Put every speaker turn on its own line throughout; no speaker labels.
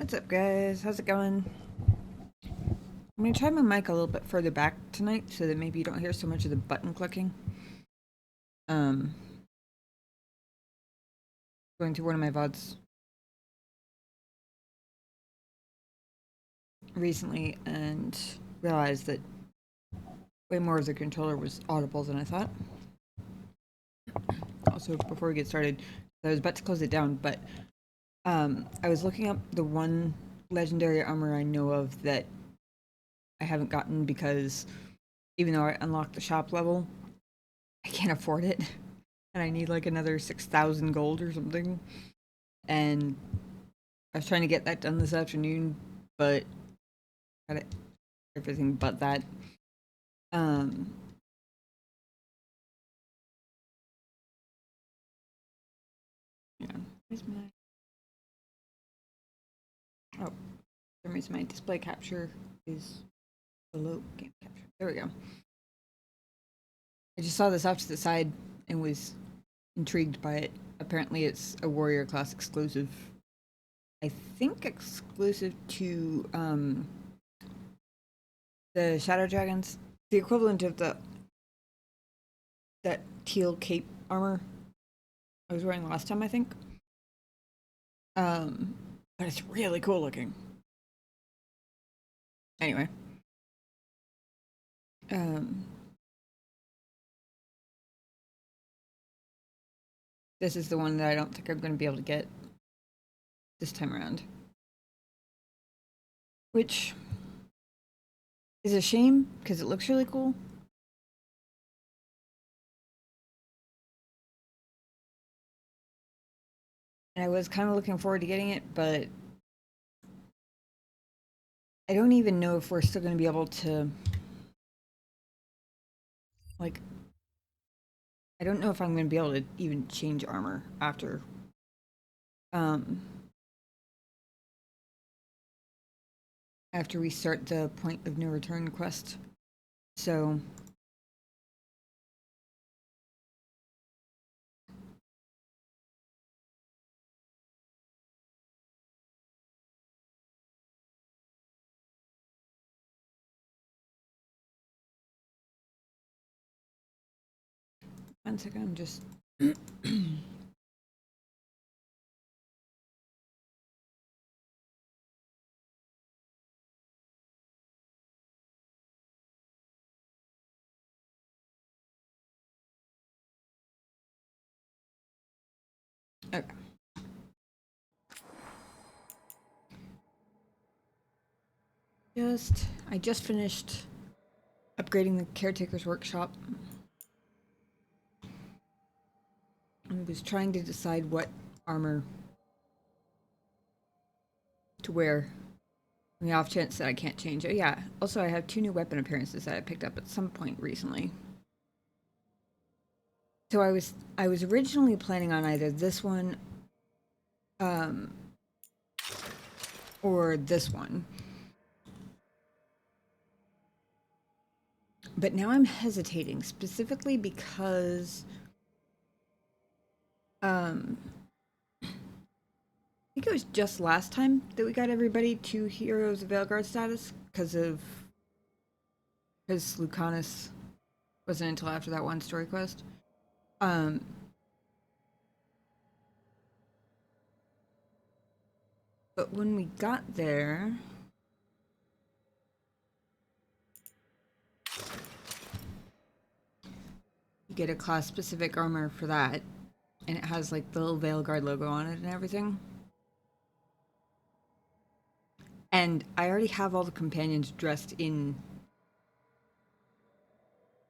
What's up, guys? How's it going? I'm gonna try my mic a little bit further back tonight so that maybe you don't hear so much of the button clicking. Um, Going through one of my VODs recently and realized that way more of the controller was audible than I thought. Also, before we get started, I was about to close it down, but I was looking up the one legendary armor I know of that I haven't gotten because even though I unlocked the shop level, I can't afford it. And I need like another 6,000 gold or something. And I was trying to get that done this afternoon, but got it, everything but that. Um, yeah. Where's my? Oh, for some reason my display capture is below game capture. There we go. I just saw this off to the side and was intrigued by it. Apparently, it's a warrior class exclusive. I think exclusive to the Shadow Dragons, the equivalent of that teal cape armor I was wearing last time, I think. Um, but it's really cool looking. Anyway, um, this is the one that I don't think I'm going to be able to get this time around, which is a shame because it looks really cool. And I was kind of looking forward to getting it, but I don't even know if we're still going to be able to, like, I don't know if I'm going to be able to even change armor after, um, after we start the point of no return quest. So, 1 second, I'm just. Okay. I just finished upgrading the caretaker's workshop. I was trying to decide what armor to wear on the off chance that I can't change it. Yeah, also I have 2 new weapon appearances that I picked up at some point recently. So I was originally planning on either this one um or this one. But now I'm hesitating specifically because I think it was just last time that we got everybody to Heroes of Veilguard status because Lucanus wasn't until after that one story quest. Um, but when we got there, you get a class specific armor for that, and it has like the little Veilguard logo on it and everything. And I already have all the companions dressed in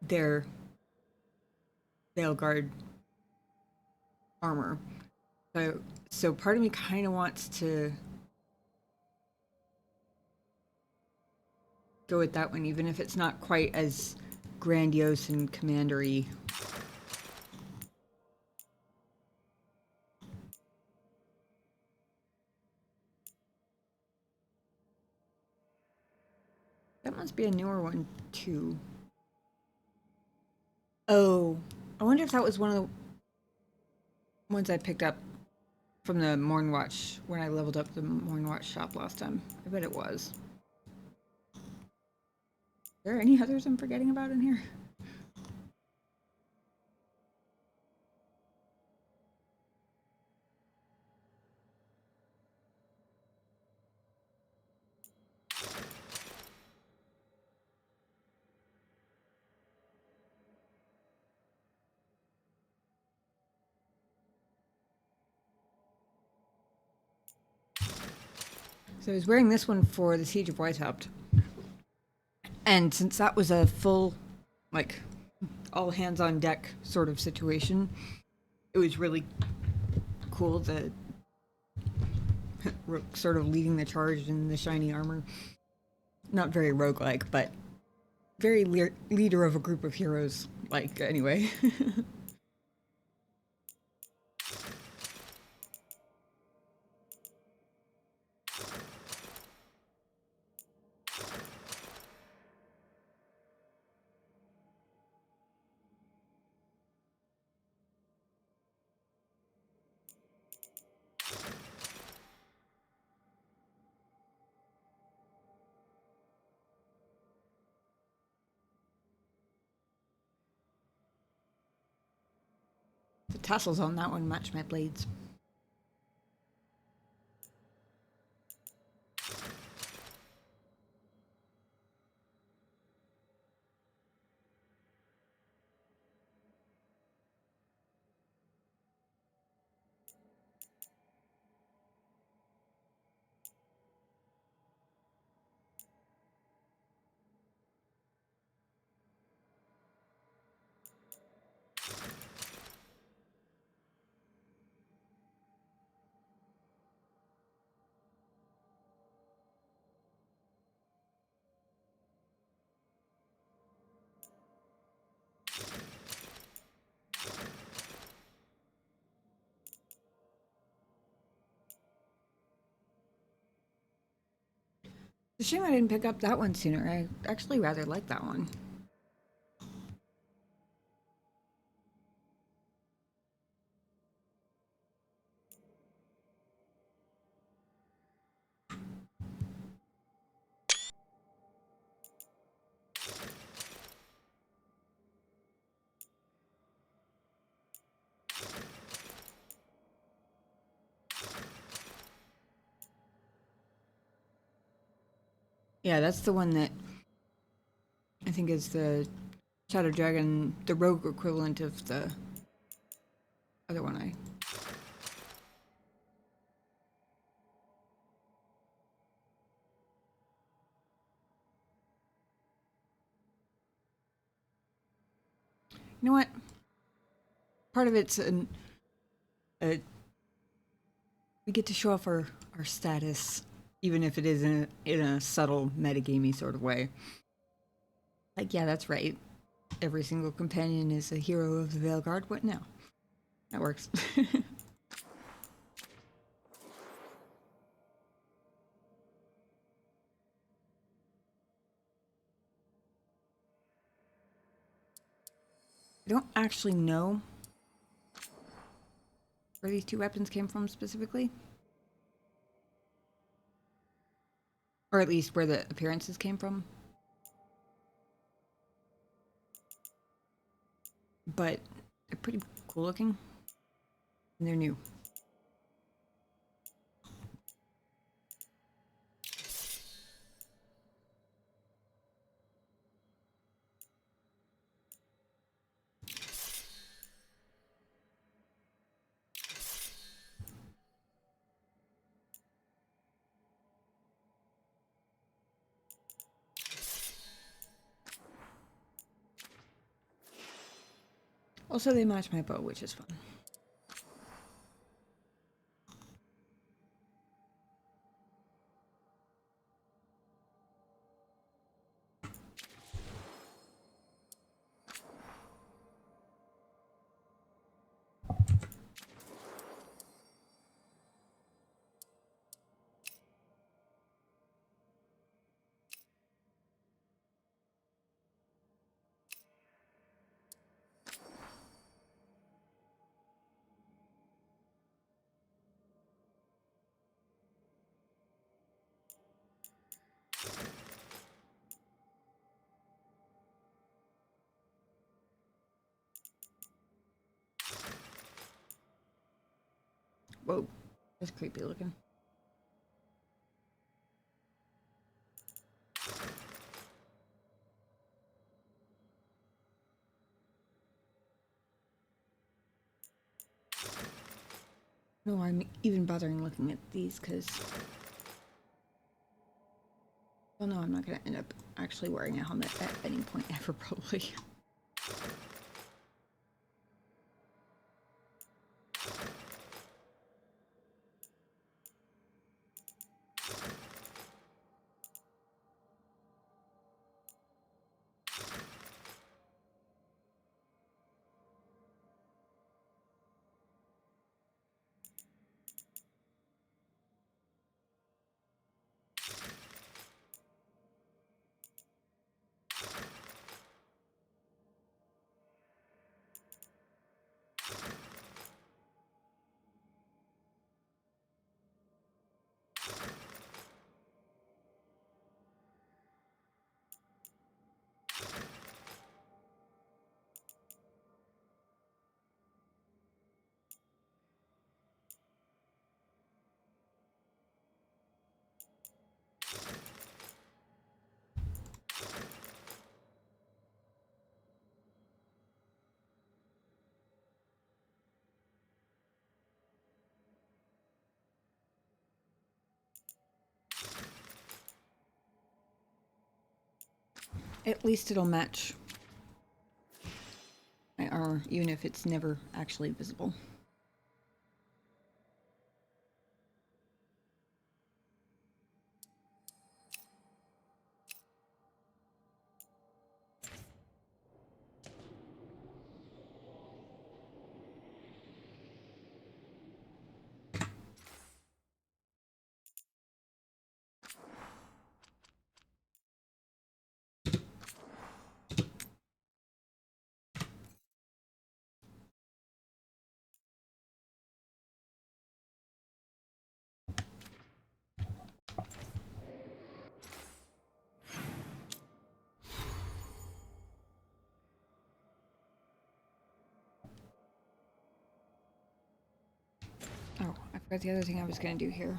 their Veilguard armor. So part of me kind of wants to go with that one, even if it's not quite as grandiose and commandery. That must be a newer one too. Oh, I wonder if that was one of the ones I picked up from the Mornwatch when I leveled up the Mornwatch shop last time. I bet it was. Are there any others I'm forgetting about in here? So I was wearing this one for the Siege of Whitehaupt. And since that was a full, like, all hands on deck sort of situation, it was really cool, the Rook sort of leading the charge in the shiny armor. Not very roguelike, but very leader of a group of heroes, like, anyway. The tassels on that one match my blades. It's a shame I didn't pick up that one sooner. I actually rather like that one. Yeah, that's the one that I think is the Shadow Dragon, the rogue equivalent of the other one I... You know what? Part of it's a we get to show off our status, even if it is in a subtle metagamey sort of way. Like, yeah, that's right. Every single companion is a hero of the Veilguard. What now? That works. I don't actually know where these two weapons came from specifically. Or at least where the appearances came from. But they're pretty cool looking. And they're new. Also, they match my bow, which is fun. Whoa, that's creepy looking. No, I'm even bothering looking at these because, well, no, I'm not going to end up actually wearing a helmet at any point ever, probably. At least it'll match my armor, even if it's never actually visible. Oh, I forgot the other thing I was going to do here.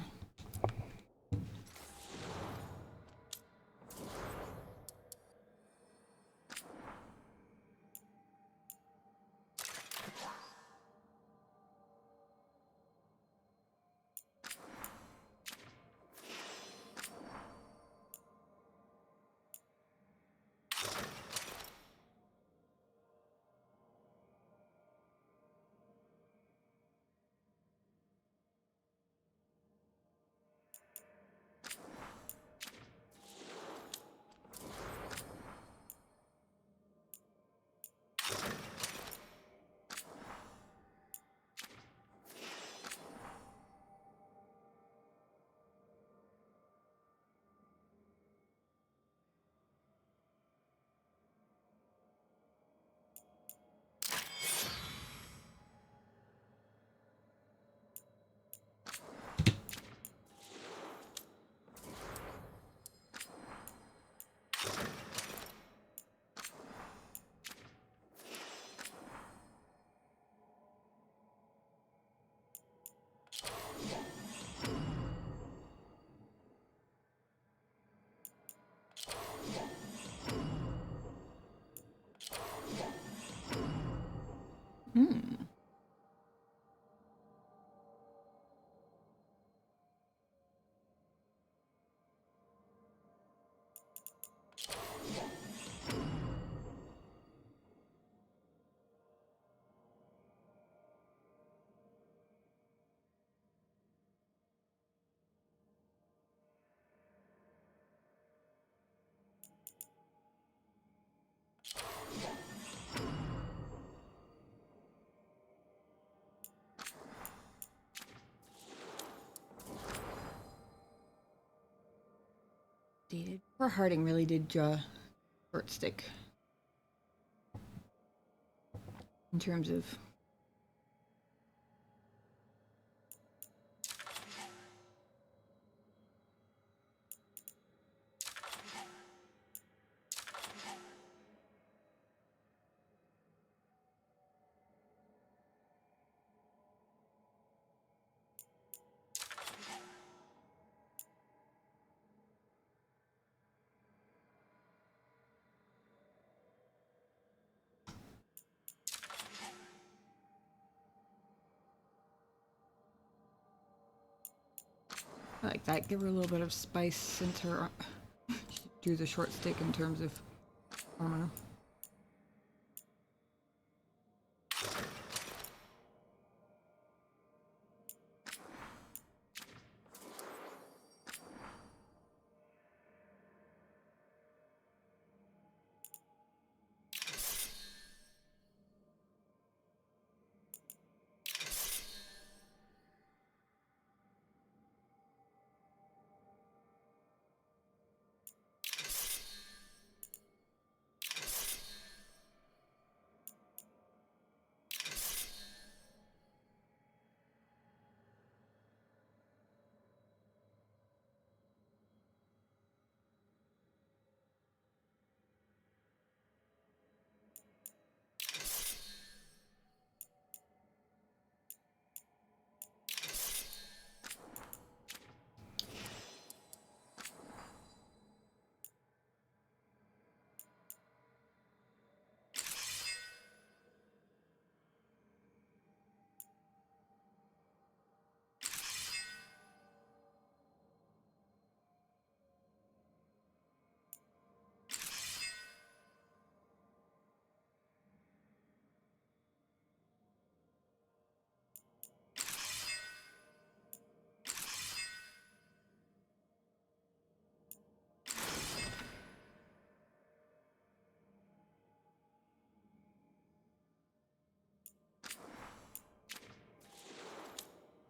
Hmm. Dated. Poor Harding really did draw short stick in terms of. I like that. Give her a little bit of spice since her she drew the short stick in terms of armor.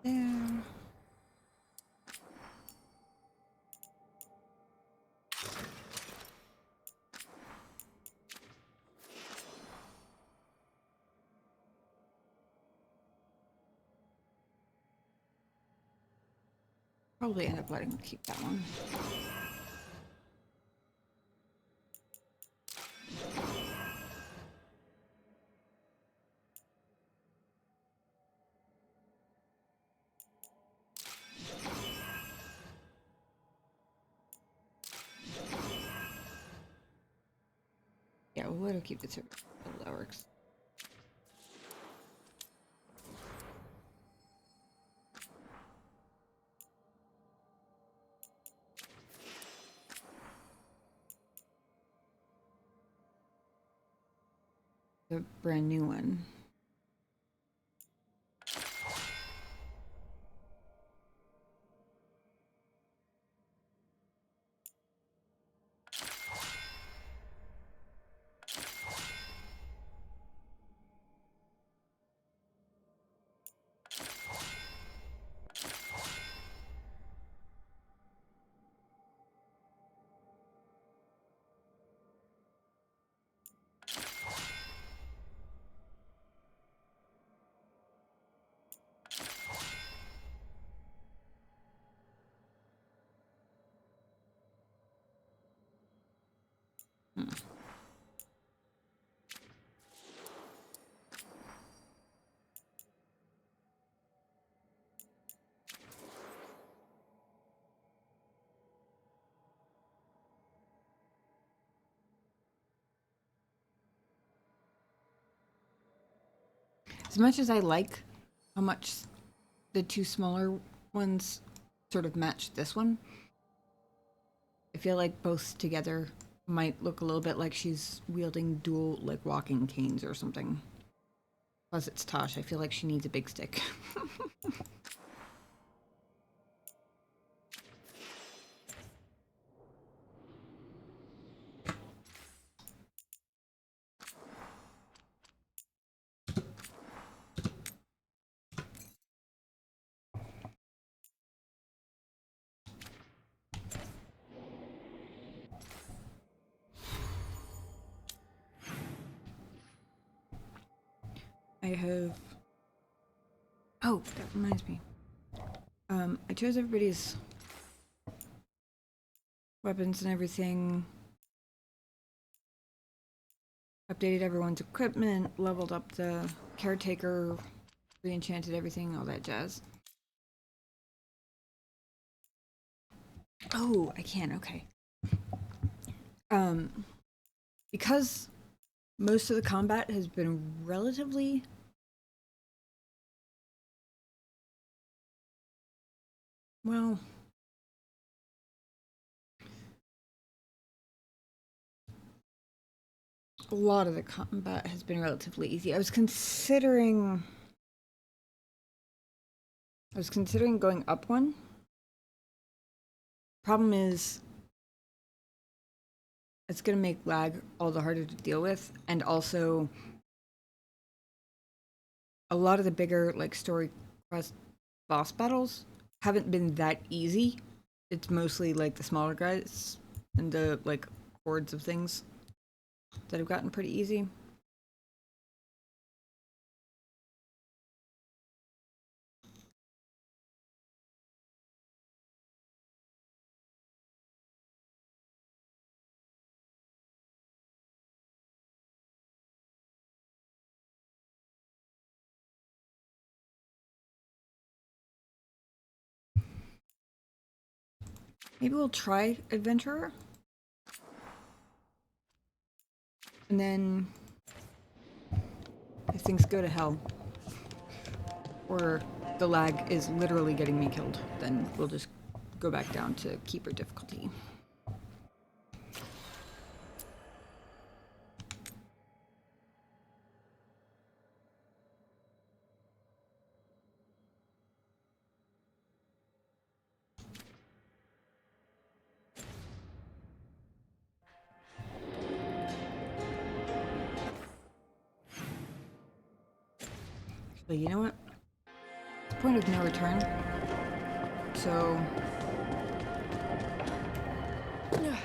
There. Probably end up letting him keep that one. Yeah, we'll let her keep the turret. That works. The brand new one. As much as I like how much the two smaller ones sort of match this one, I feel like both together might look a little bit like she's wielding dual, like, walking canes or something. Plus, it's Tosh. I feel like she needs a big stick. I have... Oh, that reminds me. I chose everybody's weapons and everything. Updated everyone's equipment, leveled up the caretaker, re-enchanted everything, all that jazz. Oh, I can, okay. Because most of the combat has been relatively... Well, a lot of the combat has been relatively easy. I was considering going up one. Problem is, it's gonna make lag all the harder to deal with, and also a lot of the bigger like story quest boss battles haven't been that easy. It's mostly like the smaller guys and the like hordes of things that have gotten pretty easy. Maybe we'll try Adventurer. And then if things go to hell, or the lag is literally getting me killed, then we'll just go back down to Keeper difficulty. But you know what? It's the point of no return. So I'm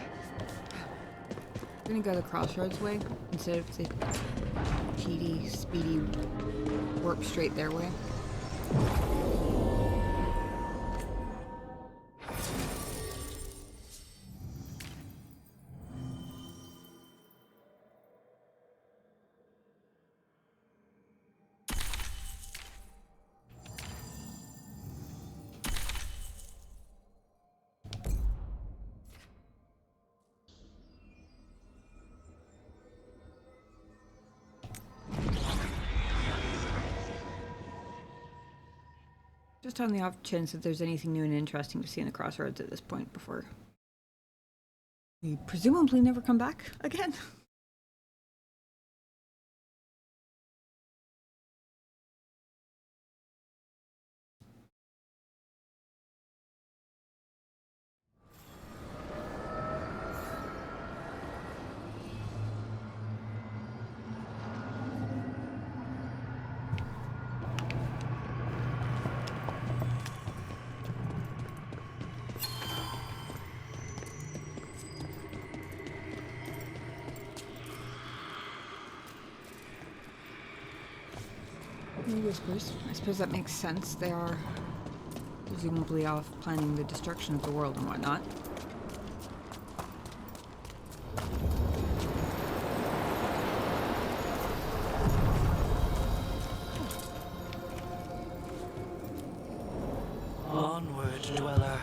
gonna go the crossroads way instead of the cheaty, speedy warp straight their way. Just on the off chance that there's anything new and interesting to see in the crossroads at this point before we presumably never come back again. Whispers. I suppose that makes sense. They are presumably off planning the destruction of the world and whatnot.
Onward, dweller.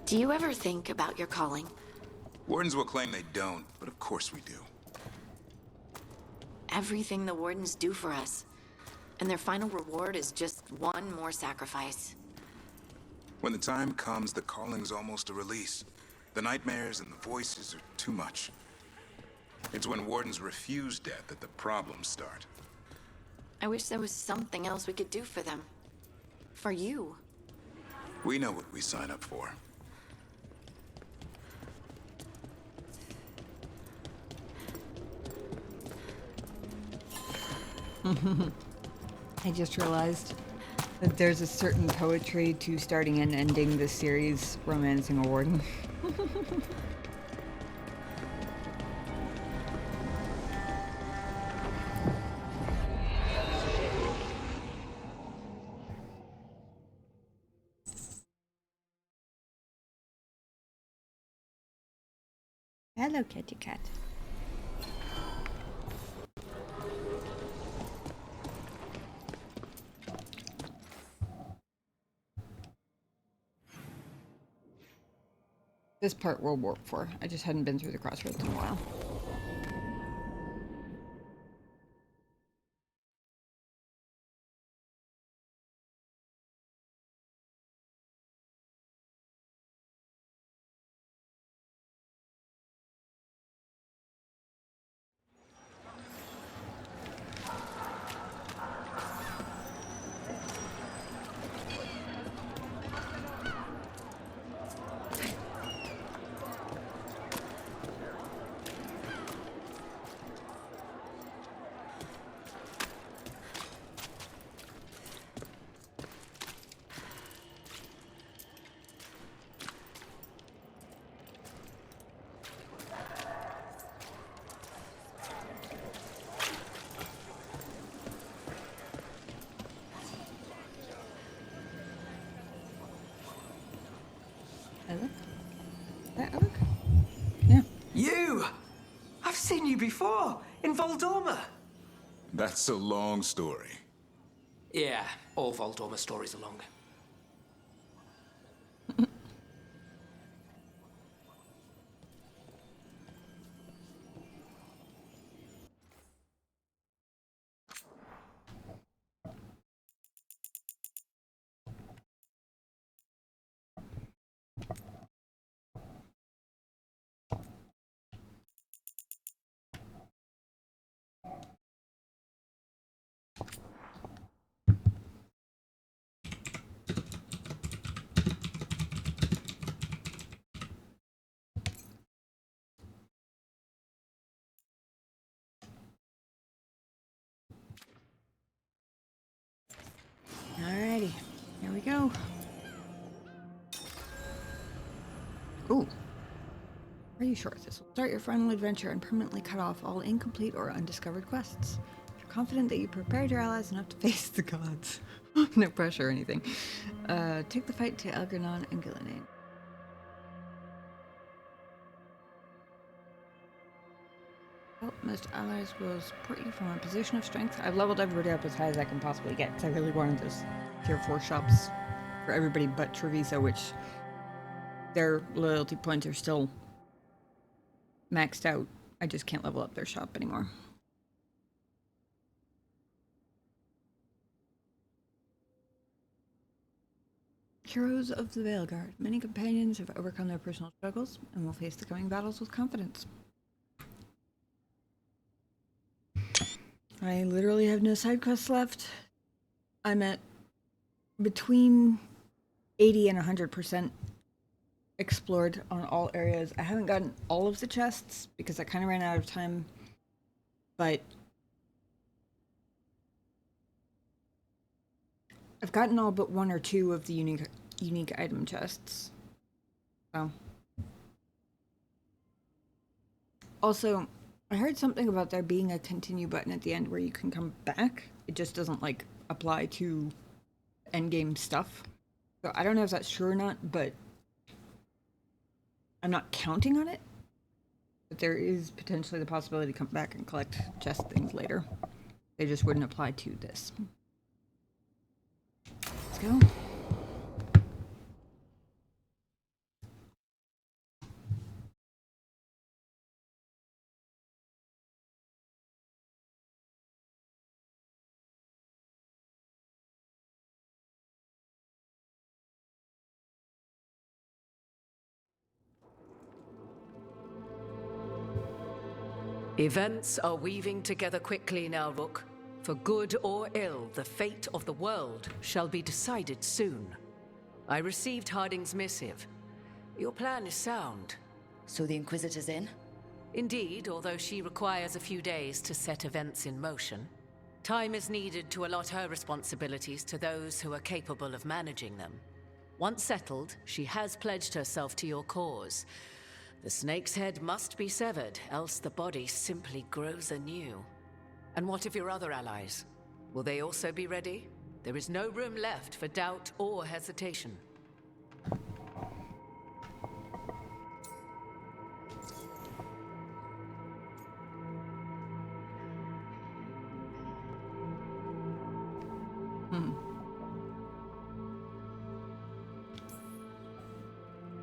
Do you ever think about your calling?
Wardens will claim they don't, but of course we do.
Everything the Wardens do for us. And their final reward is just one more sacrifice.
When the time comes, the calling's almost a release. The nightmares and the voices are too much. It's when Wardens refuse death that the problems start.
I wish there was something else we could do for them. For you.
We know what we sign up for.
I just realized that there's a certain poetry to starting and ending this series romancing a warden. Hello, kitty cat. This part will work for. I just hadn't been through the crossroads in a while. Look. Yeah.
You! I've seen you before, in Voldorma.
That's a long story.
Yeah, all Voldorma stories are long.
Alrighty. Here we go. Ooh. Are you sure this will start your final adventure and permanently cut off all incomplete or undiscovered quests? If you're confident that you prepared your allies enough to face the gods. No pressure or anything. Take the fight to Elgranon and Gillinan. Well, most allies will support you from a position of strength. I've leveled everybody up as high as I can possibly get, because I really wanted those tier 4 shops for everybody but Treviso, which their loyalty points are still maxed out. I just can't level up their shop anymore. Heroes of the Veilguard. Many companions have overcome their personal struggles and will face the coming battles with confidence. I literally have no side quests left. I'm at between 80 and 100% explored on all areas. I haven't gotten all of the chests because I kind of ran out of time, but I've gotten all but 1 or 2 of the unique item chests. So. Also, I heard something about there being a continue button at the end where you can come back. It just doesn't like apply to endgame stuff. So I don't know if that's true or not, but I'm not counting on it. But there is potentially the possibility to come back and collect chest things later. They just wouldn't apply to this. Let's go.
Events are weaving together quickly now, Rook. For good or ill, the fate of the world shall be decided soon. I received Harding's missive. Your plan is sound.
So the Inquisitor's in?
Indeed, although she requires a few days to set events in motion. Time is needed to allot her responsibilities to those who are capable of managing them. Once settled, she has pledged herself to your cause. The snake's head must be severed, else the body simply grows anew. And what of your other allies? Will they also be ready? There is no room left for doubt or hesitation.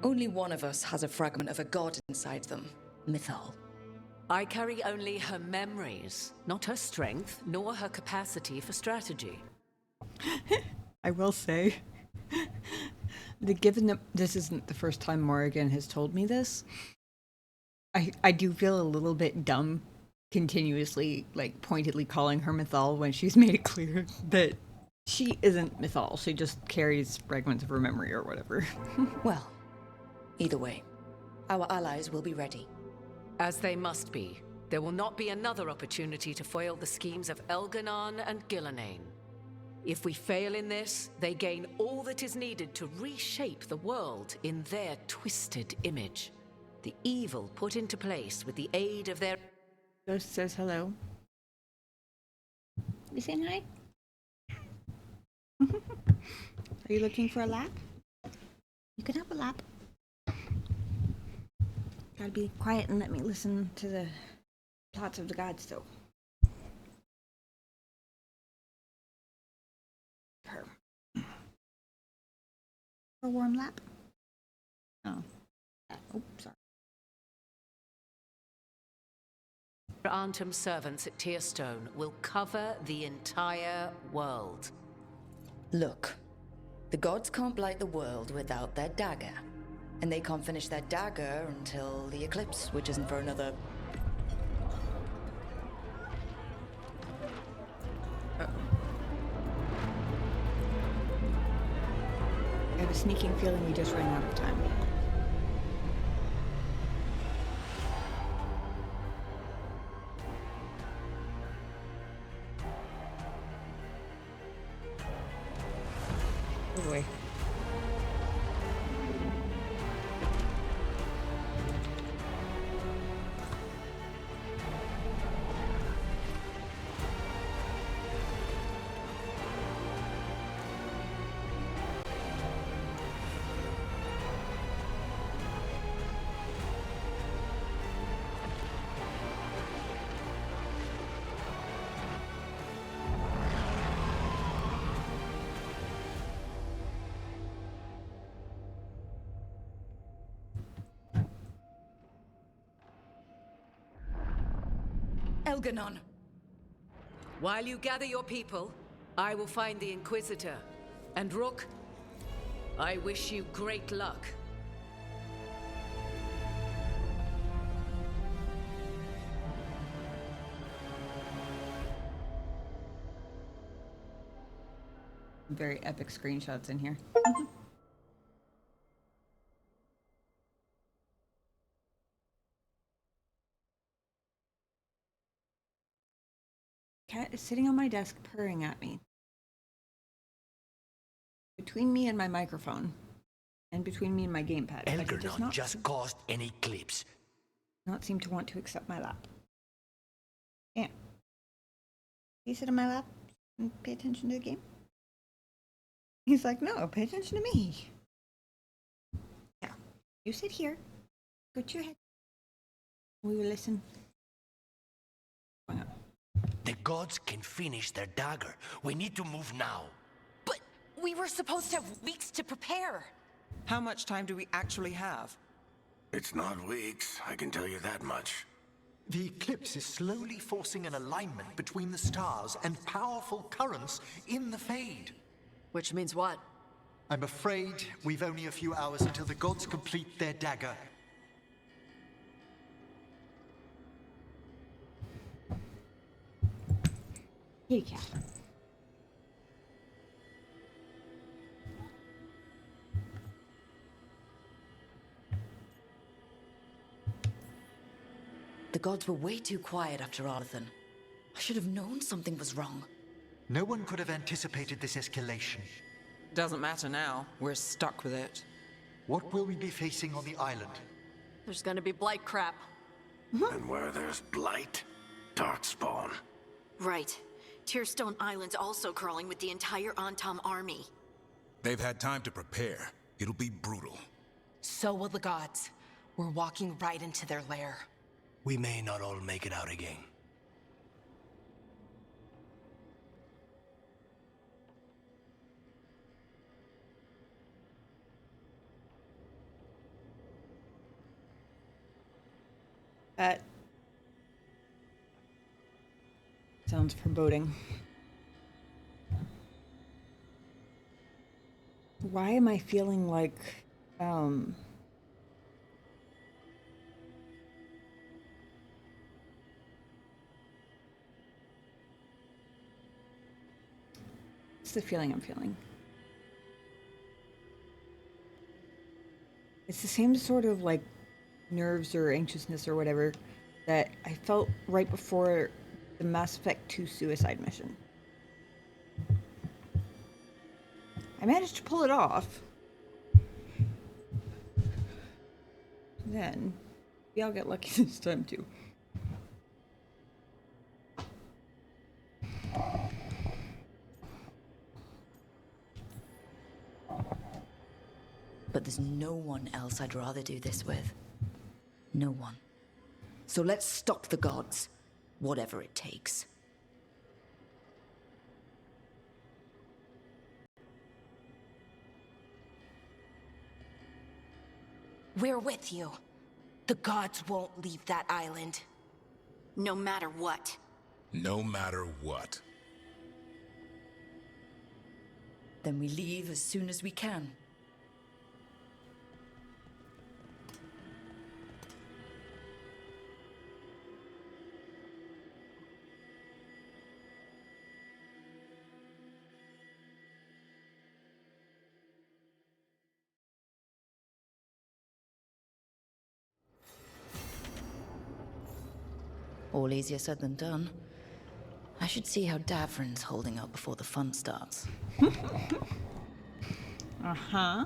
Only one of us has a fragment of a god inside them. Mythal.
I carry only her memories, not her strength, nor her capacity for strategy.
I will say, given that this isn't the first time Morrigan has told me this, I do feel a little bit dumb continuously, like, pointedly calling her Mythal when she's made it clear that she isn't Mythal. She just carries fragments of her memory or whatever.
Well, either way, our allies will be ready.
As they must be. There will not be another opportunity to foil the schemes of Elganon and Gillenane. If we fail in this, they gain all that is needed to reshape the world in their twisted image. The evil put into place with the aid of their...
Ghost says hello. You saying hi? Are you looking for a lap? You can have a lap. Gotta be quiet and let me listen to the plots of the gods, though. Her. A warm lap? Oh. Oh, sorry.
Antum's servants at Tearstone will cover the entire world.
Look, the gods can't blight the world without their dagger. And they can't finish their dagger until the eclipse, which isn't for another...
I have a sneaking feeling we just ran out of time. Oh boy.
Elganon!
While you gather your people, I will find the Inquisitor. And Rook, I wish you great luck.
Very epic screenshots in here. Cat is sitting on my desk purring at me. Between me and my microphone. And between me and my gamepad. But it does
Elganon
not
just caused an eclipse.
not seem to want to accept my lap. Yeah. You sit on my lap and pay attention to the game? He's like, no, pay attention to me. Yeah. You sit here. Go to your head. We will listen. Hang on.
The gods can finish their dagger. We need to move now.
But we were supposed to have weeks to prepare.
How much time do we actually have?
It's not weeks, I can tell you that much.
The eclipse is slowly forcing an alignment between the stars and powerful currents in the Fade.
Which means what?
I'm afraid we've only a few hours until the gods complete their dagger.
Hey, cat.
The gods were way too quiet after Arthur. I should have known something was wrong.
No one could have anticipated this escalation.
Doesn't matter now. We're stuck with it.
What will we be facing on the island?
There's gonna be blight crap.
And where there's blight, darkspawn.
Right. Tearstone Island's also crawling with the entire Antum army.
They've had time to prepare. It'll be brutal.
So will the gods. We're walking right into their lair.
We may not all make it out again.
That sounds foreboding. Why am I feeling like, what's the feeling I'm feeling? It's the same sort of like nerves or anxiousness or whatever that I felt right before the Mass Effect 2 suicide mission. I managed to pull it off. Then, maybe I'll get lucky this time too.
But there's no one else I'd rather do this with. No one. So let's stop the gods, whatever it takes.
We're with you. The gods won't leave that island.
No matter what.
No matter what.
Then we leave as soon as we can. All easier said than done. I should see how Davrin's holding up before the fun starts.
Uh-huh.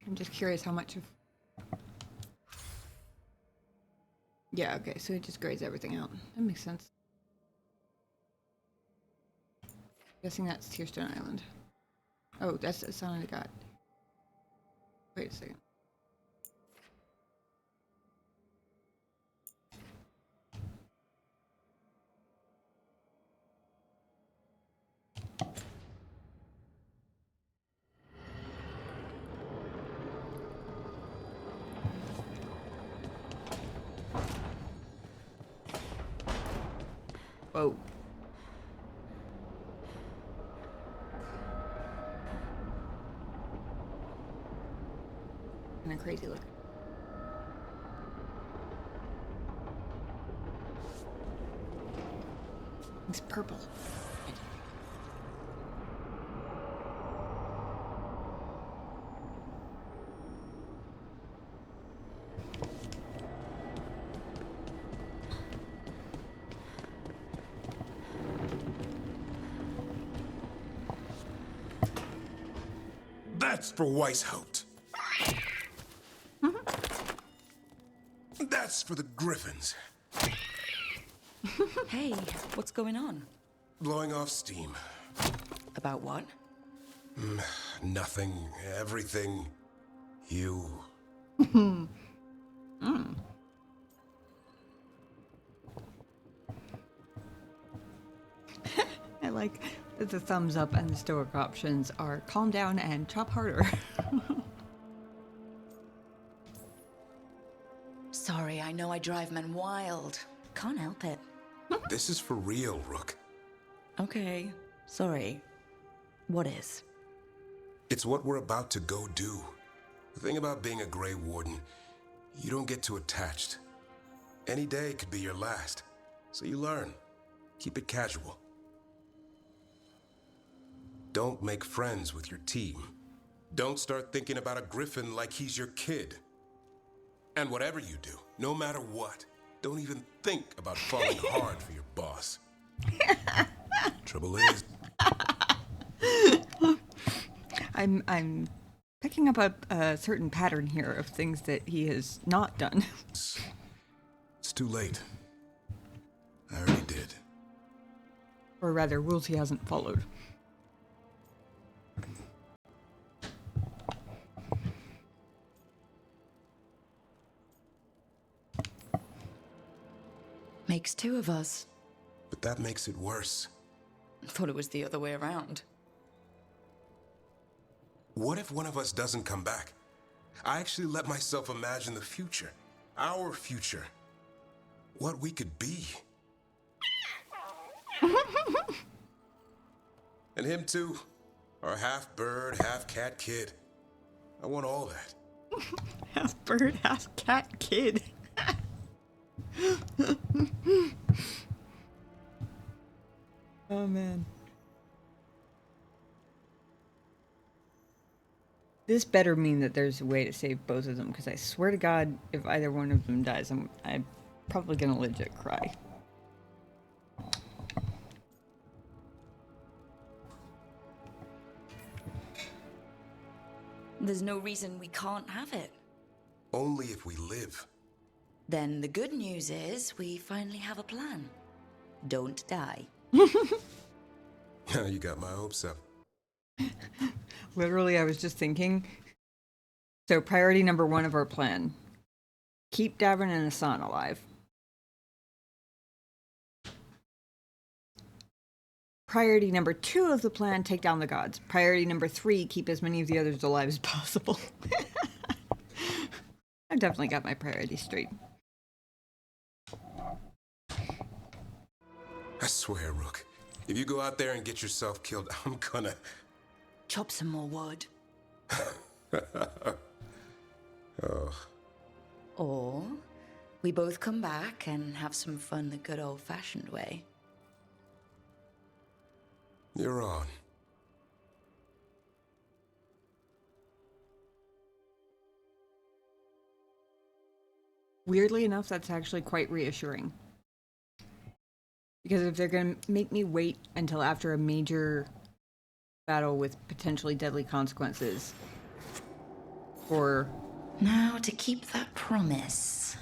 I'm just curious how much of... Yeah, okay, so it just grades everything out. That makes sense. Guessing that's Tearstone Island. Oh, that's the Son of the God. Wait a second. Whoa. Kinda crazy looking. It's purple.
That's for Weishaupt. That's for the Griffins.
Hey, what's going on?
Blowing off steam.
About what?
Nothing. Everything. You.
I like that the thumbs up and the stoic options are calm down and chop harder.
Sorry, I know I drive men wild. Can't help it.
This is for real, Rook.
Okay, sorry. What is?
It's what we're about to go do. The thing about being a Grey Warden, you don't get too attached. Any day could be your last. So you learn. Keep it casual. Don't make friends with your team. Don't start thinking about a Griffin like he's your kid. And whatever you do, no matter what, don't even think about falling hard for your boss. Trouble is...
I'm picking up a certain pattern here of things that he has not done.
It's too late. I already did.
Or rather, rules he hasn't followed.
Makes two of us.
But that makes it worse.
Thought it was the other way around.
What if one of us doesn't come back? I actually let myself imagine the future. Our future. what we could be. And him too. Our half bird, half cat kid. I want all that.
Half bird, half cat kid. Oh man. This better mean that there's a way to save both of them, because I swear to God, if either one of them dies, I'm probably gonna legit cry.
There's no reason we can't have it.
Only if we live.
Then the good news is we finally have a plan. Don't die.
Now you got my hopes up.
Literally, I was just thinking. So, priority number 1 of our plan: keep Davin and Hassan alive. Priority number 2 of the plan: take down the gods. Priority number 3: keep as many of the others alive as possible. I've definitely got my priorities straight.
I swear, Rook, if you go out there and get yourself killed, I'm gonna...
Chop some more wood.
Oh.
Or we both come back and have some fun the good old-fashioned way.
You're on.
Weirdly enough, that's actually quite reassuring. Because if they're going to make me wait until after a major battle with potentially deadly consequences for...
Now, to keep that promise.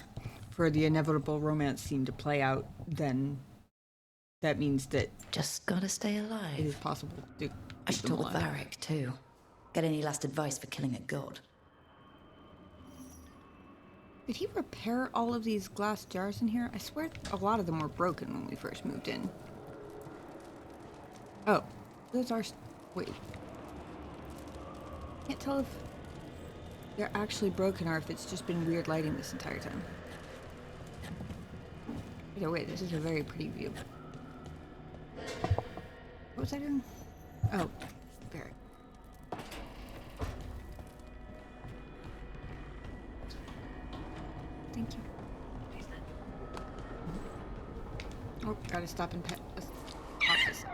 For the inevitable romance scene to play out, then that means that...
Just gotta stay alive.
It is possible to
I should talk with Varric, too. Get any last advice for killing a god.
Did he repair all of these glass jars in here? I swear a lot of them were broken when we first moved in. Oh, those are... Wait. Can't tell if they're actually broken or if it's just been weird lighting this entire time. Either way, this is a very pretty view. What was I doing? Oh, Barrett. Thank you. Oh, gotta stop and pet this office.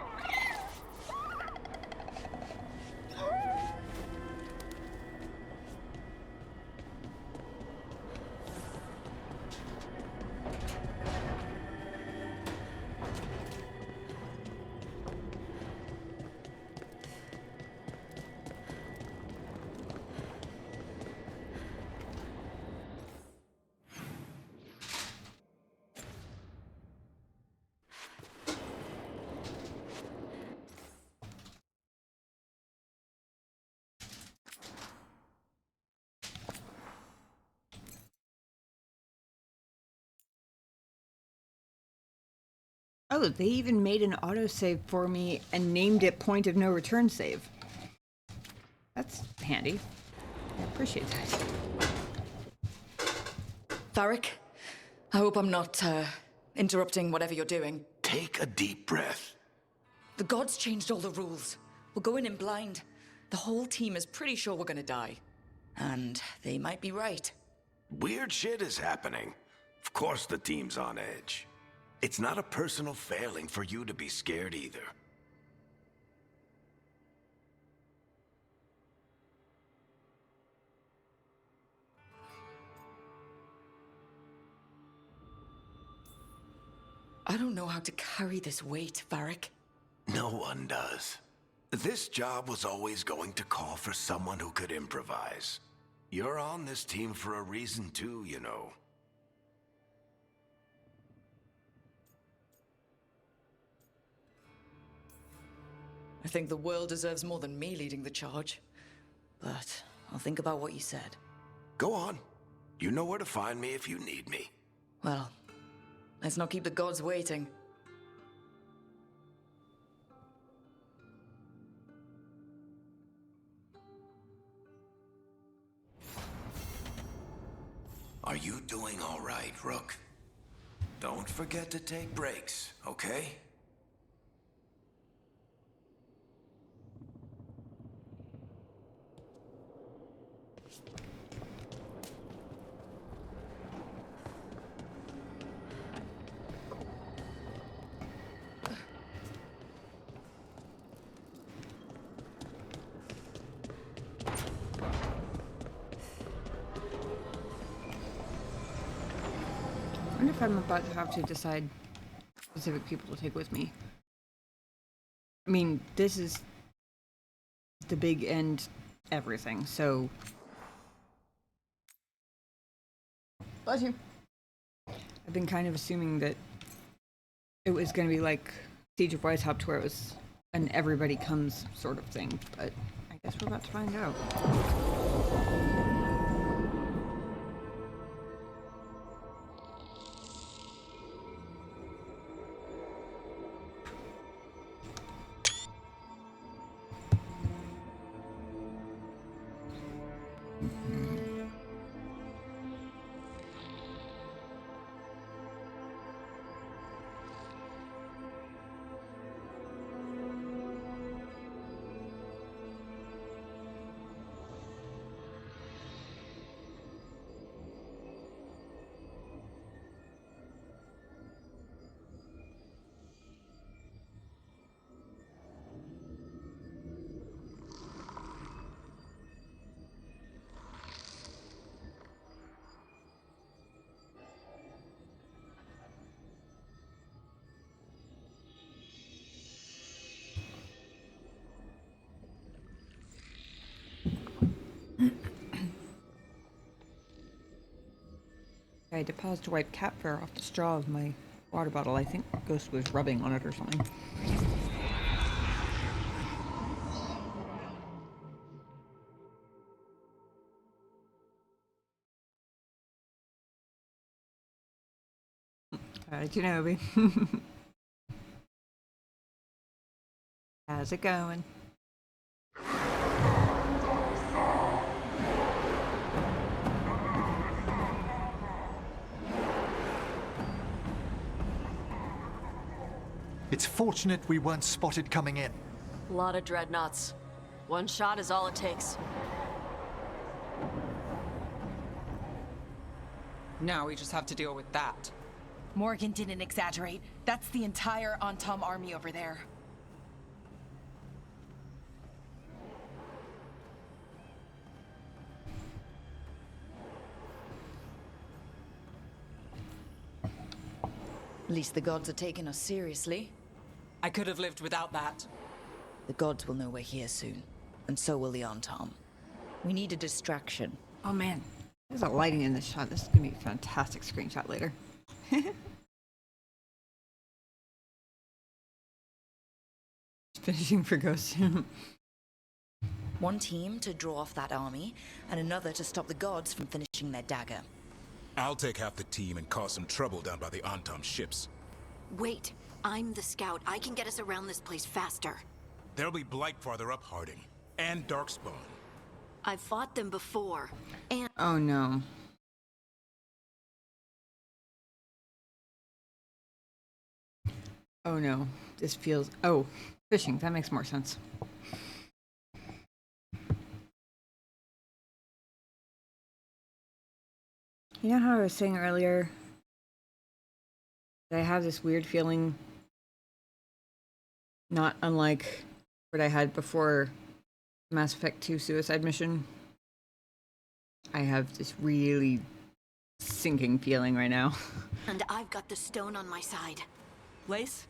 Oh, they even made an autosave for me and named it Point of No Return Save. That's handy. I appreciate that.
Varric, I hope I'm not, interrupting whatever you're doing.
Take a deep breath.
The gods changed all the rules. We're going in blind. The whole team is pretty sure we're gonna die. And they might be right.
Weird shit is happening. Of course the team's on edge. It's not a personal failing for you to be scared either.
I don't know how to carry this weight, Varric.
No one does. This job was always going to call for someone who could improvise. You're on this team for a reason too, you know.
I think the world deserves more than me leading the charge. But I'll think about what you said.
Go on. You know where to find me if you need me.
Well, let's not keep the gods waiting.
Are you doing all right, Rook? Don't forget to take breaks, okay?
I wonder if I'm about to have to decide specific people to take with me. I mean, this is the big end everything, so... Bless you. I've been kind of assuming that it was going to be like Siege of Weishaupt, where it was an everybody comes sort of thing, but I guess we're about to find out. I deposited to wipe cat fur off the straw of my water bottle. I think Ghost was rubbing on it or something. Kenobi. How's it going?
It's fortunate we weren't spotted coming in.
A lot of dreadnoughts. One shot is all it takes.
Now we just have to deal with that.
Morgan didn't exaggerate. That's the entire Antom army over there.
At least the gods are taking us seriously.
I could have lived without that.
The gods will know we're here soon, and so will the Antom. We need a distraction.
Oh man, there's a lighting in this shot. This is gonna be a fantastic screenshot later. Finishing for Ghost.
One team to draw off that army, and another to stop the gods from finishing their dagger.
I'll take half the team and cause some trouble down by the Antom ships.
Wait, I'm the scout. I can get us around this place faster.
There'll be Blight farther up, Harding. And Darkspawn.
I've fought them before, and...
Oh no. Oh no. This feels... Oh, fishing. That makes more sense. You know how I was saying earlier that I have this weird feeling, not unlike what I had before Mass Effect 2 Suicide Mission? I have this really sinking feeling right now.
And I've got the stone on my side.
Lace?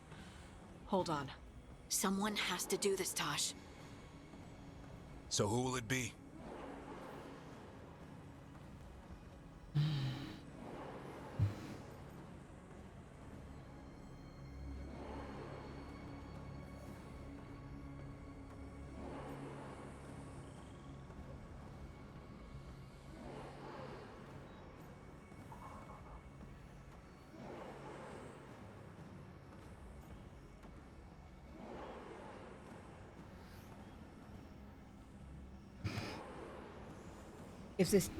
Hold on.
Someone has to do this, Tosh.
So who will it be?
If this...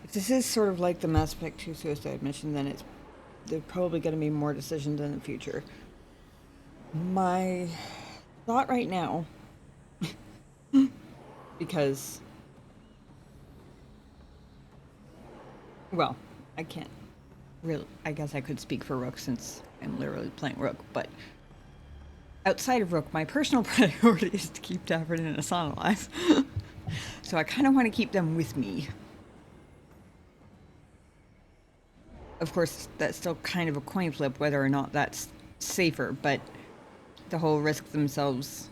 If this is sort of like the Mass Effect 2 suicide mission, then there's probably going to be more decisions in the future. My thought right now, because, well, I can't really, I guess I could speak for Rook since I'm literally playing Rook, but outside of Rook, my personal priority is to keep Tavern and Asan alive. So I kind of want to keep them with me. Of course, that's still kind of a coin flip whether or not that's safer, but the whole risk themselves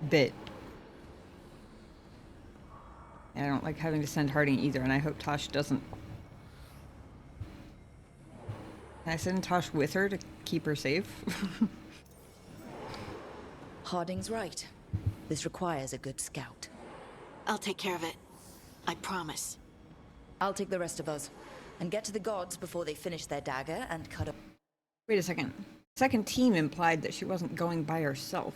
bit. And I don't like having to send Harding either, and I hope Tosh doesn't. Can I send Tosh with her to keep her safe?
Harding's right. This requires a good scout.
I'll take care of it. I promise.
I'll take the rest of us and get to the gods before they finish their dagger and cut up.
Wait a second. Second team implied that she wasn't going by herself.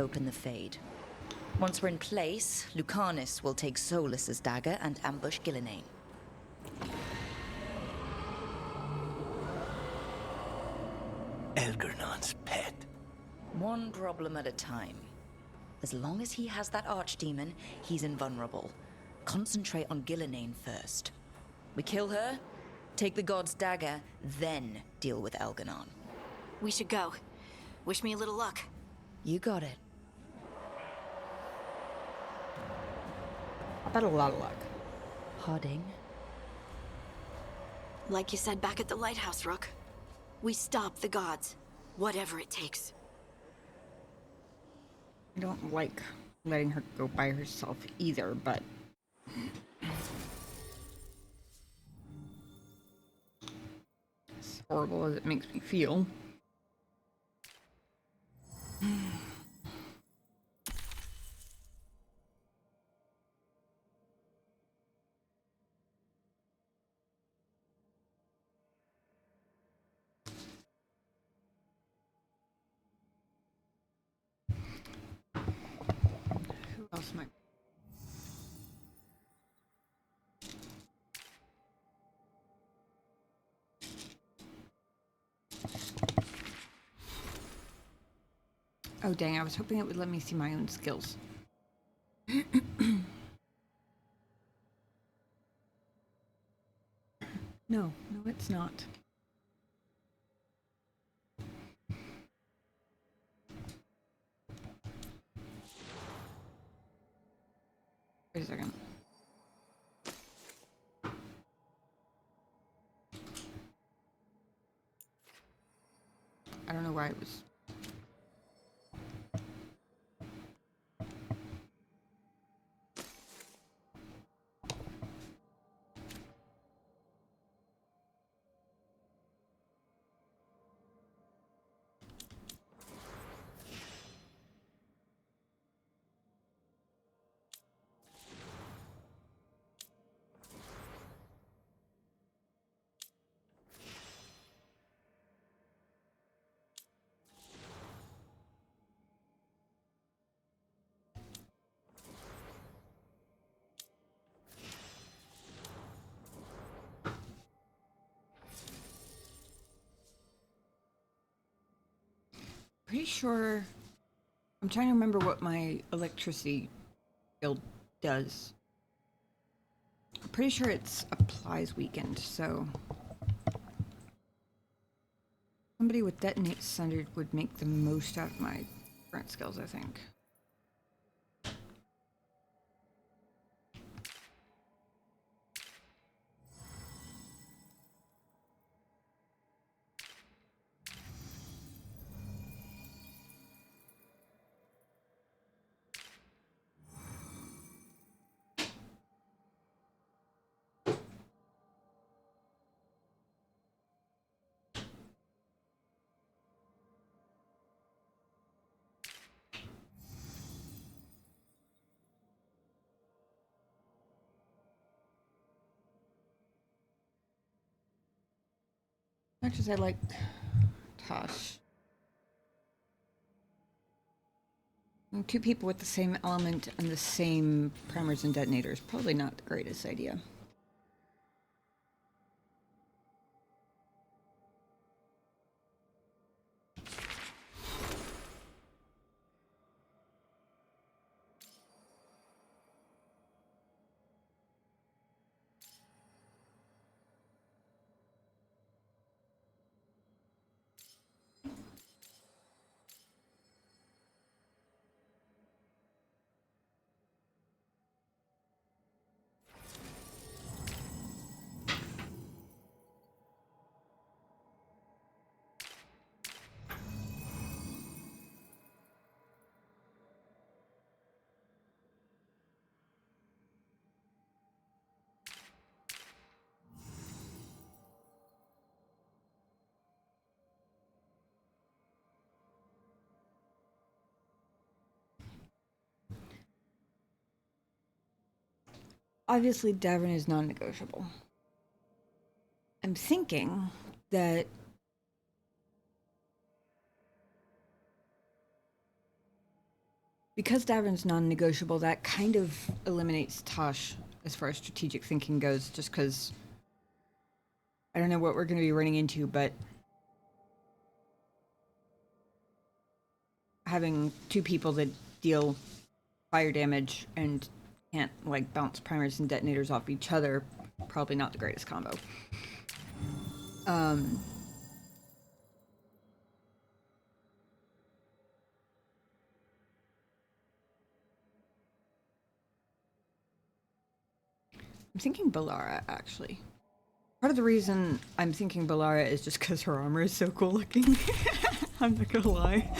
Open the Fade. Once we're in place, Lucanus will take Solus's dagger and ambush Gillinane.
Elgernon's pet.
One problem at a time. As long as he has that archdemon, he's invulnerable. Concentrate on Gillinane first. We kill her, take the god's dagger, then deal with Elganon.
We should go. Wish me a little luck.
You got it.
I bet a lot of luck.
Harding.
Like you said back at the lighthouse, Rook. We stop the gods. Whatever it takes.
I don't like letting her go by herself either, but... as horrible as it makes me feel. Who else might... Oh dang, I was hoping it would let me see my own skills. No, it's not. Wait a second. I don't know why it was... Pretty sure... I'm trying to remember what my electricity guild does. I'm pretty sure it's applies weakened, so... somebody with detonate centered would make the most out of my current skills, I think. much as I like Tosh. Two people with the same element and the same primers and detonators, probably not the greatest idea. Obviously, Davin is non-negotiable. I'm thinking that because Davin's non-negotiable, that kind of eliminates Tosh as far as strategic thinking goes, just because I don't know what we're going to be running into, but having two people that deal fire damage and can't, like, bounce primers and detonators off each other, probably not the greatest combo. I'm thinking Balara, actually. Part of the reason I'm thinking Balara is just because her armor is so cool looking. I'm not gonna lie.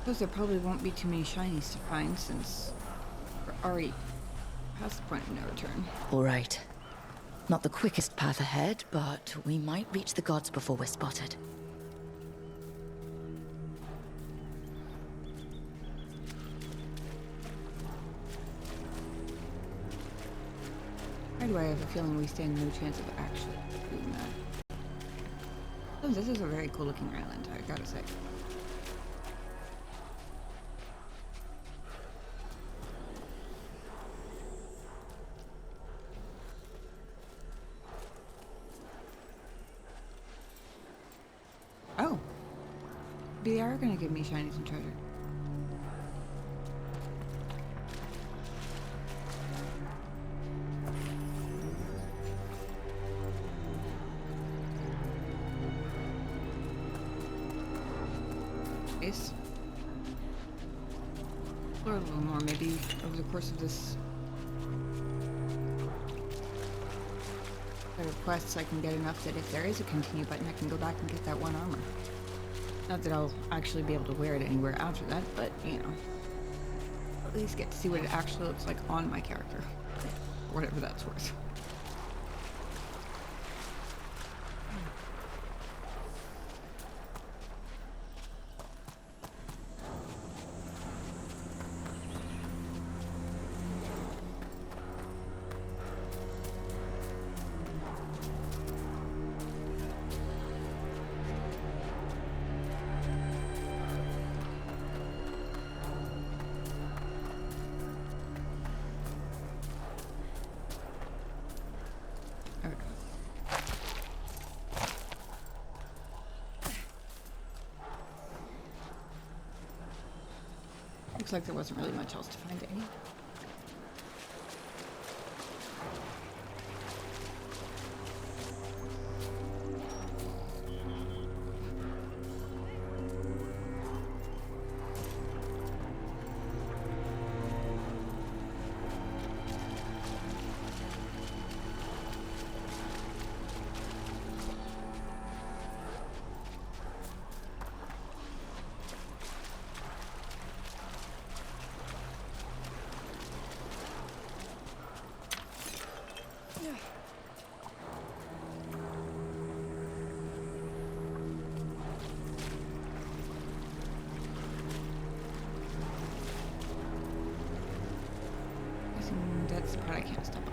Suppose there probably won't be too many shinies to find since we're already past the point of no return.
All right. Not the quickest path ahead, but we might reach the gods before we're spotted.
Why do I have a feeling we stand no chance of actually doing that? Oh, this is a very cool looking island, I gotta say. Oh. They are gonna give me shinies and treasure. Explore a little more, maybe over the course of this set of quests I can get enough that if there is a continue button, I can go back and get that one armor. Not that I'll actually be able to wear it anywhere after that, but, you know, at least get to see what it actually looks like on my character. Whatever that's worth. Looks like there wasn't really much else to find anyway. That's the part I can't stop on.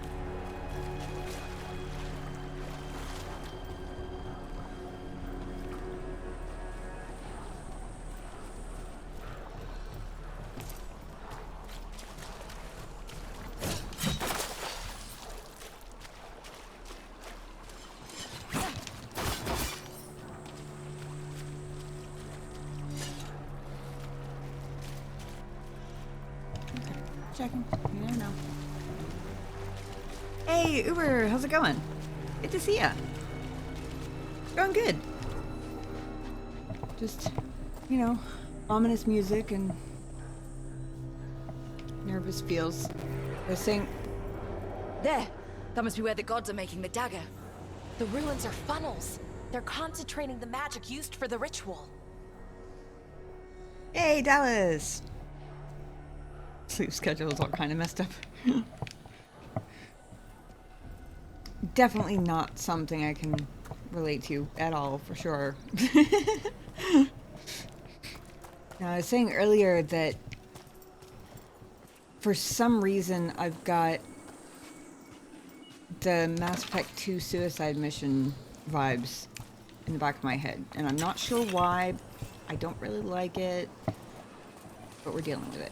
Okay, checking. You never know. Hey, Uber, how's it going? Good to see ya. Going good. Just, you know, ominous music and nervous feels. I was saying...
There! That must be where the gods are making the dagger.
The ruins are funnels. They're concentrating the magic used for the ritual.
Hey, Dallas! Sleep schedule is all kind of messed up. Definitely not something I can relate to at all, for sure. Now, I was saying earlier that for some reason I've got the Mass Effect 2 suicide mission vibes in the back of my head, and I'm not sure why. I don't really like it, but we're dealing with it.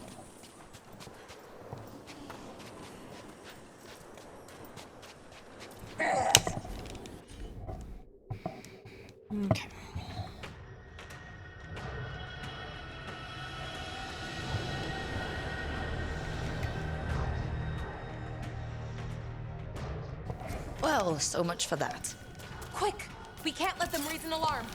Okay.
Well, so much for that.
Quick! We can't let them raise an alarm.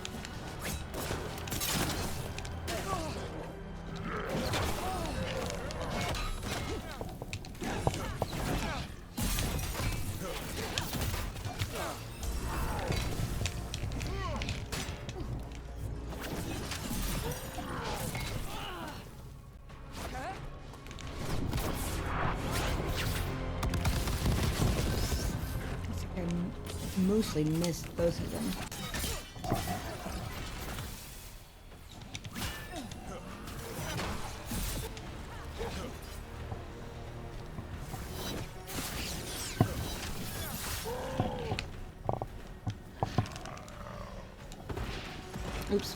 Mostly missed both of them. Oops.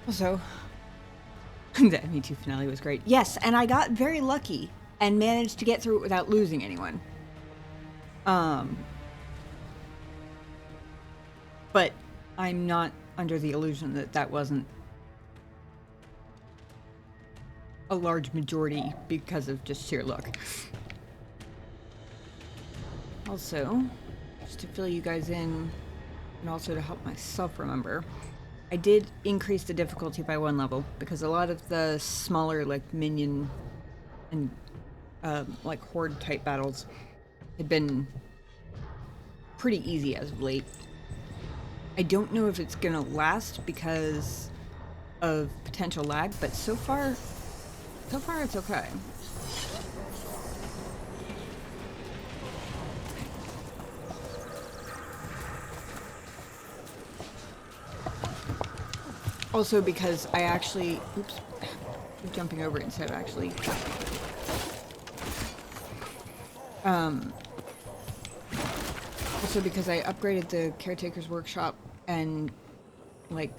Also, the ME2 finale was great. Yes, and I got very lucky and managed to get through it without losing anyone. But I'm not under the illusion that that wasn't a large majority because of just sheer luck. Also, just to fill you guys in, and also to help myself remember, I did increase the difficulty by 1 level because a lot of the smaller, like, minion and like horde type battles had been pretty easy as of late. I don't know if it's gonna last because of potential lag, but so far it's okay. Also because I actually, oops, I'm jumping over it instead of actually, also because I upgraded the Caretaker's Workshop and, like,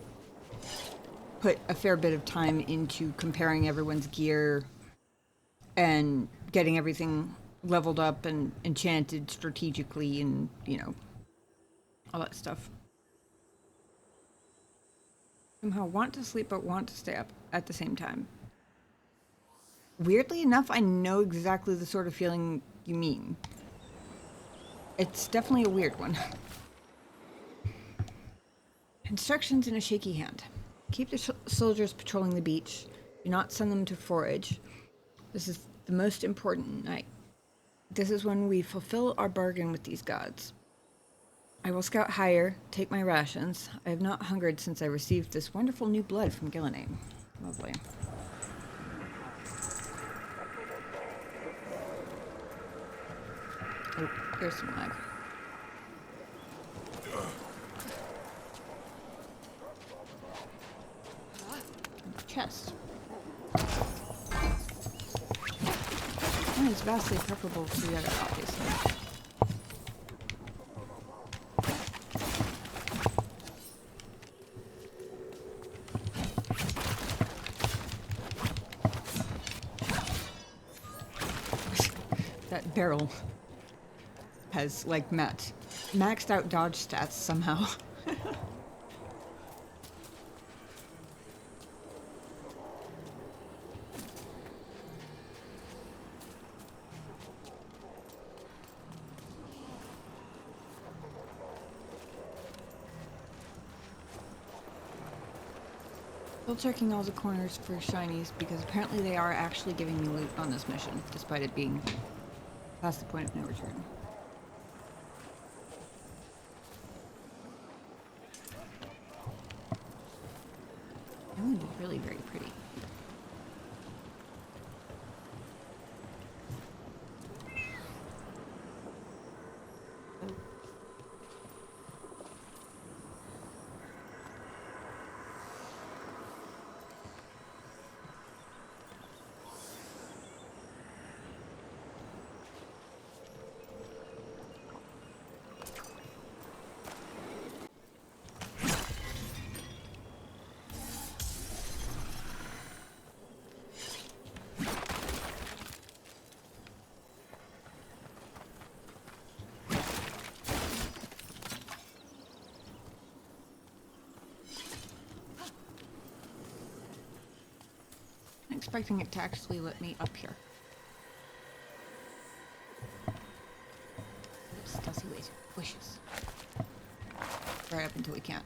put a fair bit of time into comparing everyone's gear and getting everything leveled up and enchanted strategically and, you know, all that stuff. Somehow want to sleep but want to stay up at the same time. Weirdly enough, I know exactly the sort of feeling you mean. It's definitely a weird one. Instructions in a shaky hand. Keep the soldiers patrolling the beach. Do not send them to forage. This is the most important night. This is when we fulfill our bargain with these gods. I will scout higher, take my rations. I have not hungered since I received this wonderful new blood from Gillenane. Lovely. Oh, here's some lag. Chest. Mine is vastly preferable to the other, obviously. That barrel has, like, maxed out dodge stats somehow. Still checking all the corners for shinies because apparently they are actually giving me loot on this mission, despite it being past the point of no return. Island is really very pretty. Expecting it to actually let me up here. Stealthy ways, wishes. Right up until we can't.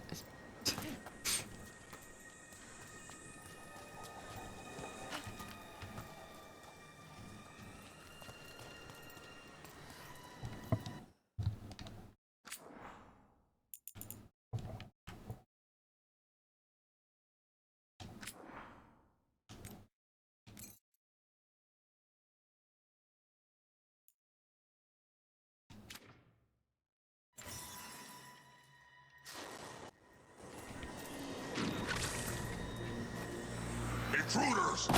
Intruders!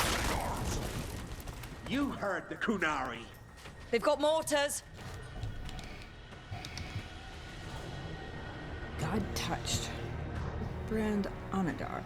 You heard the Kunari.
They've got mortars.
God touched. Brand Onadar.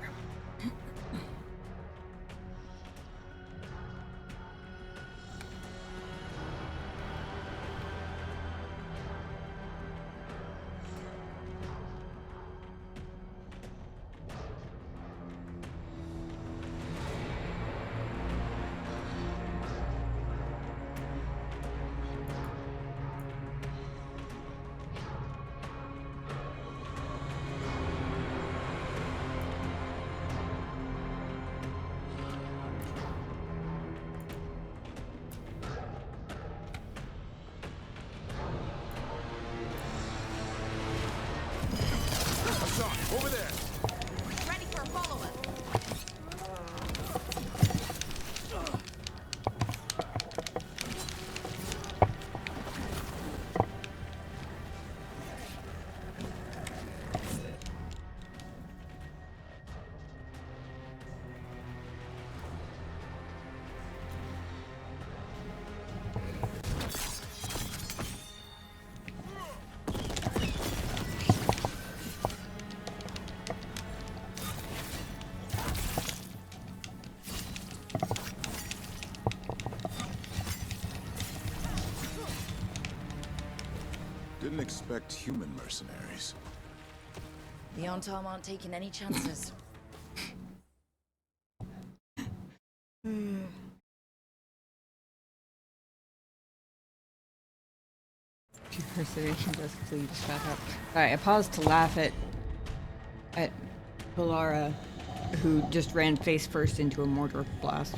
Over there!
Ready for a follow-up.
Didn't expect human mercenaries.
The Ontarm aren't taking any chances.
Impersonation does completely just shut up. Alright, I paused to laugh at Balara who just ran face first into a mortar blast.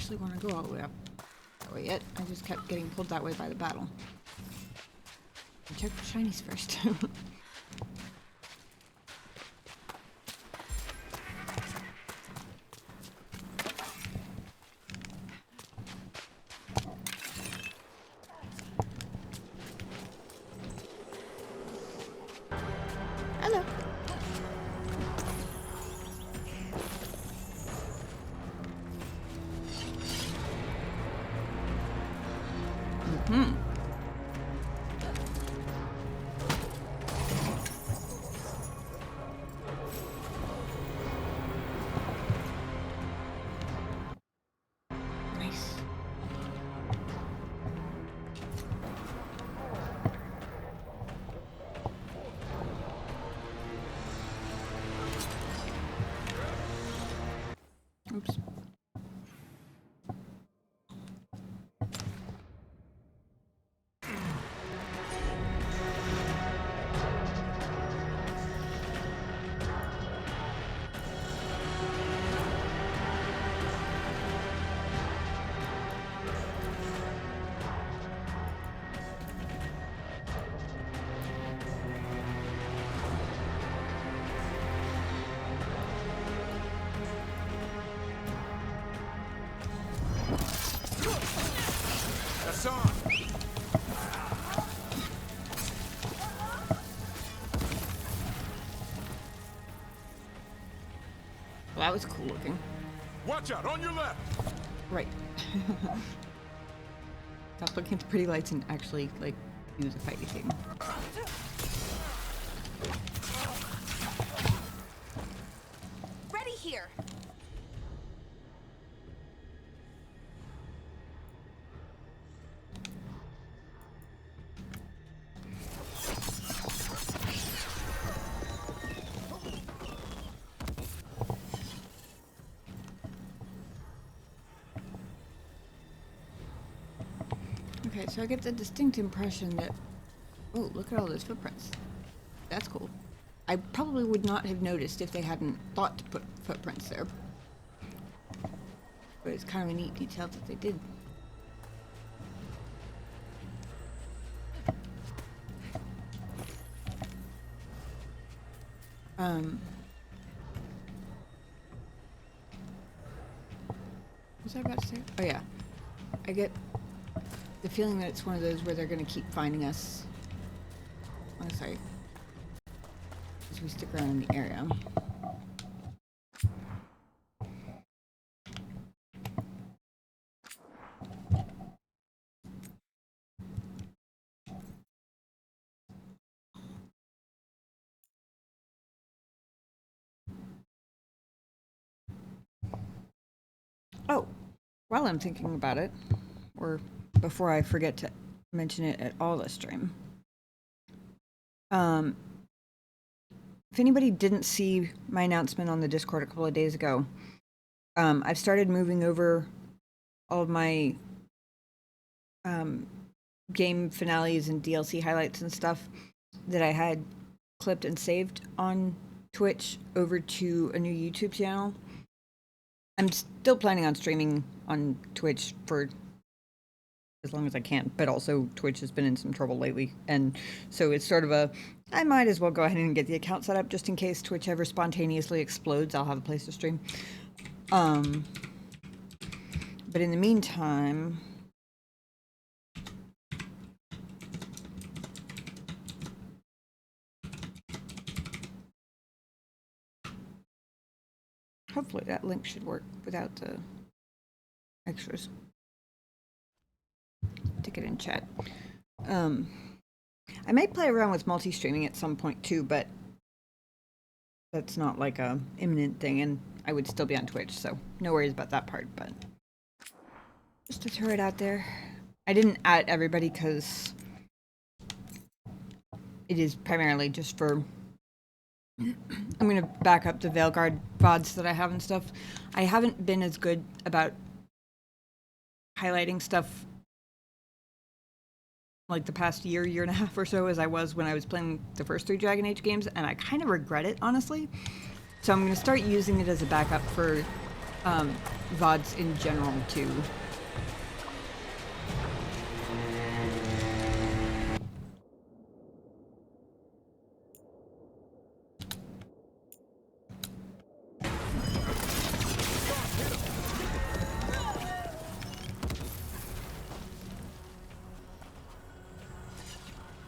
I don't want to go all the way up that way yet. I just kept getting pulled that way by the battle. Check for shinies first. Hello. Nice. Oops.
That's on.
Well, that was cool looking.
Watch out, on your left.
Right. Stop looking at the pretty lights and actually, like, use a fighting thing.
Ready here.
Okay, so I get the distinct impression that... Oh, look at all those footprints. That's cool. I probably would not have noticed if they hadn't thought to put footprints there. But it's kind of a neat detail that they did. What was I about to say? Oh yeah. I get the feeling that it's one of those where they're going to keep finding us. Honestly. As we stick around in the area. Oh, while I'm thinking about it, or before I forget to mention it at all this stream, if anybody didn't see my announcement on the Discord a couple of days ago, I've started moving over all of my game finales and DLC highlights and stuff that I had clipped and saved on Twitch over to a new YouTube channel. I'm still planning on streaming on Twitch for as long as I can, but also Twitch has been in some trouble lately, and so it's sort of I might as well go ahead and get the account set up just in case Twitch ever spontaneously explodes. I'll have a place to stream. But in the meantime, hopefully that link should work without the extras. Stick it in chat. I may play around with multi-streaming at some point too, but that's not like a imminent thing, and I would still be on Twitch, so no worries about that part, but just to throw it out there. I didn't add everybody because it is primarily just for I'm gonna back up the Veilguard VODs that I have and stuff. I haven't been as good about highlighting stuff like the past year and a half or so as I was when I was playing the first 3 Dragon Age games, and I kind of regret it, honestly. So I'm going to start using it as a backup for VODs in general, too.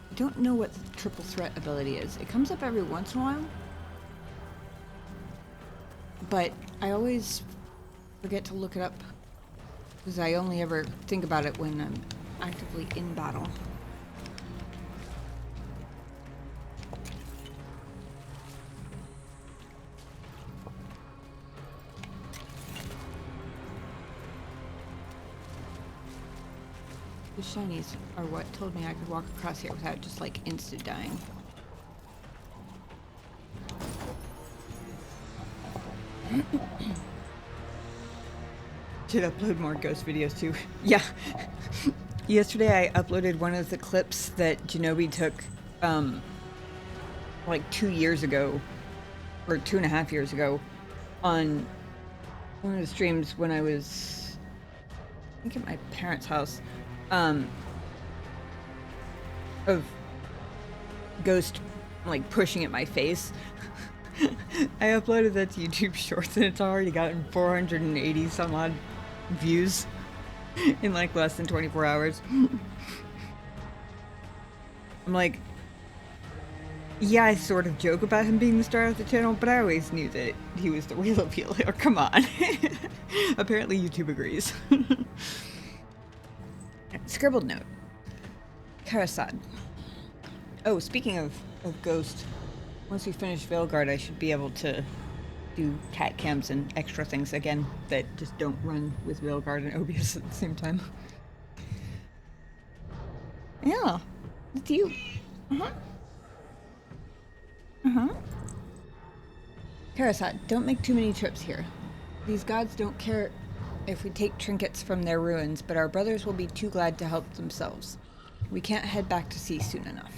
I don't know what the triple threat ability is. It comes up every once in a while, but I always forget to look it up because I only ever think about it when I'm actively in battle. The shinies are what told me I could walk across here without just like instant dying. Should upload more ghost videos too. Yeah. Yesterday I uploaded one of the clips that Genobi took like 2 years ago, or 2.5 years ago, on one of the streams when I was, I think, at my parents' house. Of Ghost like pushing at my face. I uploaded that to YouTube Shorts and it's already gotten 480 some odd views in like less than 24 hours. I'm like, yeah, I sort of joke about him being the star of the channel, but I always knew that he was the real appeal here. Come on. Apparently YouTube agrees. Scribbled note. Karasad. Oh, speaking of Ghost, once we finish Veilguard, I should be able to do cat cams and extra things again that just don't run with Veilguard and OBS at the same time. Yeah, it's you. Karasad, don't make too many trips here. These gods don't care if we take trinkets from their ruins, but our brothers will be too glad to help themselves. We can't head back to sea soon enough.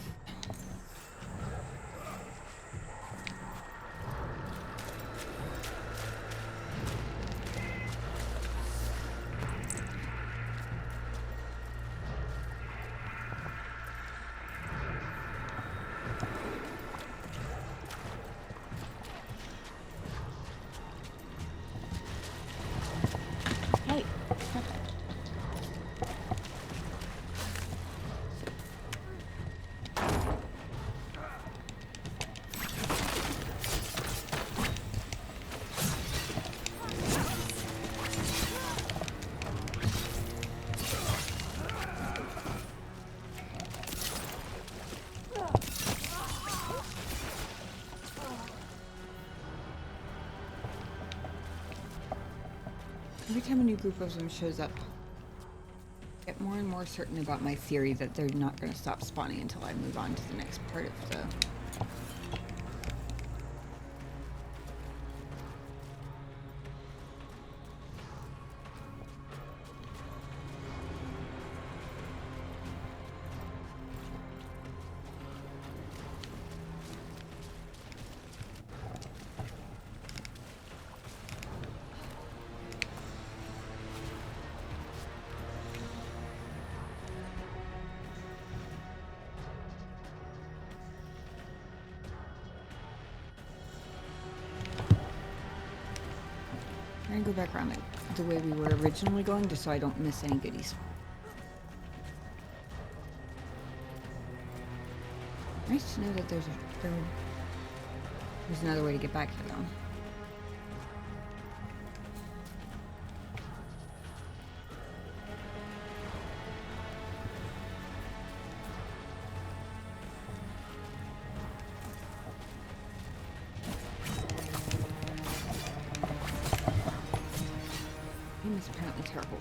Every time a new group of them shows up, I get more and more certain about my theory that they're not going to stop spawning until I move on to the next part of the... gonna go back around it the way we were originally going, just so I don't miss any goodies. Nice to know that there's another way to get back here, though. Aim is apparently terrible.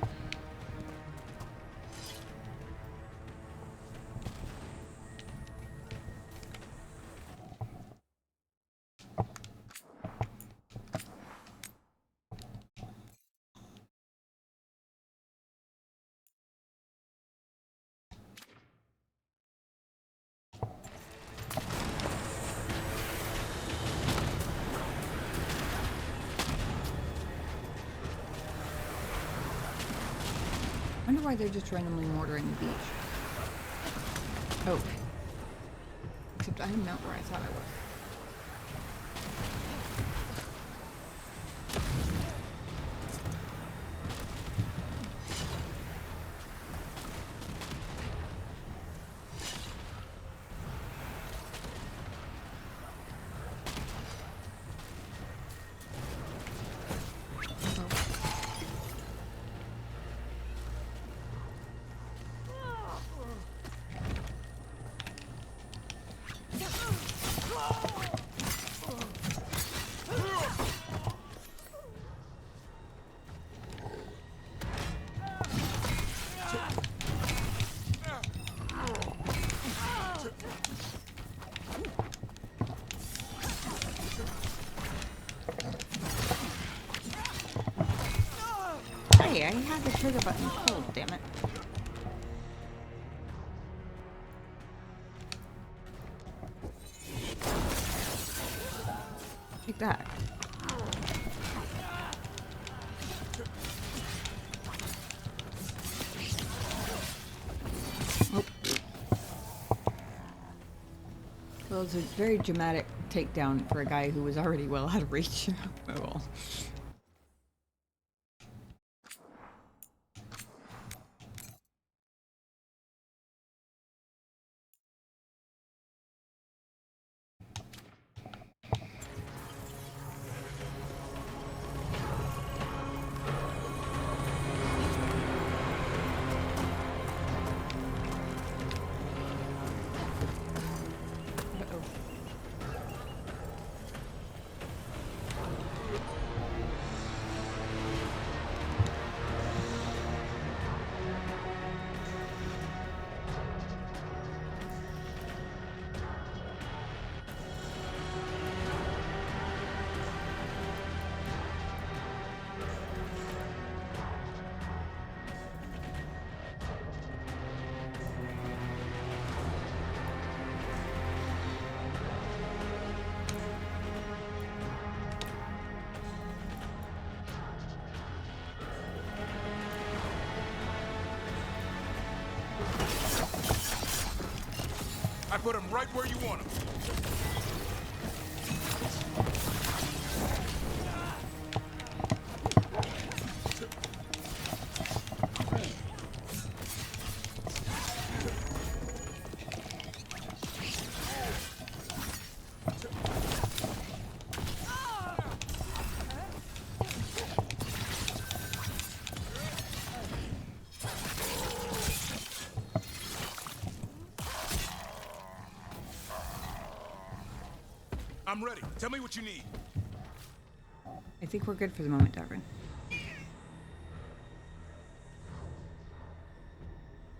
I wonder why they're just randomly mortaring the beach. Oh. Except I am not where I thought I was. Hey, I had the trigger button pulled, damn it. Take that. Oh. Well, it's a very dramatic takedown for a guy who was already well out of reach. Oh well.
I put him right where you want him. I'm ready. Tell me what you need.
I think we're good for the moment, Darvin.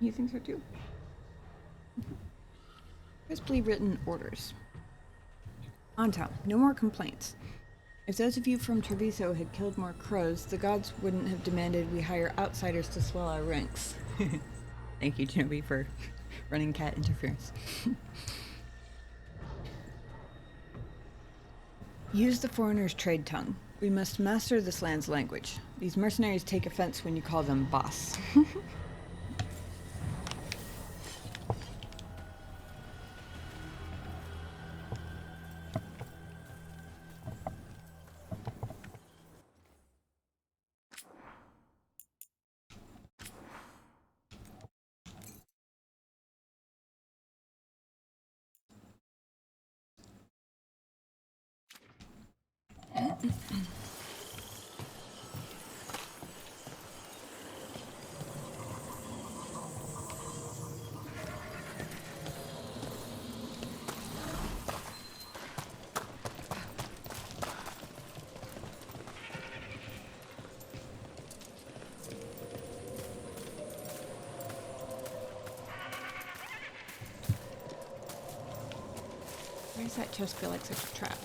You think so too? Crisply written orders. On top, no more complaints. If those of you from Treviso had killed more crows, the gods wouldn't have demanded we hire outsiders to swell our ranks. Thank you, Joby, for running cat interference. Use the foreigner's trade tongue. We must master this land's language. These mercenaries take offense when you call them boss. Why does that chest feel like such a trap?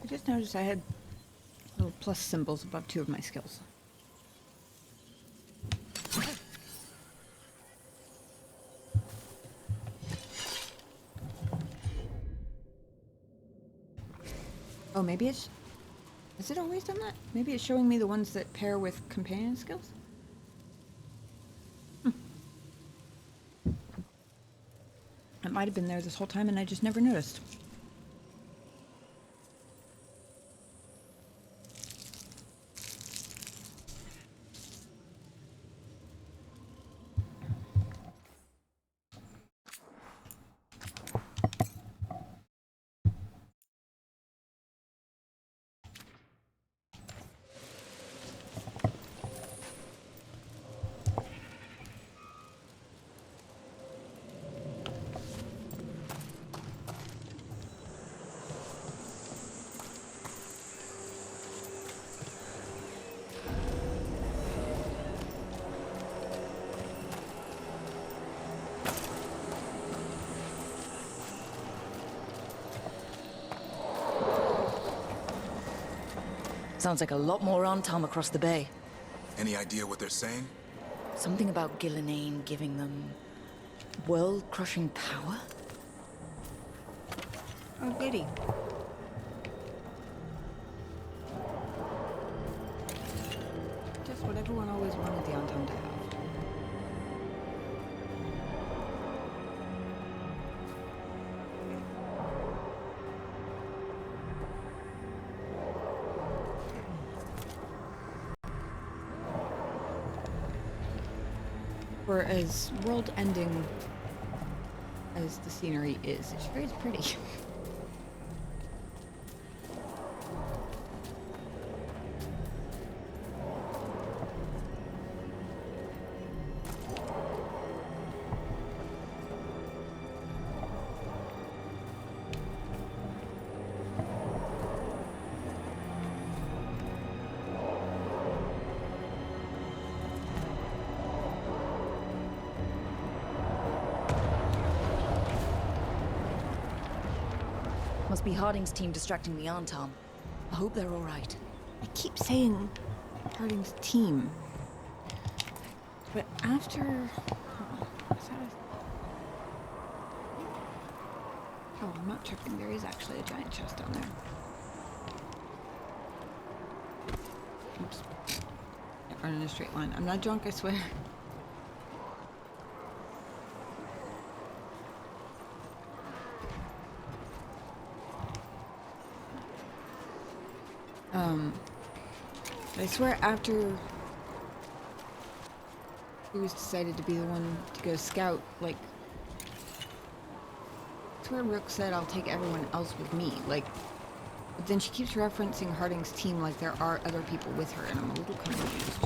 I just noticed I had little plus symbols above 2 of my skills. Oh, maybe it's... Has it always done that? Maybe it's showing me the ones that pair with companion skills? It might have been there this whole time and I just never noticed.
Sounds like a lot more Antam across the bay.
Any idea what they're saying?
Something about Gillenane giving them world-crushing power?
Oh, goody. Just what everyone always wanted the Antam to have. For as world-ending as the scenery is, it sure is pretty.
Must be Harding's team distracting the Antam. I hope they're all right.
I keep saying Harding's team. But after... Oh, I'm not tripping. There is actually a giant chest down there. Oops. I run in a straight line. I'm not drunk, I swear. I swear after he was decided to be the one to go scout, like, I swear Rook said I'll take everyone else with me, like, but then she keeps referencing Harding's team like there are other people with her, and I'm a little confused.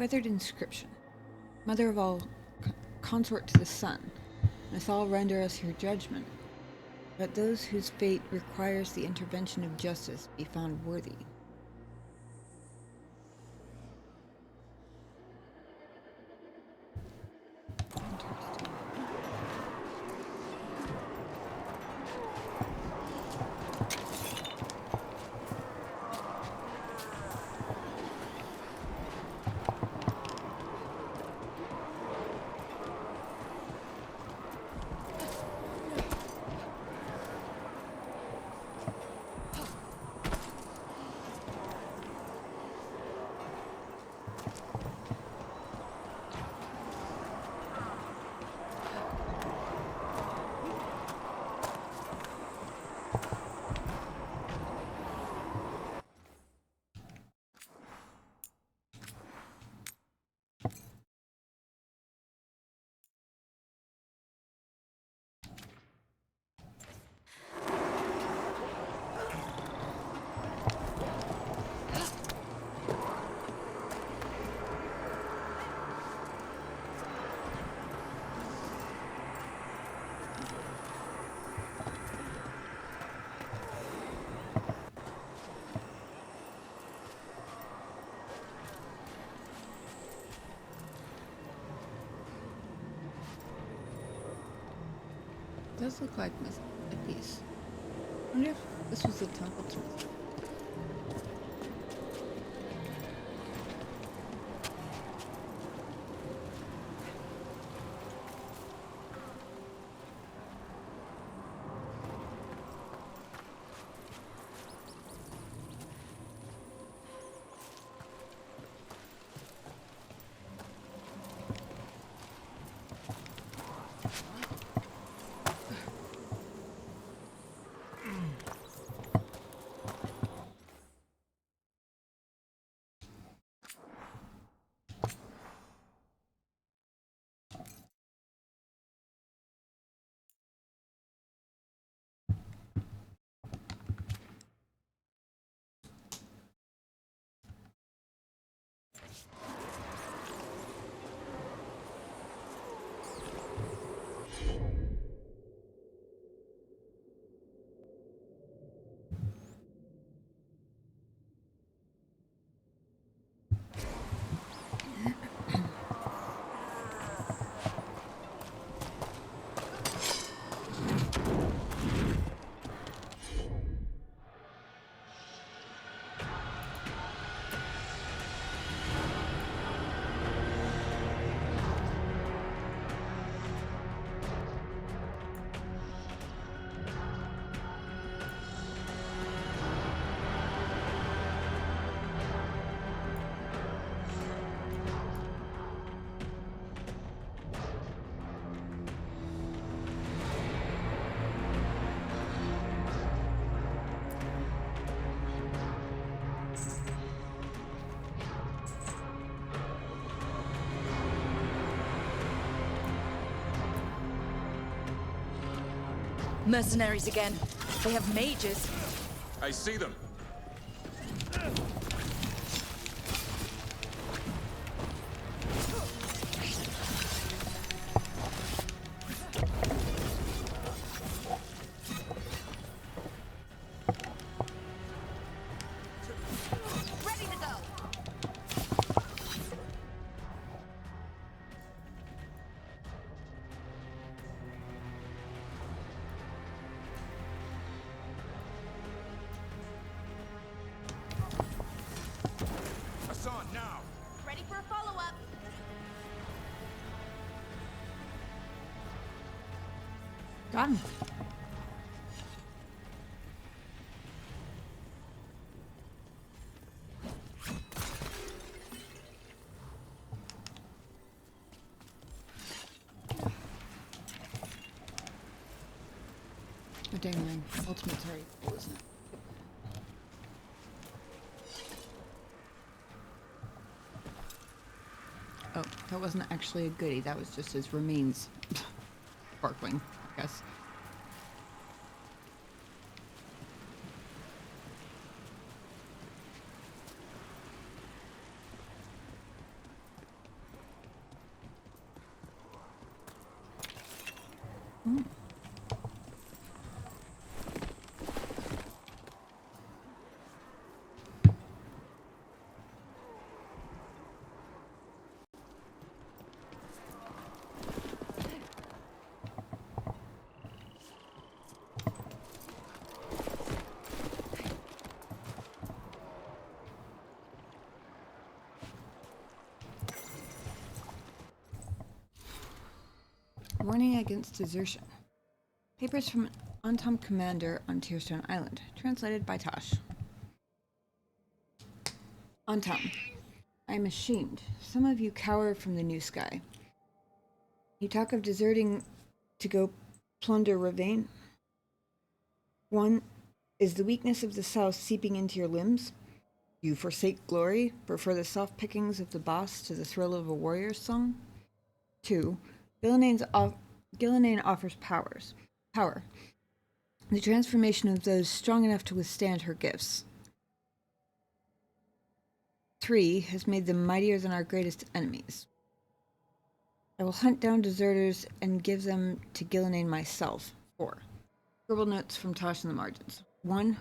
Weathered inscription. Mother of all, consort to the sun, must all render us her judgment. Let those whose fate requires the intervention of justice be found worthy. It does look like a piece. I wonder if this was the temple to Myth.
Mercenaries again. They have mages.
I see them.
Ready to go.
Hassan, now!
Ready for a follow-up.
Got him. Oh dang, my ultimate's already full, isn't it? Oh, that wasn't actually a goodie. That was just his remains sparkling, I guess. Warning against desertion. Papers from an Untom commander on Tearstone Island. Translated by Tosh. Untom. I am ashamed. Some of you cower from the new sky. You talk of deserting to go plunder Ravine. One, is the weakness of the South seeping into your limbs? You forsake glory, prefer the soft pickings of the boss to the thrill of a warrior's song? 2. Gillinane offers power. The transformation of those strong enough to withstand her gifts. 3. Has made them mightier than our greatest enemies. I will hunt down deserters and give them to Gillinane myself. 4. Scribble notes from Tosh in the margins. 1.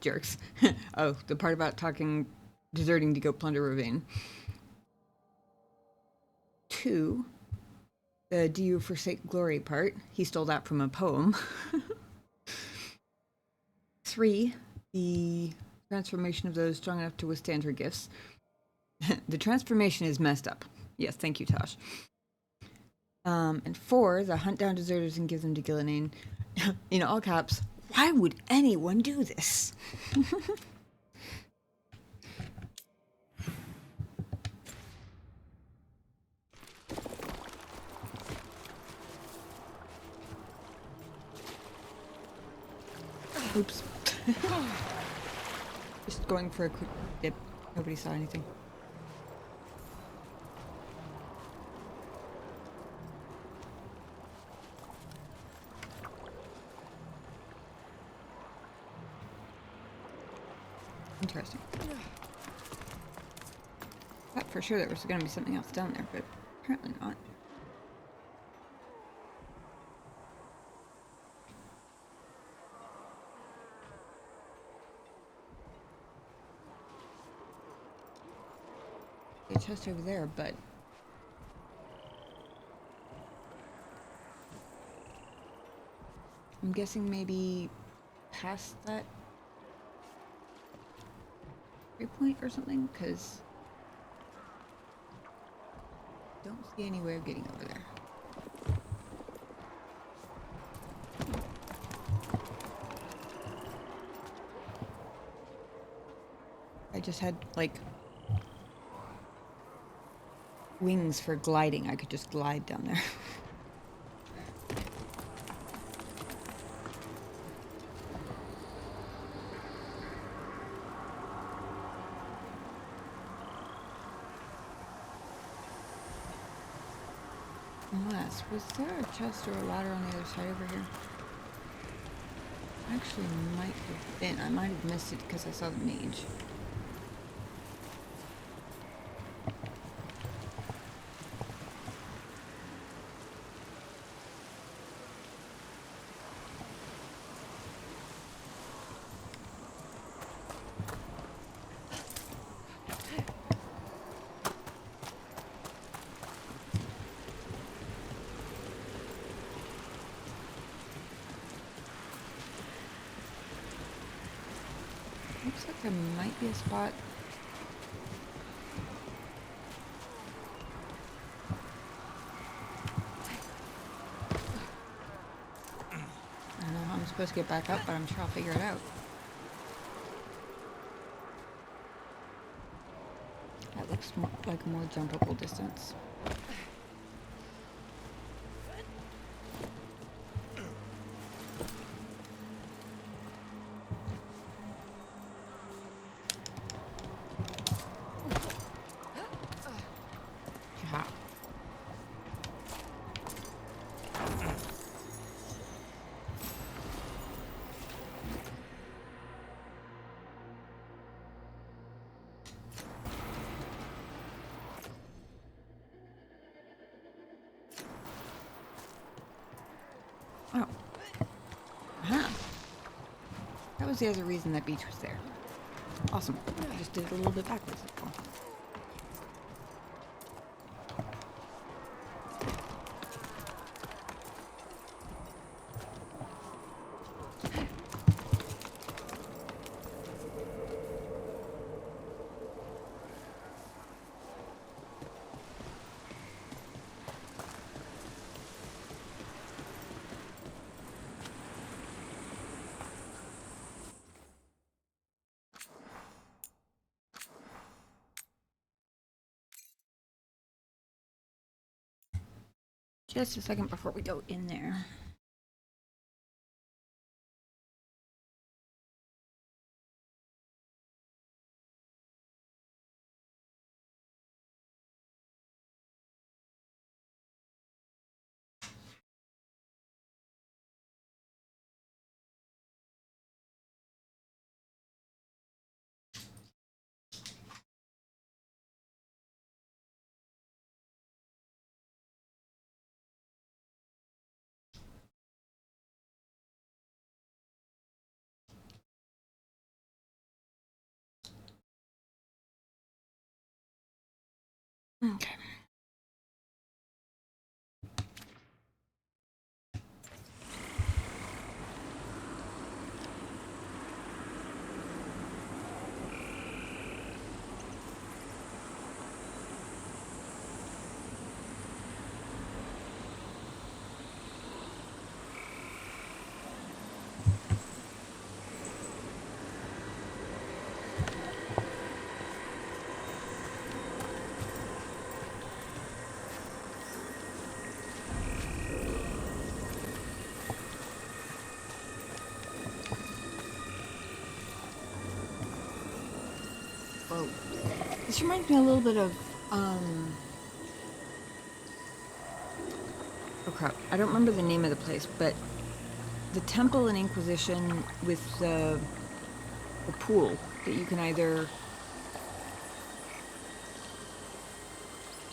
Jerks. Oh, the part about deserting to go plunder Ravine. 2. The do you forsake glory part. He stole that from a poem. 3. The transformation of those strong enough to withstand her gifts. The transformation is messed up. Yes, thank you, Tosh. And 4. The hunt down deserters and give them to Gillinane. In all caps, why would anyone do this? Oops. Just going for a quick dip. Nobody saw anything. Interesting. Thought for sure there was going to be something else down there, but apparently not. A chest over there, but I'm guessing maybe past that point or something, because don't see any way of getting over there. I just had like wings for gliding. I could just glide down there. Unless, was there a chest or a ladder on the other side over here? Actually, might have been. I might have missed it because I saw the mage. Looks like there might be a spot. I don't know how I'm supposed to get back up, but I'm sure I'll figure it out. That looks like a more jumpable distance. Oh. Aha. That was the other reason that beach was there. Awesome. I just did it a little bit backwards. That's all. Just a second before we go in there. Okay. Whoa. This reminds me a little bit of, oh crap, I don't remember the name of the place, but the temple in Inquisition with the pool that you can either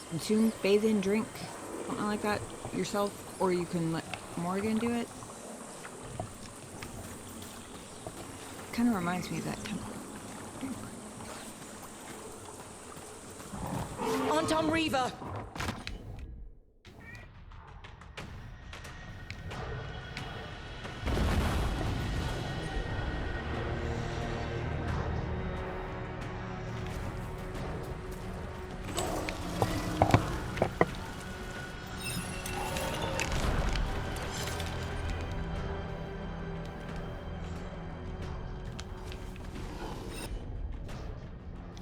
consume, bathe in, drink, something like that yourself, or you can let Morgan do it. Kind of reminds me of that temple.
On Tom Reaver!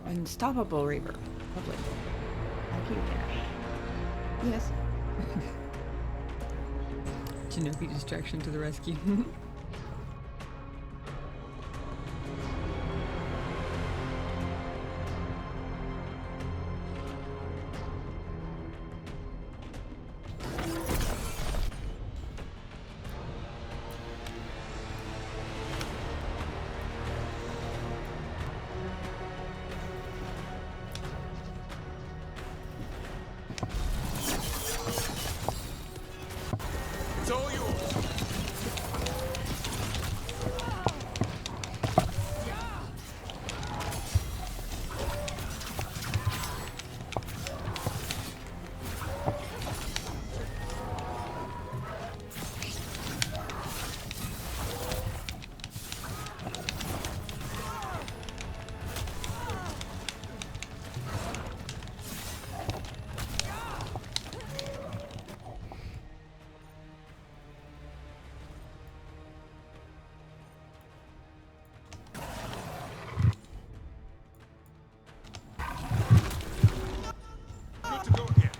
Unstoppable Reaver. Lovely. Thank you. Yes. Shinobi distraction to the rescue.
It's all yours. Good to go again.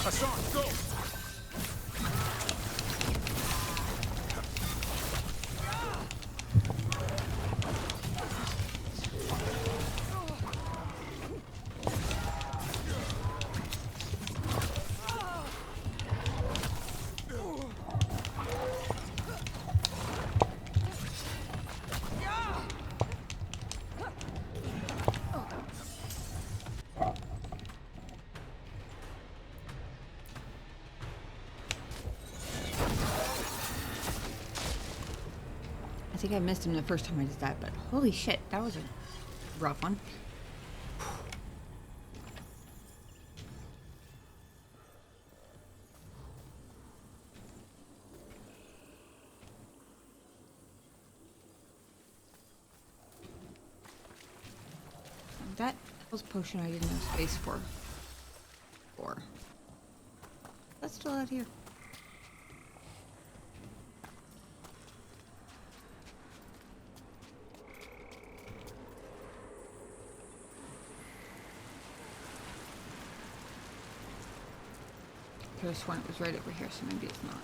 Hassan, go!
I think I missed him the first time I did that, but holy shit, that was a rough one. that health potion I didn't have space for. That's still out here. I could have sworn it was right over here, so maybe it's not.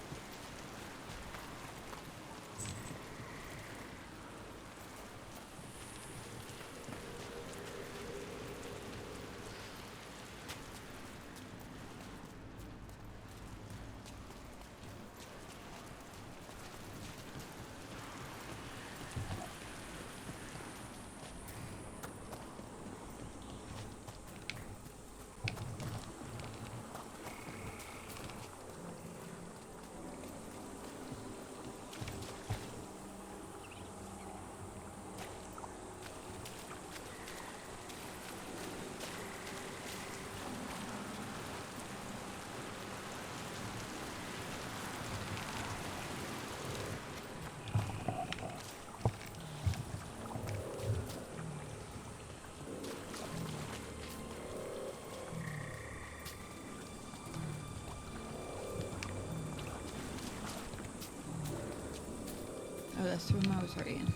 Oh, that's the room I was already in.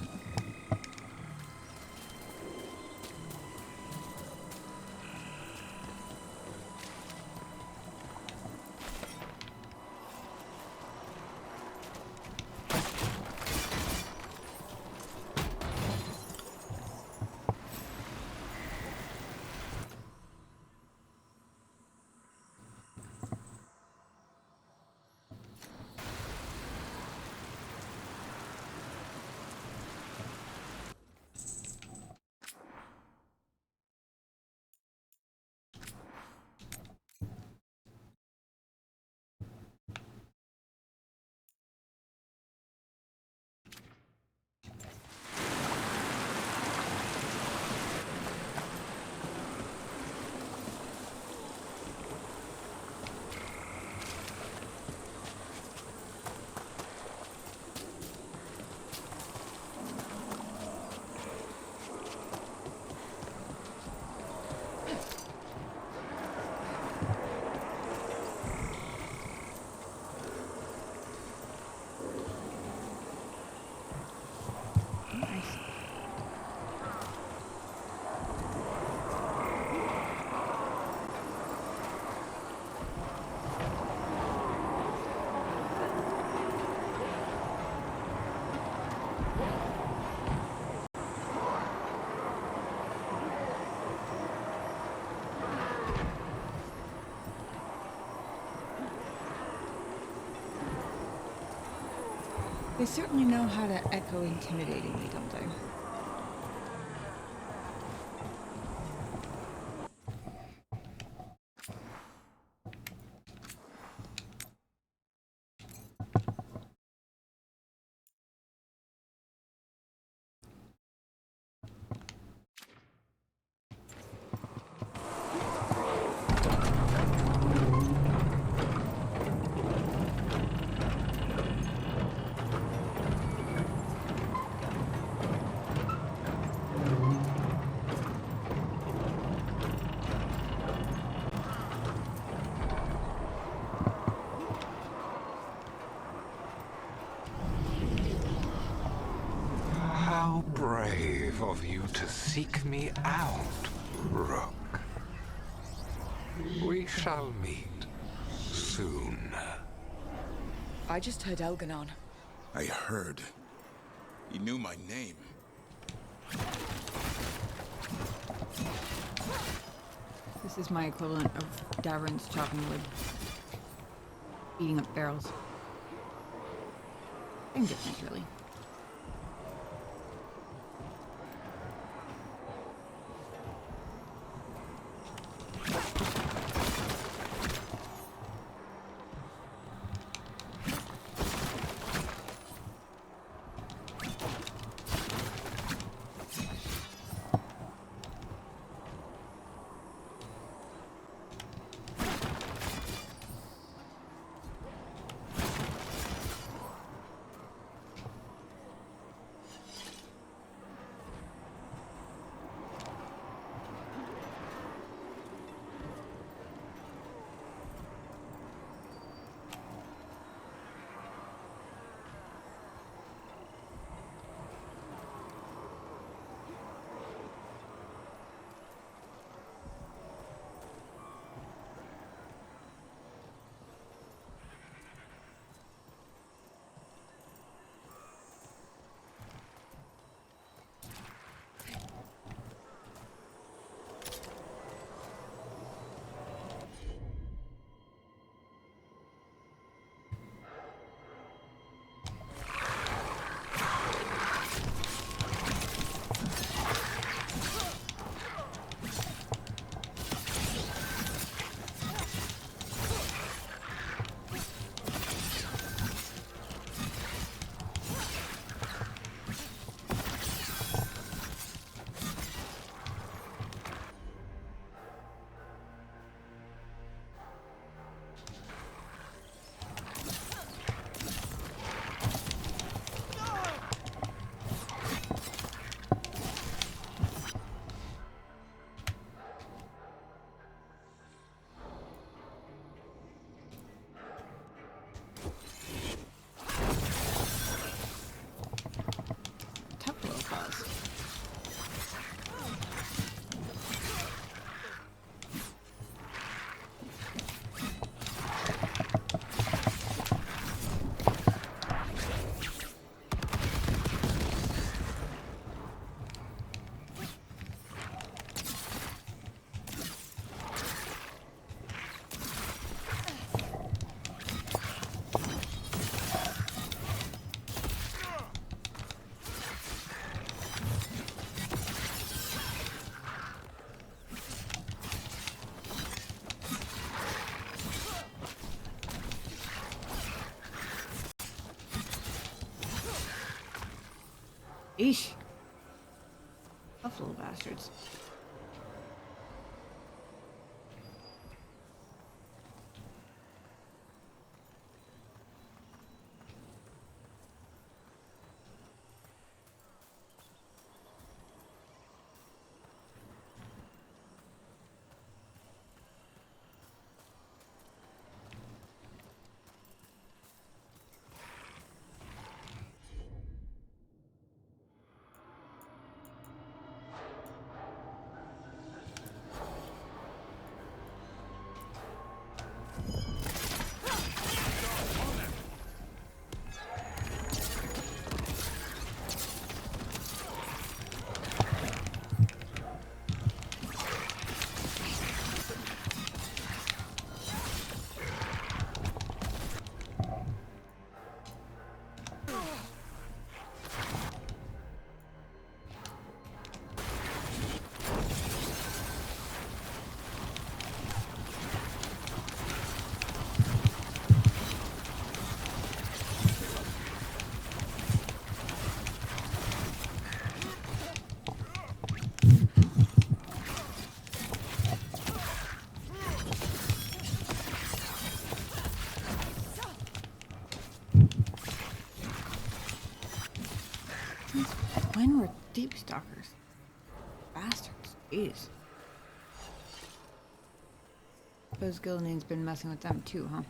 They certainly know how to echo intimidatingly, don't they?
How brave of you to seek me out, Rook. We shall meet soon.
I just heard Elganon.
I heard. He knew my name.
This is my equivalent of Davern's chopping wood. Eating up barrels. Same difference, really. cause. Eesh. Tough little bastards. When were deep stalkers? Bastards. Jeez. Suppose Gilnean's been messing with them too, huh?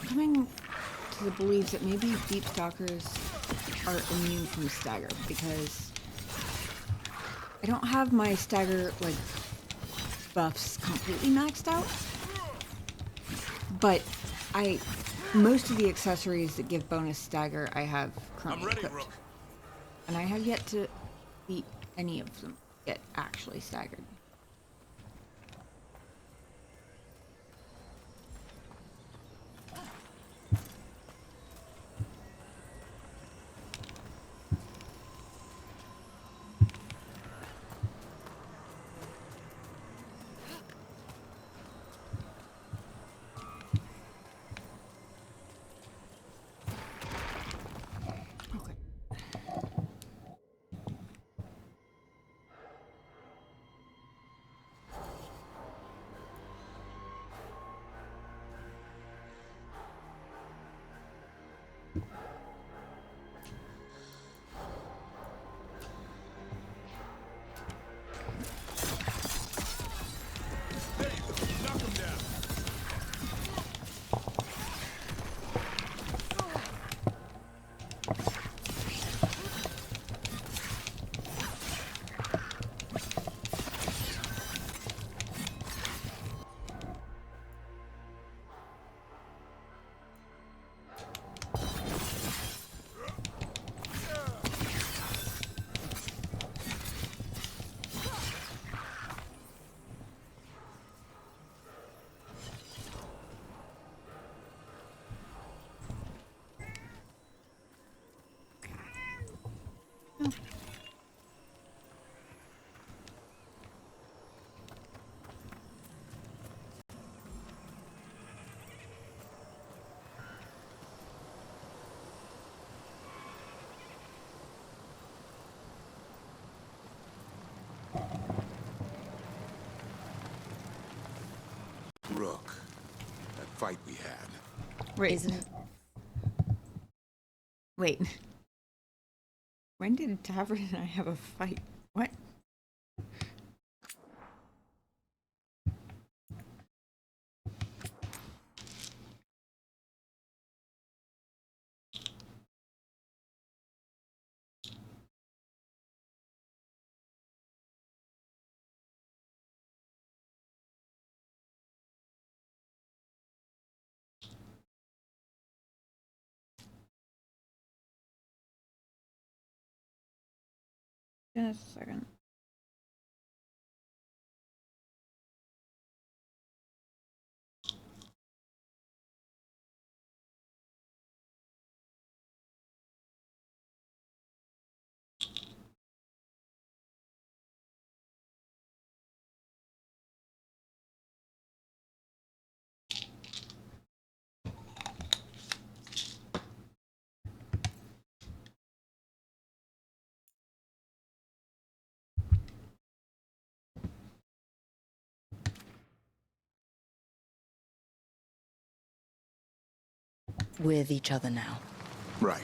Coming to the belief that maybe deep stalkers are immune from stagger, because I don't have my stagger like buffs completely maxed out, but most of the accessories that give bonus stagger I have currently equipped, and I have yet to beat any of them get actually staggered.
Rook, that fight we had.
Wait. Wait. When did Tavern and I have a fight? What? Just a second.
With each other now.
Right.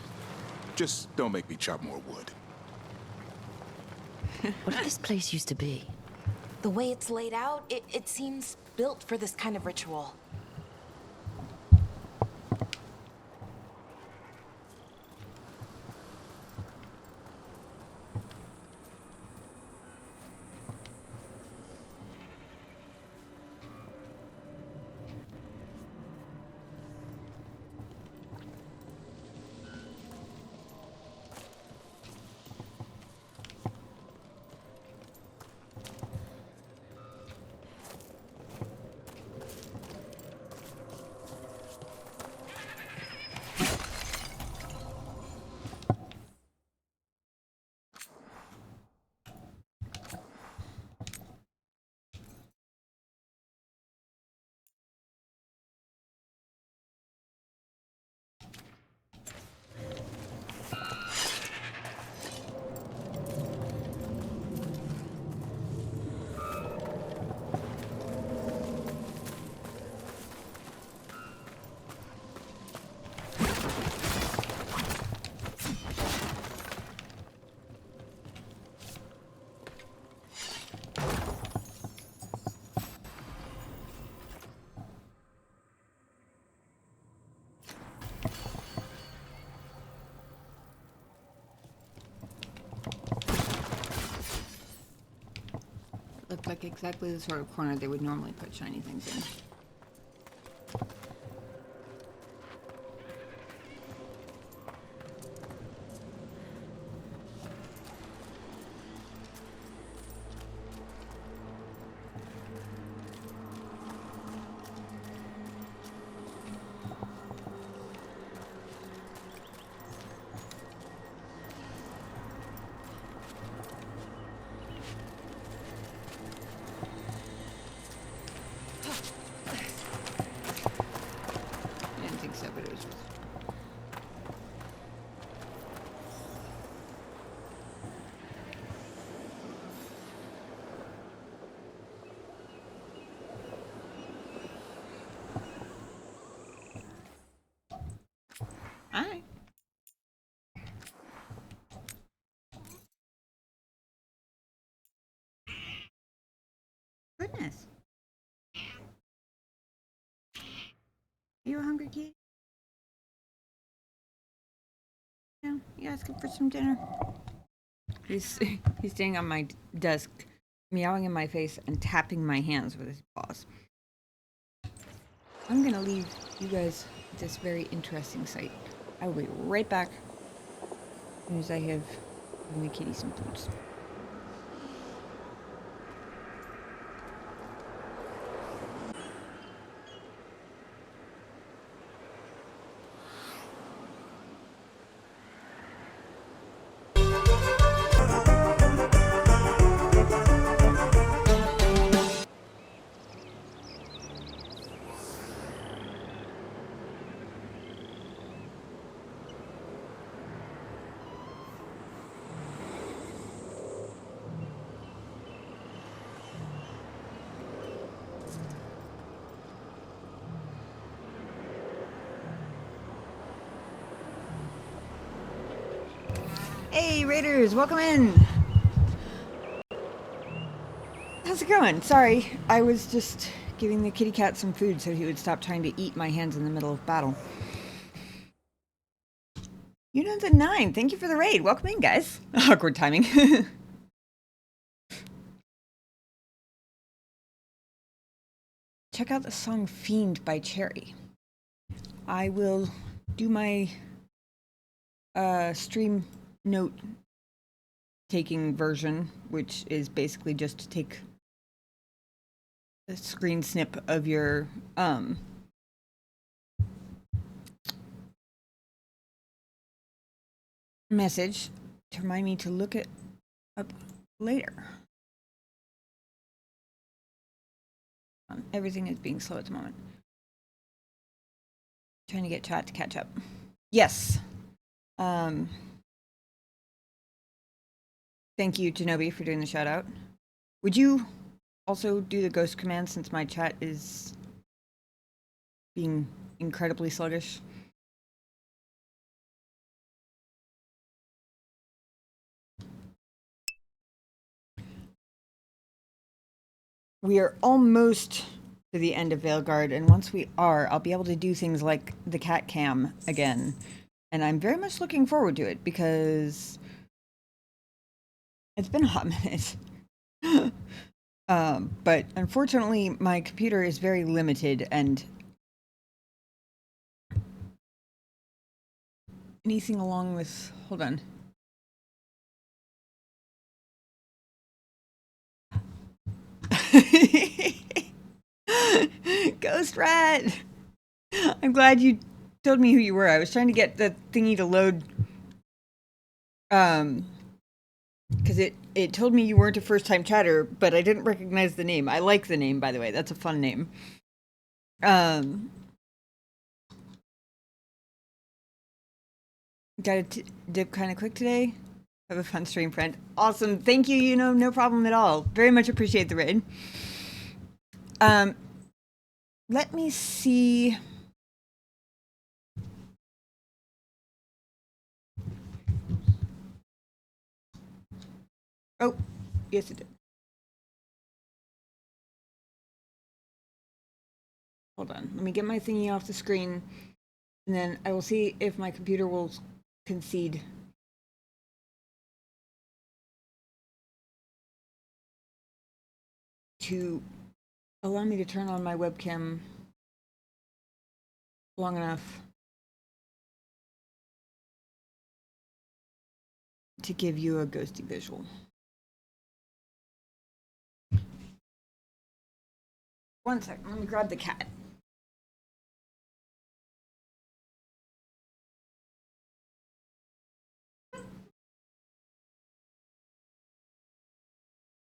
Just don't make me chop more wood.
What did this place used to be?
The way it's laid out, it seems built for this kind of ritual.
Looked like exactly the sort of corner they would normally put shiny things in. Alright. Goodness. Are you a hungry kid? No, you asking for some dinner? He's staying on my desk, meowing in my face and tapping my hands with his paws. I'm gonna leave you guys with this very interesting sight. I will be right back as soon as I have given the kitty some foods. Hey, Raiders, welcome in. How's it going? Sorry, I was just giving the kitty cat some food so he would stop trying to eat my hands in the middle of battle. Unit's at 9. Thank you for the raid. Welcome in, guys. Awkward timing. Check out the song Fiend by Cherry. I will do my stream note taking version, which is basically just to take a screen snip of your message to remind me to look it up later. Everything is being slow at the moment. Trying to get chat to catch up. Yes. Thank you, Genobi, for doing the shout out. Would you also do the ghost command since my chat is being incredibly sluggish? We are almost to the end of Veilguard, and once we are, I'll be able to do things like the cat cam again. And I'm very much looking forward to it because it's been a hot minute. But unfortunately, my computer is very limited, and anything along with... Hold on. Ghost Rat! I'm glad you told me who you were. I was trying to get the thingy to load. Because it told me you weren't a first-time chatter, but I didn't recognize the name. I like the name, by the way. That's a fun name. Got to dip kind of quick today. Have a fun stream, friend. Awesome. Thank you. No problem at all. Very much appreciate the raid. Let me see. Oh, yes it did. Hold on. Let me get my thingy off the screen, and then I will see if my computer will concede. To allow me to turn on my webcam long enough to give you a ghosty visual. One second, let me grab the cat.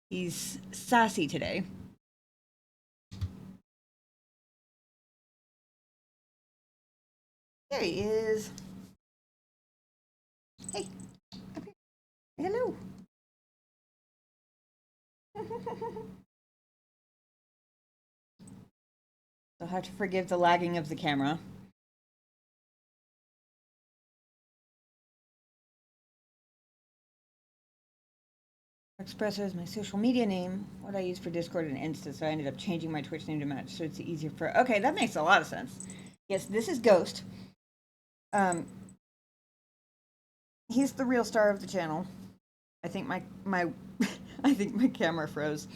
He's sassy today. There he is. Hey, up here. Hello. I'll have to forgive the lagging of the camera. Espresso is my social media name, what I use for Discord and Insta, so I ended up changing my Twitch name to match, so it's easier for... Okay, that makes a lot of sense. Yes, this is Ghost. He's the real star of the channel. I think my I think my camera froze.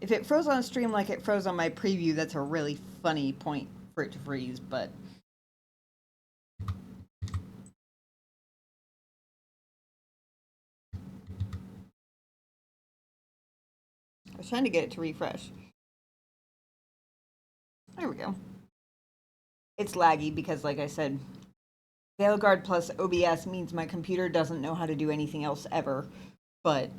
If it froze on stream like it froze on my preview, that's a really funny point for it to freeze, but... I was trying to get it to refresh. There we go. It's laggy because, like I said, Veilguard plus OBS means my computer doesn't know how to do anything else ever, but...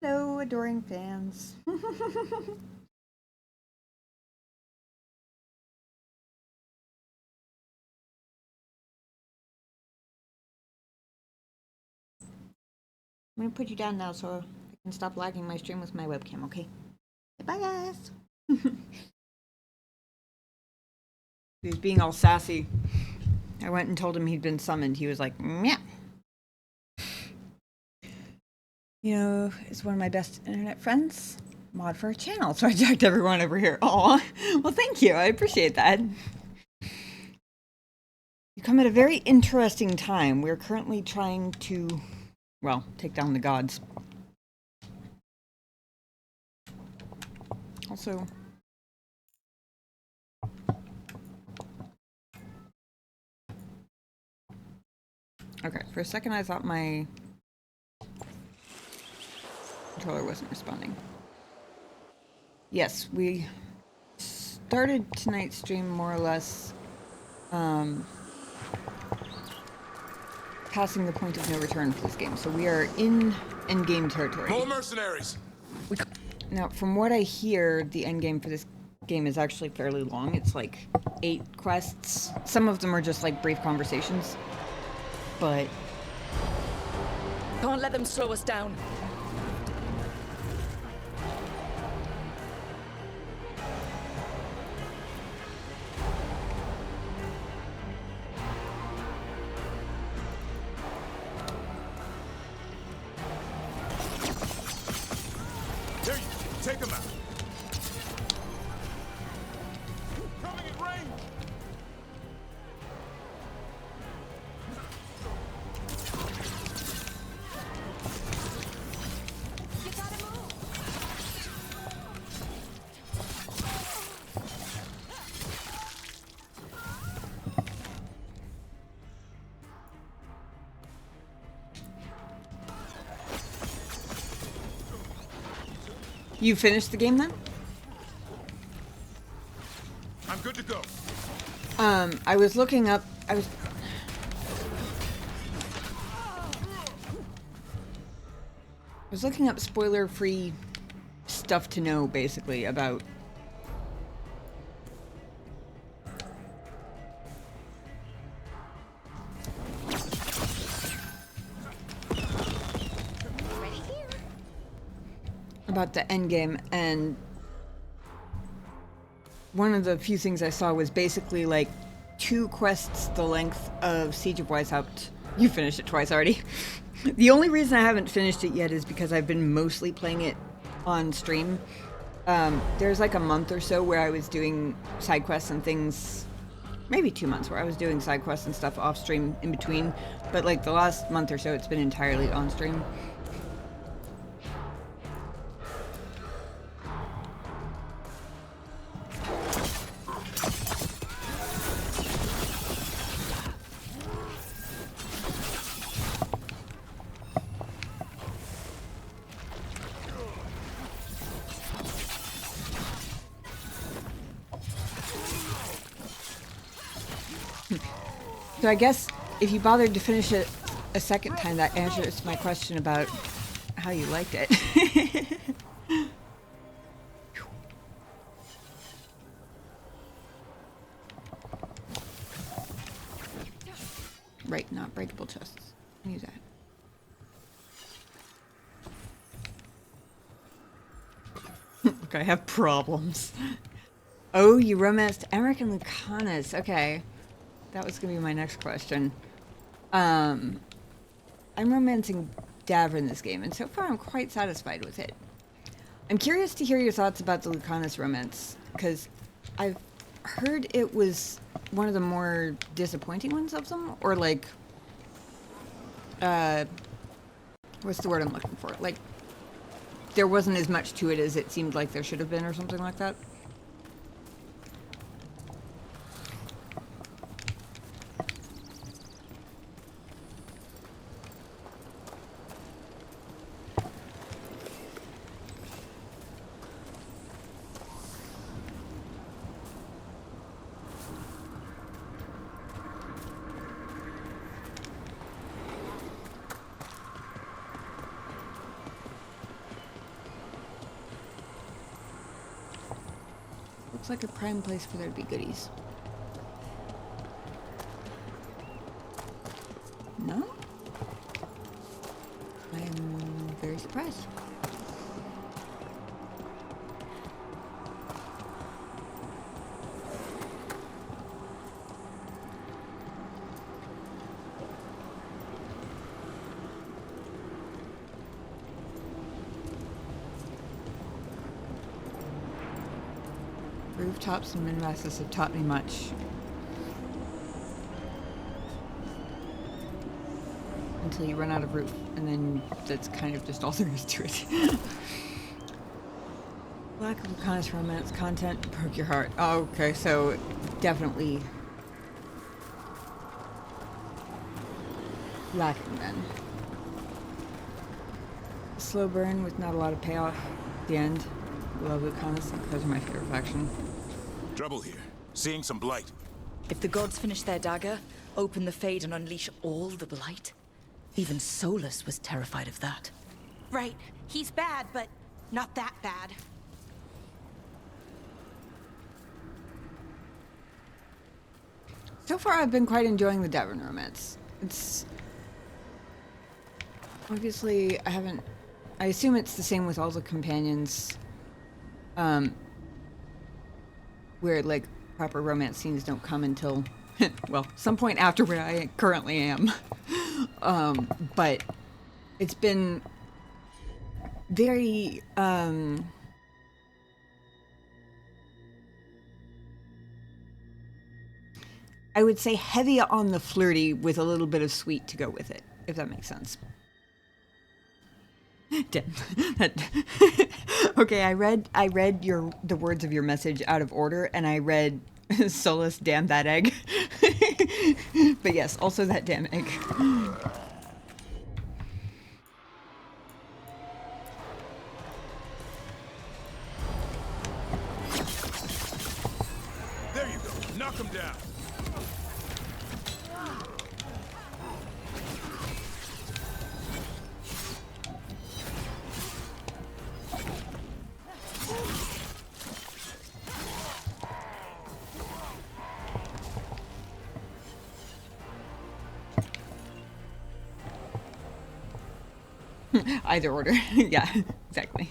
Hello, adoring fans. I'm gonna put you down now so I can stop lagging my stream with my webcam, okay? Bye, guys! He was being all sassy. I went and told him he'd been summoned. He was like, yeah. You know, is one of my best internet friends. Mod for a channel, so I jacked everyone over here. Aw, well, thank you. I appreciate that. You come at a very interesting time. We're currently trying to, well, take down the gods. Also, okay, for a second I thought my controller wasn't responding. Yes, we started tonight's stream more or less passing the point of no return for this game. So we are in endgame territory.
More mercenaries!
Now, from what I hear, the endgame for this game is actually fairly long. It's like 8 quests. Some of them are just like brief conversations. But
Can't let them slow us down.
There you go. Take him out. Coming in range.
you finished the game then?
I'm good to go.
I was looking up. I was looking up spoiler-free stuff to know, basically, about the end game, and one of the few things I saw was basically like 2 quests the length of Siege of Weishaupt. You finished it twice already. The only reason I haven't finished it yet is because I've been mostly playing it on stream. There's like a month or so where I was doing side quests and things, maybe 2 months where I was doing side quests and stuff off stream in between, but like the last month or so it's been entirely on stream. So I guess if you bothered to finish it a second time, that answers my question about how you liked it. Right, not breakable chests. Use that. Look, I have problems. Oh, you romanced Emmerich and Lucanus. Okay. That was going to be my next question. I'm romancing Davra in this game, and so far I'm quite satisfied with it. I'm curious to hear your thoughts about the Lucanus romance, because I've heard it was one of the more disappointing ones of them, or like, what's the word I'm looking for? Like, there wasn't as much to it as it seemed like there should have been, or something like that. Looks like a prime place for there to be goodies. No? I am very surprised. Rooftops and min-maxes have taught me much. Until you run out of roof, and then that's kind of just all there is to it. Lack of honest romance content broke your heart. Oh, okay, so definitely lacking then. Slow burn with not a lot of payoff at the end. Love Lucanus, those are my favorite faction.
Trouble here. Seeing some blight.
If the gods finish their dagger, open the Fade and unleash all the blight. Even Solus was terrified of that.
Right. He's bad, but not that bad.
So far, I've been quite enjoying the Davin romance. It's... Obviously, I assume it's the same with all the companions. Where, like, proper romance scenes don't come until, well, some point after where I currently am. But it's been very, I would say heavy on the flirty with a little bit of sweet to go with it, if that makes sense. Damn. Okay, I read the words of your message out of order, and I read Solus, damn that egg. But yes, also that damn egg.
There you go. Knock him down.
Either order. Yeah, exactly.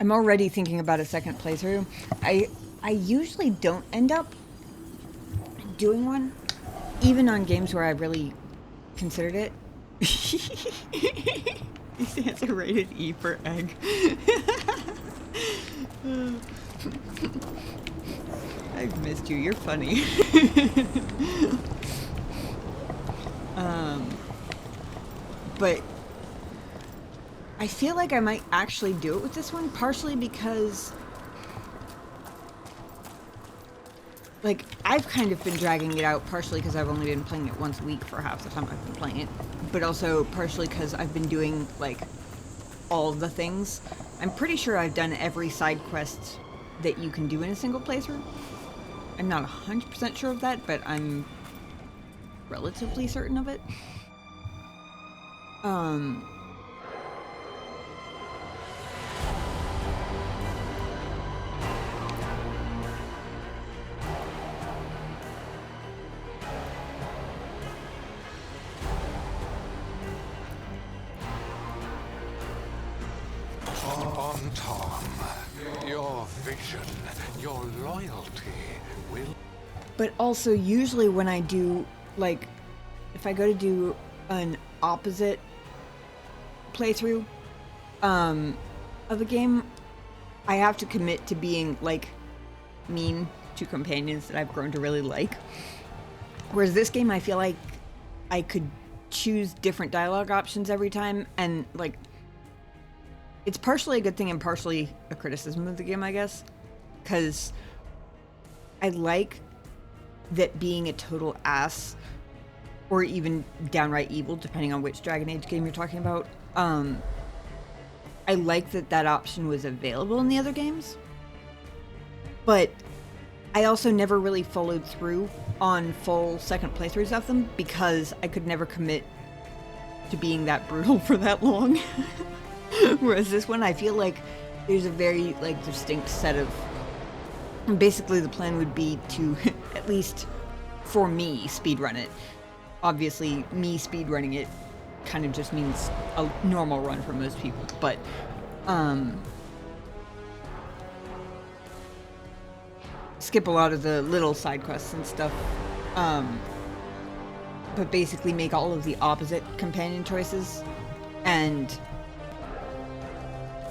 I'm already thinking about a second playthrough. I usually don't end up doing one, even on games where I really considered it. He stands a rated E for egg. I've missed you. You're funny. But I feel like I might actually do it with this one, partially because, like, I've kind of been dragging it out, partially because I've only been playing it once a week for half the time I've been playing it, but also partially because I've been doing, like, all the things. I'm pretty sure I've done every side quest that you can do in a single playthrough. I'm not 100% sure of that, but I'm relatively certain of it.
On Tom, your vision, your loyalty will...
But also, usually when I do, like, if I go to do an opposite playthrough of a game, I have to commit to being, like, mean to companions that I've grown to really like. Whereas this game, I feel like I could choose different dialogue options every time, and, like, it's partially a good thing and partially a criticism of the game, I guess. Because I like that being a total ass, or even downright evil, depending on which Dragon Age game you're talking about, I like that that option was available in the other games. But I also never really followed through on full second playthroughs of them because I could never commit to being that brutal for that long. Whereas this one, I feel like there's a very, like, distinct set of... Basically, the plan would be to, at least for me, speedrun it. Obviously, me speedrunning it kind of just means a normal run for most people, but, skip a lot of the little side quests and stuff but basically make all of the opposite companion choices and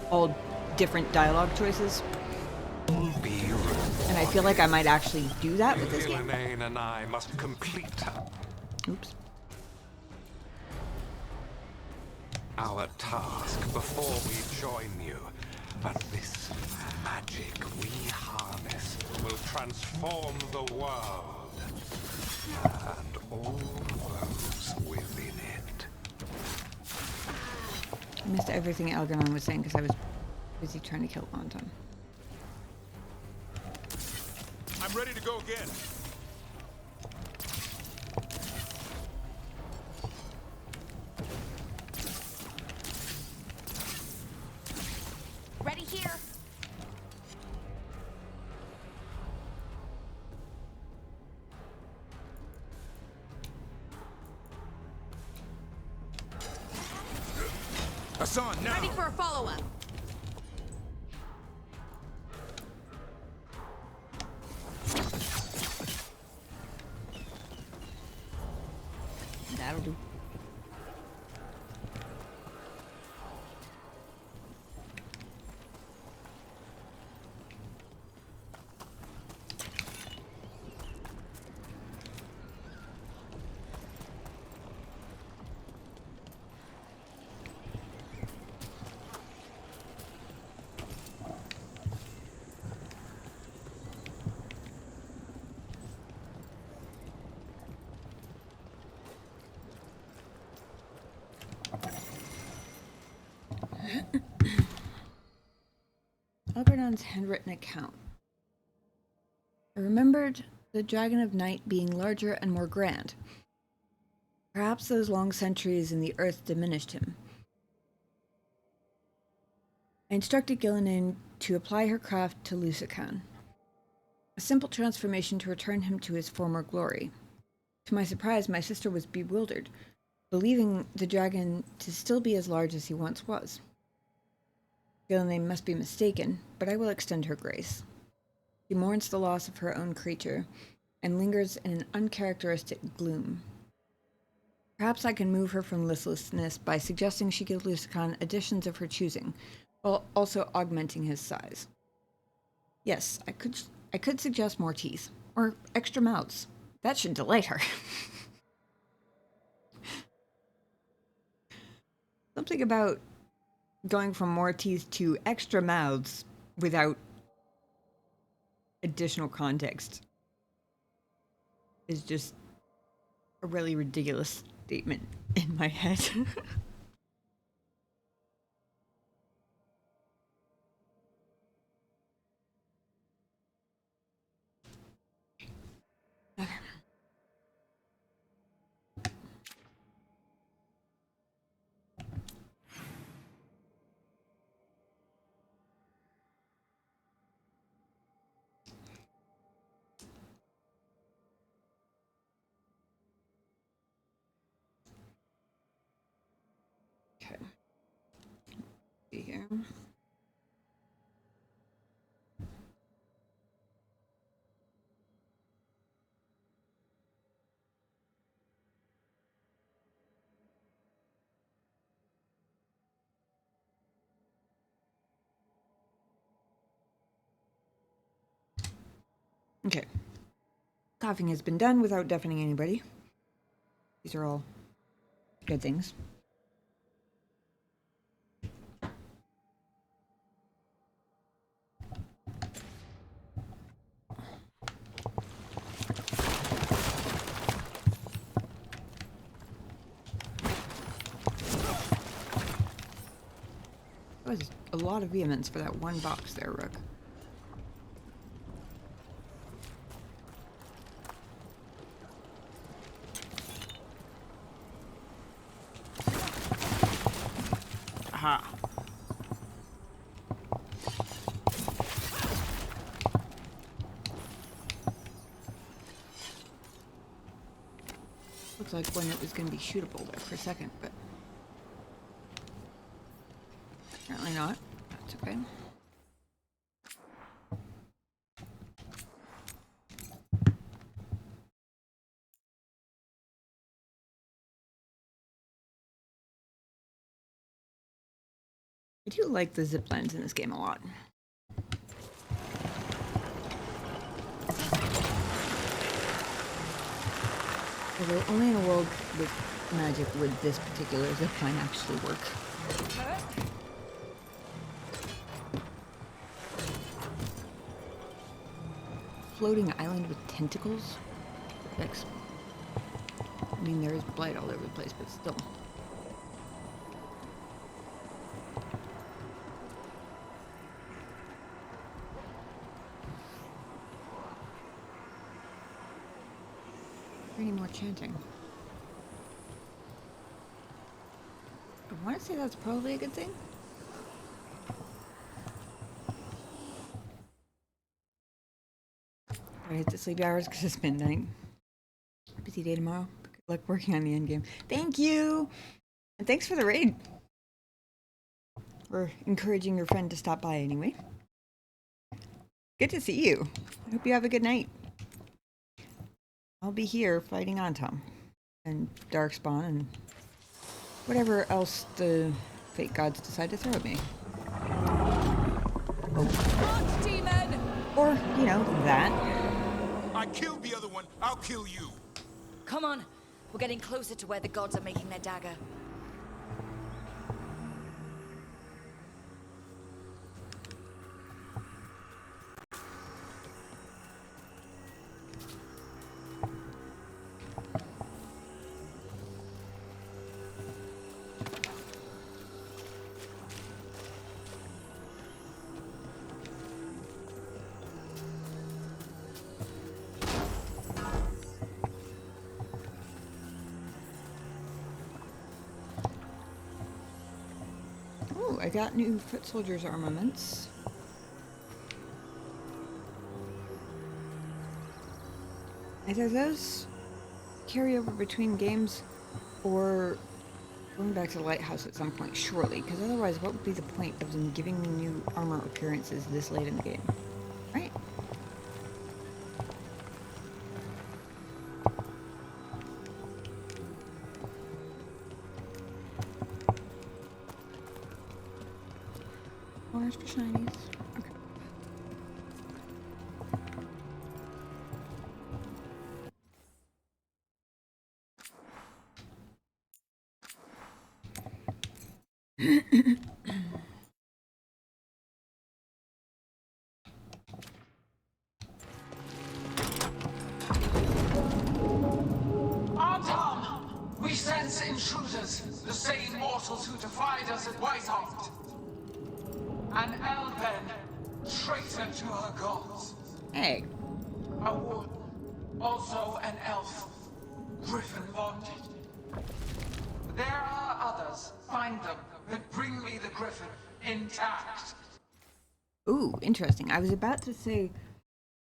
all different dialogue choices. And I feel like I might actually do that with this game.
Ghilanane and I must complete
Oops.
our task before we join you. And this magic we harness will transform the world and all those within it.
I missed everything Algernon was saying because I was busy trying to kill Anton.
I'm ready to go again.
Ready here.
Hassan, now!
Ready for a follow-up.
That'll do. Algernon's handwritten account. I remembered the Dragon of Night being larger and more grand. Perhaps those long centuries in the earth diminished him. I instructed Ghilanane to apply her craft to Lusican. A simple transformation to return him to his former glory. To my surprise, my sister was bewildered, believing the dragon to still be as large as he once was. Ghilanane must be mistaken, but I will extend her grace. She mourns the loss of her own creature, and lingers in an uncharacteristic gloom. Perhaps I can move her from listlessness by suggesting she give Lusican additions of her choosing, while also augmenting his size. Yes, I could suggest more teeth, or extra mouths. That should delight her. Something about going from more teeth to extra mouths without additional context is just a really ridiculous statement in my head. Okay. See here. Okay. Coughing has been done without deafening anybody. These are all good things. That was a lot of vehemence for that one box there, Rook. Aha. Looks like one that was going to be shootable there for a second, but apparently not. That's okay. do like the zip lines in this game a lot. Although only in a world with magic would this particular zipline actually work. Floating island with tentacles? Yikes. I mean, there is blight all over the place, but still. Any more chanting? I want to say that's probably a good thing. I hit the sleepy hours because it's midnight. Busy day tomorrow. Good luck working on the end game. Thank you! And thanks for the raid. Or encouraging your friend to stop by anyway. Good to see you. I hope you have a good night. I'll be here fighting Antom and Darkspawn and whatever else the fate gods decide to throw at me. Oh.
Demon!
Or, you know, that.
I killed the other one. I'll kill you.
Come on. We're getting closer to where the gods are making their dagger.
I got new foot soldiers armaments. Either those carry over between games or going back to the lighthouse at some point, surely, because otherwise what would be the point of them giving me new armor appearances this late in the game? Right? Orange for shinies. Okay.
Anton! We sense intruders, the same mortals who defied us at Whitehoft. An Elven, traitor to her gods.
Hey.
A woman, also an elf, griffin bonded. There are others. Find them, and bring me the griffin intact.
Ooh, interesting. I was about to say,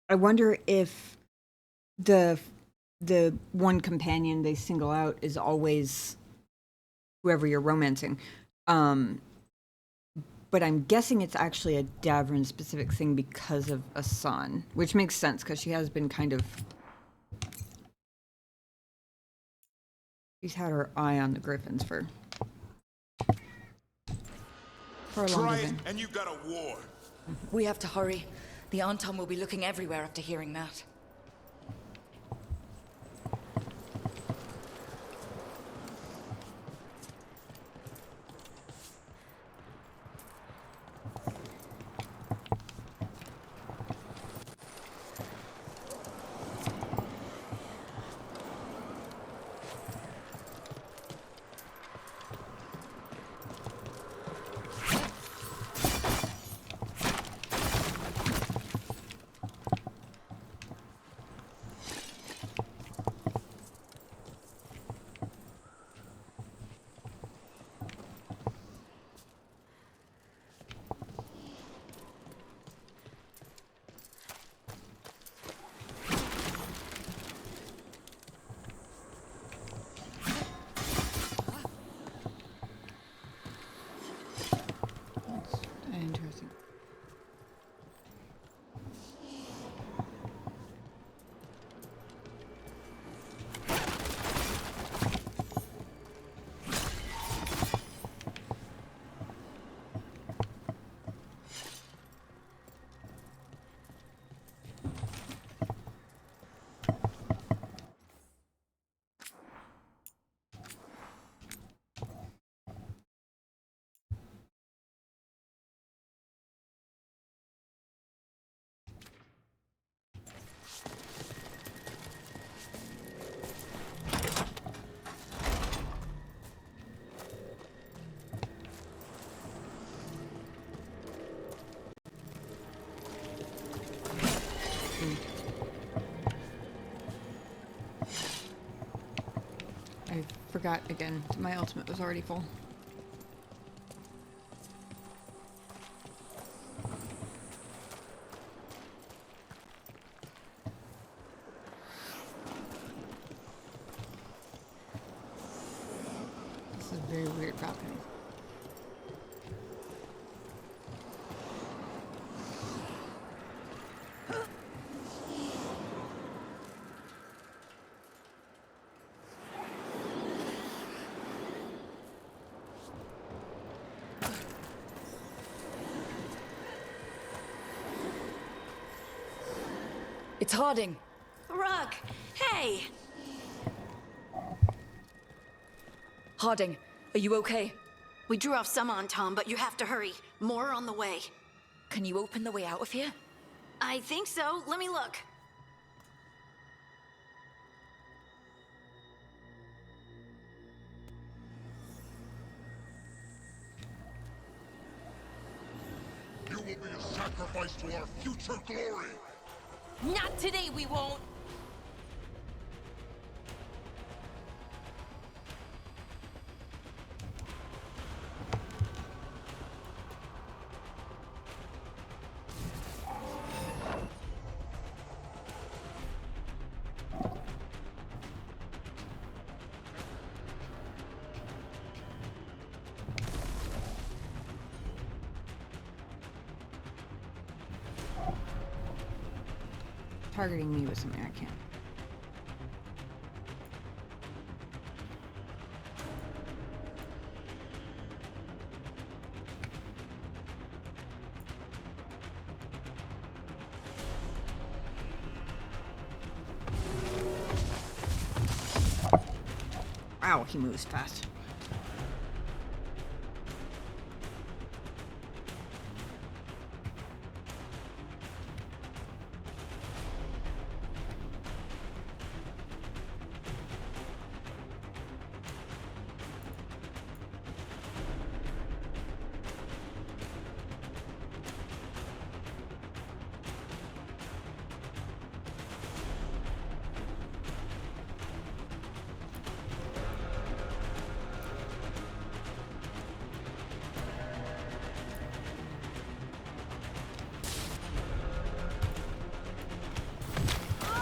I wonder if the one companion they single out is always whoever you're romancing. But I'm guessing it's actually a Davrin specific thing because of Asan, which makes sense because she has been kind of. She's had her eye on the Griffins for a long
Try it,
time.
and you've got a war.
We have to hurry. The Anton will be looking everywhere after hearing that.
I forgot again. My ultimate was already full. This is a very weird balcony.
It's Harding.
Rook, hey!
Harding, are you okay?
We drew off some on Tom, but you have to hurry. More on the way.
Can you open the way out of here?
I think so. Let me look.
You will be a sacrifice to our future glory!
Not today, we won't!
Targeting me with something I can't. Ow, he moves fast.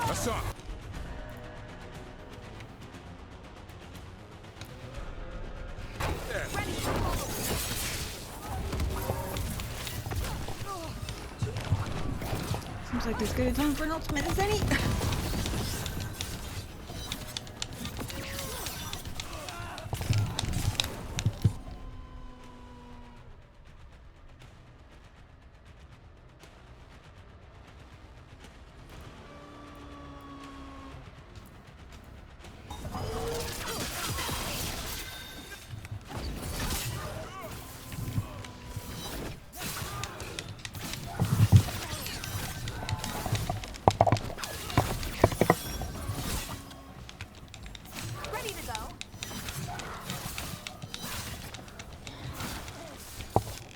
That's on.
Seems like as good a time for an ultimate as any.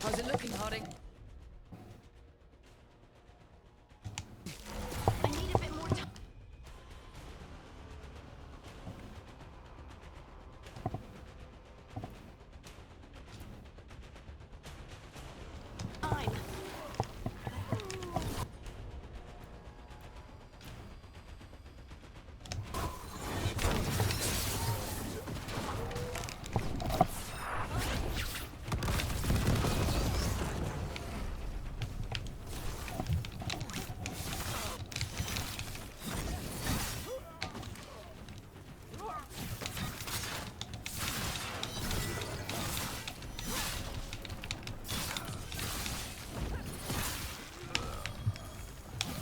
How's it looking, Harding?
I need a bit more time.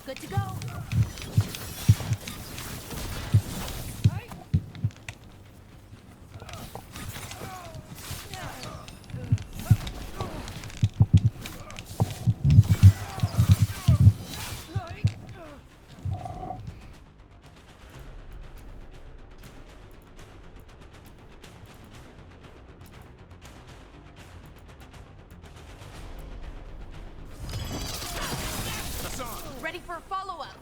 Good to go. Ready for a follow-up.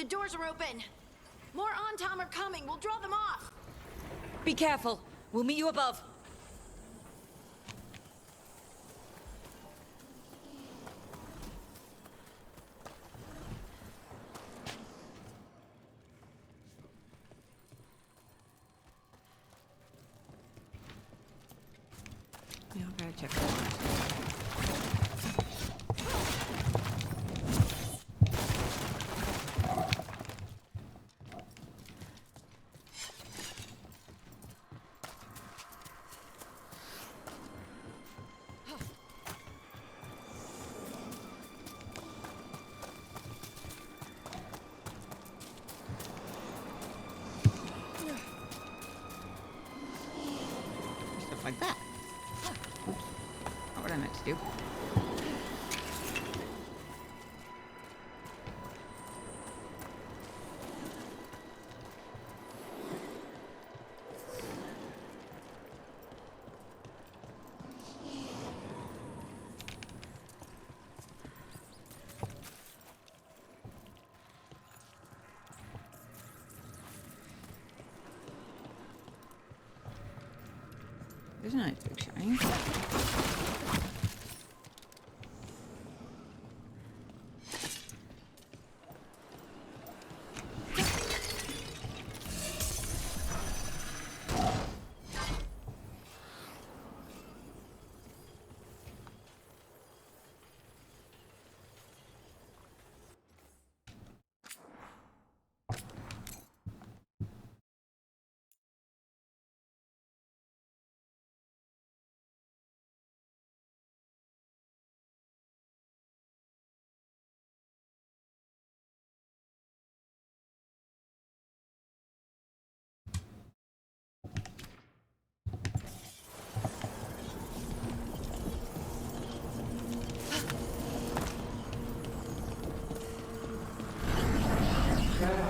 The doors are open. More Ontom are coming. We'll draw them off.
Be careful. We'll meet you above.
Yeah, I gotta check that. Stuff like that. Oops. Not what I meant to do. There's a nice big shiny.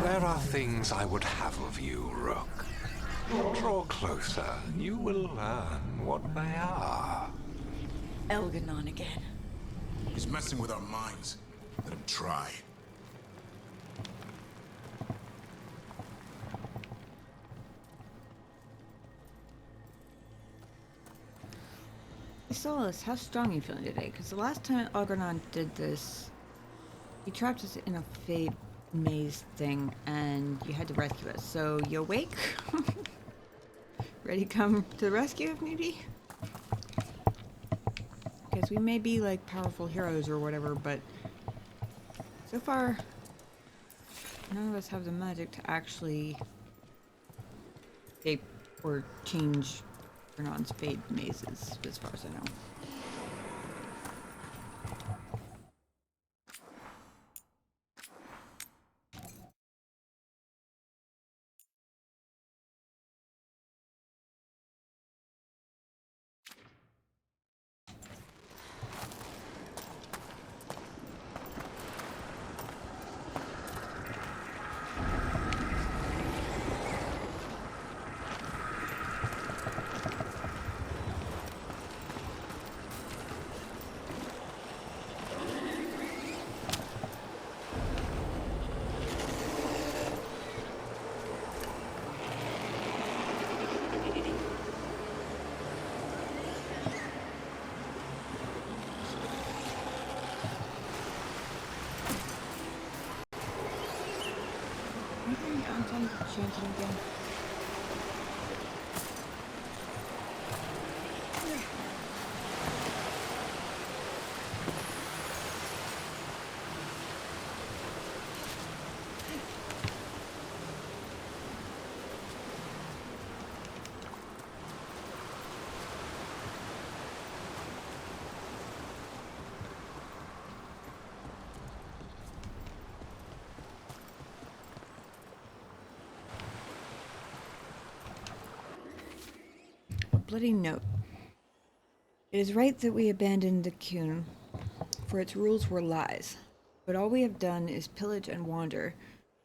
There are things I would have of you, Rook. Draw closer. You will learn what they are.
Elganon again.
He's messing with our minds. Let him try.
Solus, how strong are you feeling today? Because the last time Algernon did this, he trapped us in a fade maze thing, and you had to rescue us. So, you awake? Ready to come to the rescue if need be? Because we may be like powerful heroes or whatever, but so far, none of us have the magic to actually escape or change Algernon's fade mazes, as far as I know. Chanting again. Bloody note. It is right that we abandoned the Kuhn, for its rules were lies. But all we have done is pillage and wander.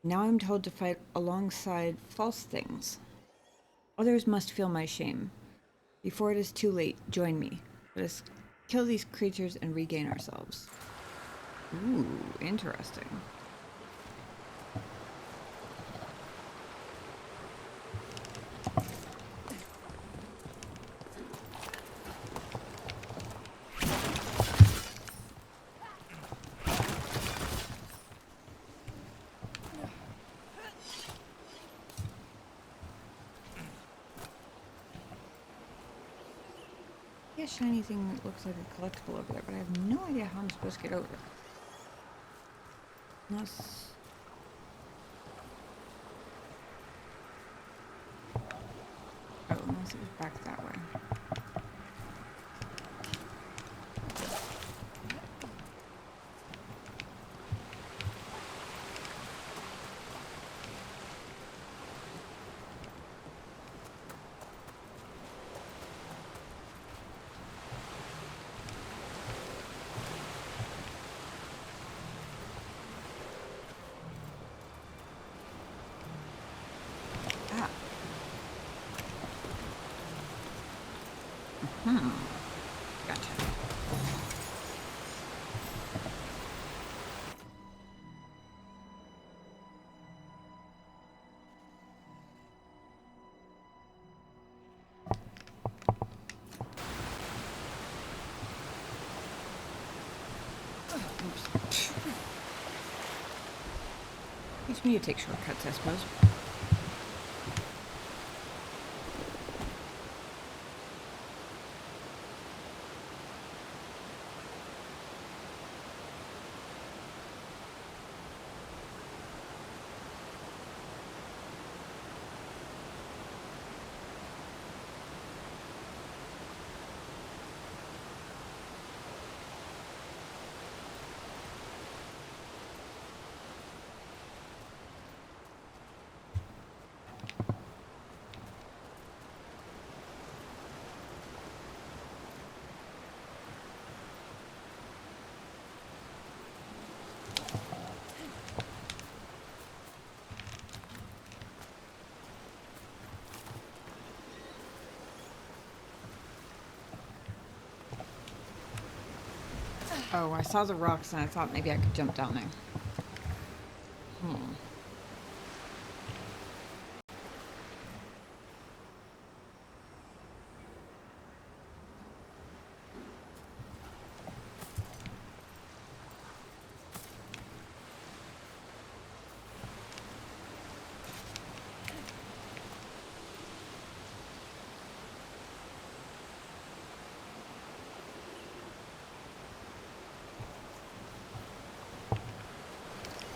Now I'm told to fight alongside false things. Others must feel my shame. Before it is too late, join me. Let us kill these creatures and regain ourselves. Ooh, interesting. a shiny thing that looks like a collectible over there, but I have no idea how I'm supposed to get over. Unless... Oh, unless it was back that way. Gotcha. Oops. Teach me to take shortcuts, I suppose. Oh, I saw the rocks and I thought maybe I could jump down there.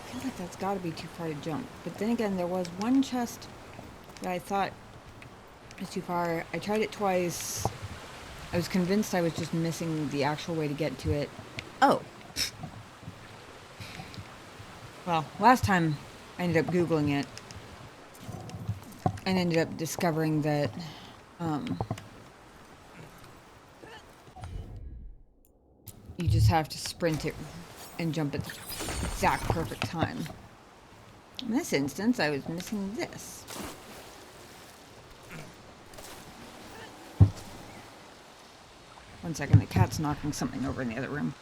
I feel like that's got to be too far to jump. But then again, there was one chest that I thought was too far. I tried it twice. I was convinced I was just missing the actual way to get to it. Oh. Well, last time I ended up Googling it and ended up discovering that you just have to sprint it and jump at the exact perfect time. In this instance, I was missing this. One second, the cat's knocking something over in the other room.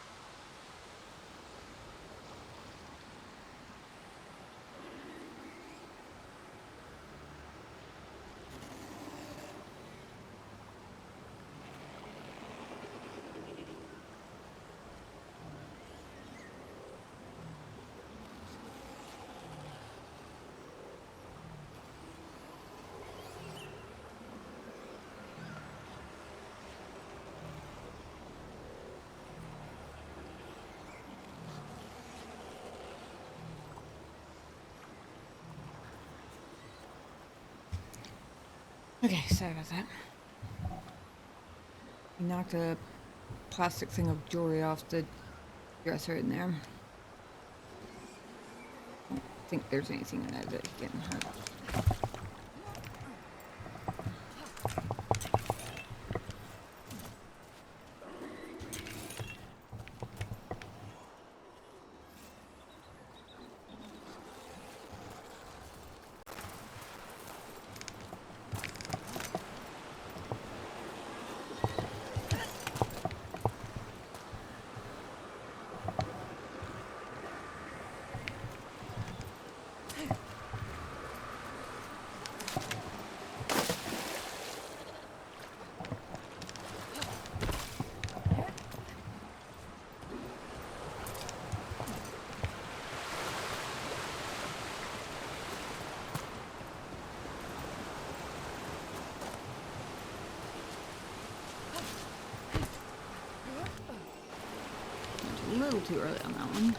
Okay, sorry about that. You knocked a plastic thing of jewelry off the dresser in there. I don't think there's anything in there that you can hurt. little too early on that one.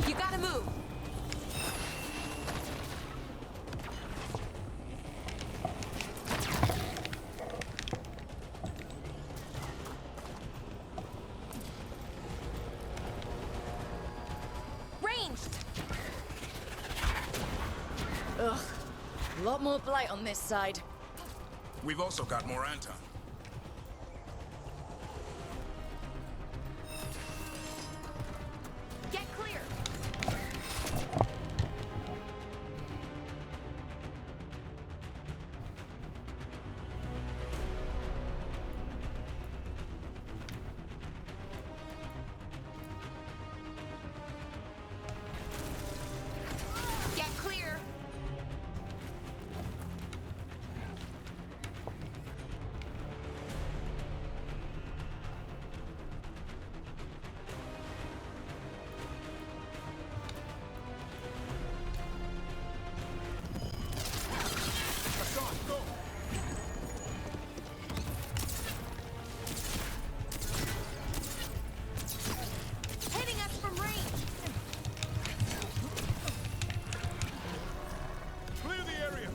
You gotta move!
Ranged!
Ugh. A lot more blight on this side.
We've also got more Anton.
Get clear! Get clear!
Hassan, go!
Hitting us from range!
Clear the area!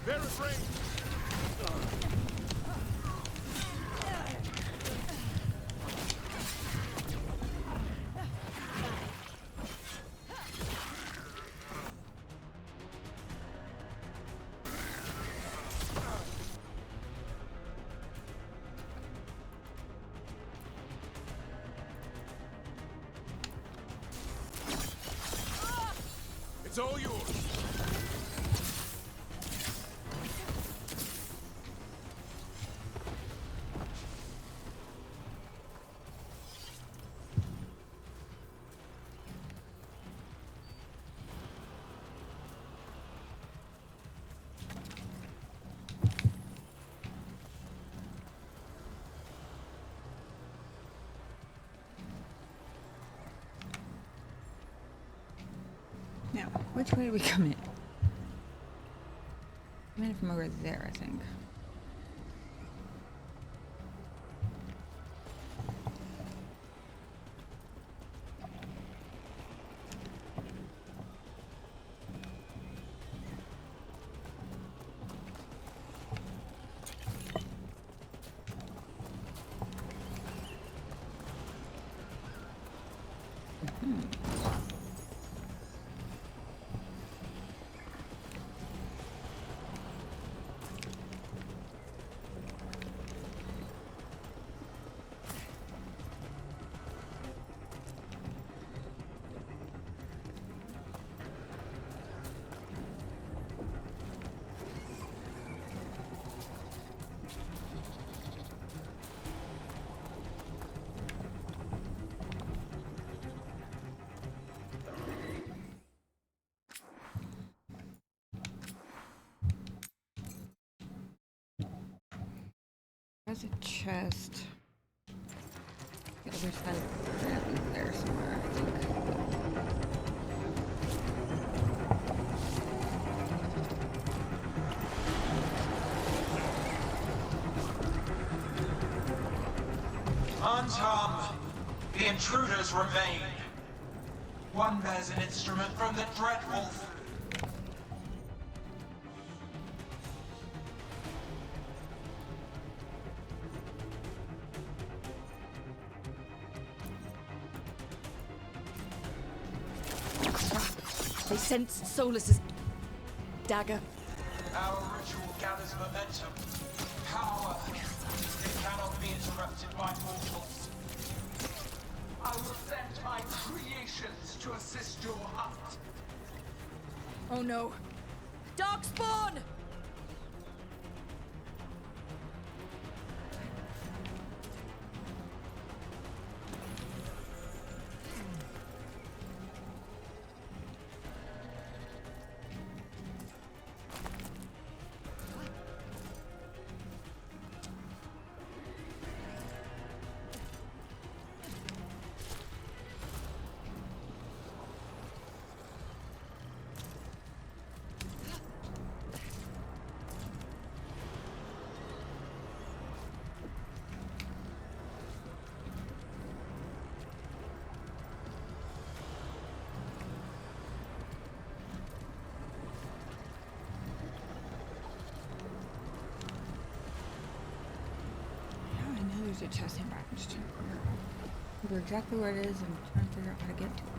They're at range! It's all yours!
Now, which way do we come in? Come in from over there, I think. There's a chest. The other side of the ramp is there somewhere, I think.
Unharmed, the intruders remain. One bears an instrument from the Dreadwolf.
They sensed Solus's dagger.
Our ritual gathers momentum. Power. It cannot be interrupted by mortals. I will send my creations to assist your hunt.
Oh no. Darkspawn!
There's a chest in back. I'm just trying to figure exactly where it is and trying to figure out how to get to it.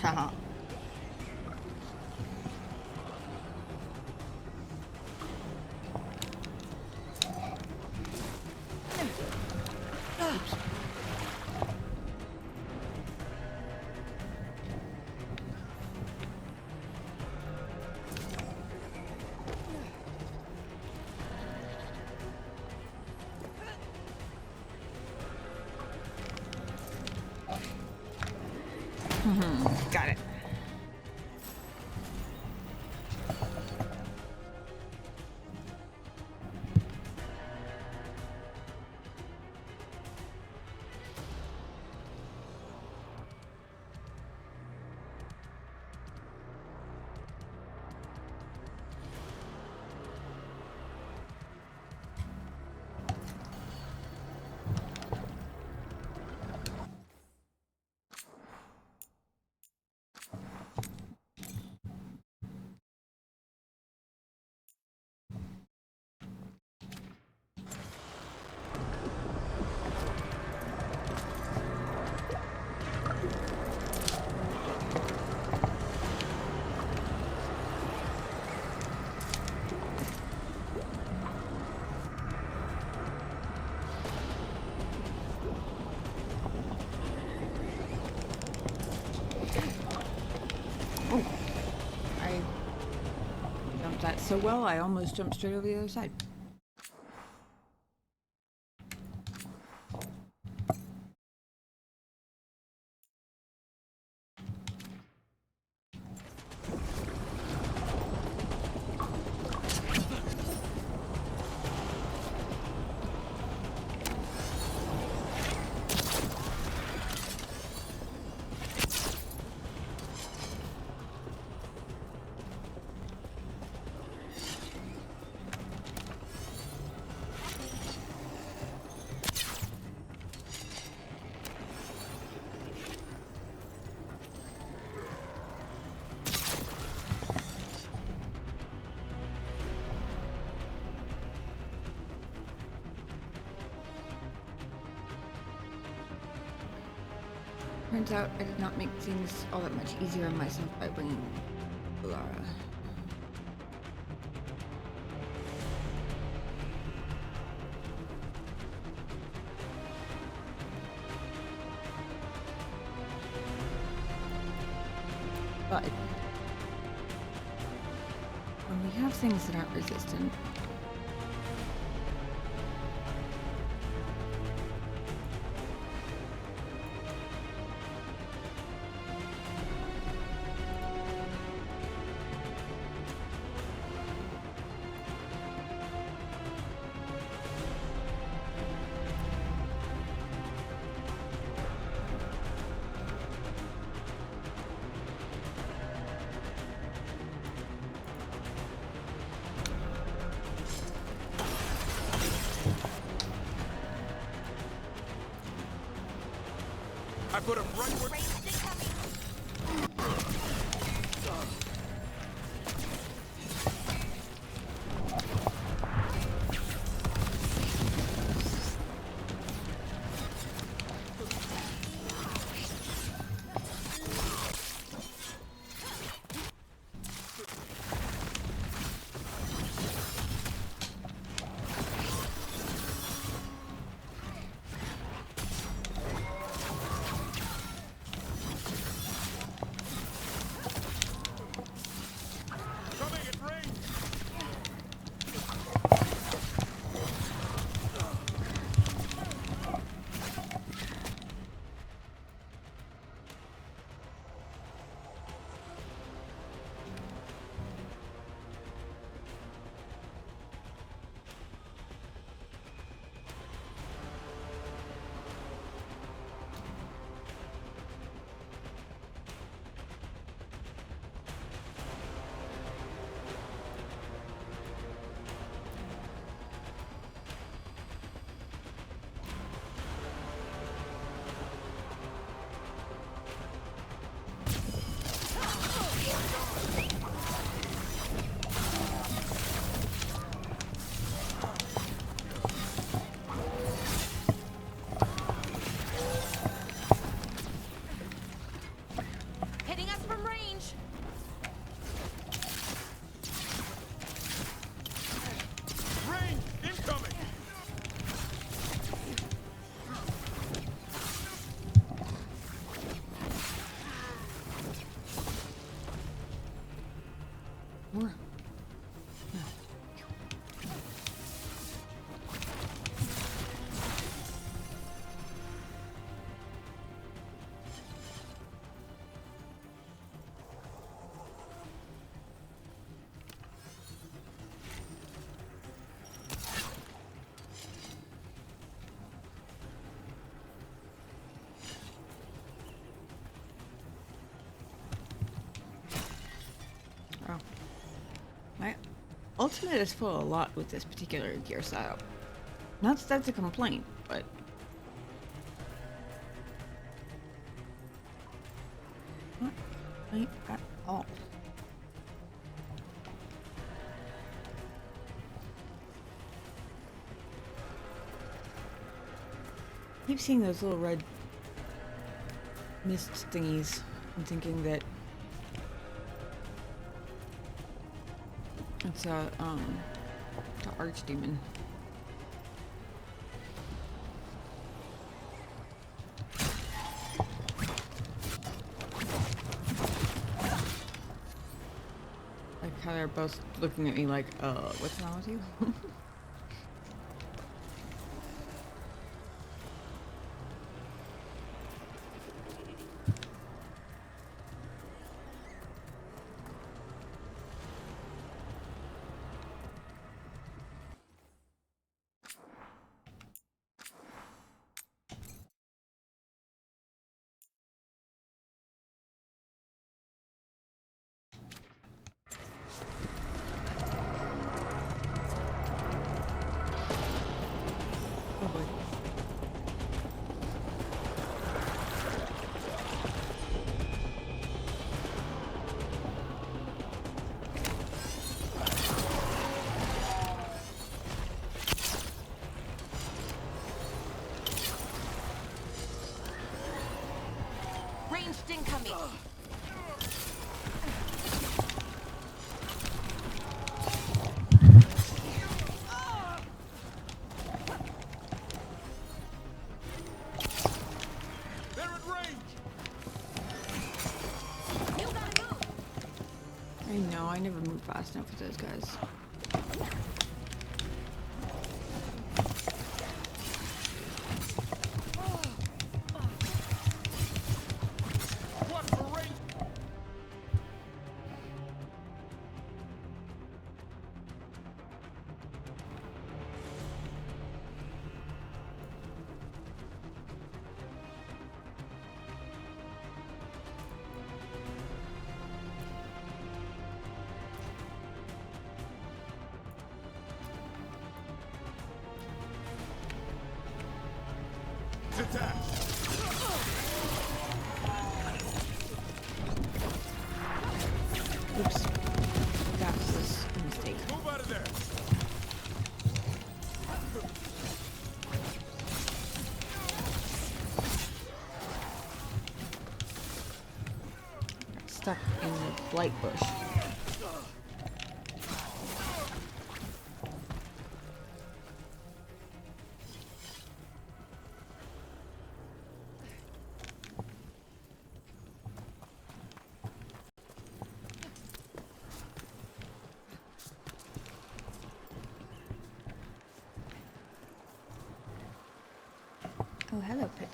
Haha. Got it. That so well, I almost jumped straight over the other side. Turns out I did not make things all that much easier on myself by bringing Lara. But when we have things that aren't resistant,
I put him right where...
my ultimate is full a lot with this particular gear setup. Not that that's a complaint, but not a complaint at all. I keep seeing those little red mist thingies and thinking that it's the archdemon. Like how they're both looking at me like, what's wrong with you? I never moved fast enough with those guys. Oops. That was a mistake.
Move out of there.
Got stuck in the blight bush. Oh, hello, Pretty.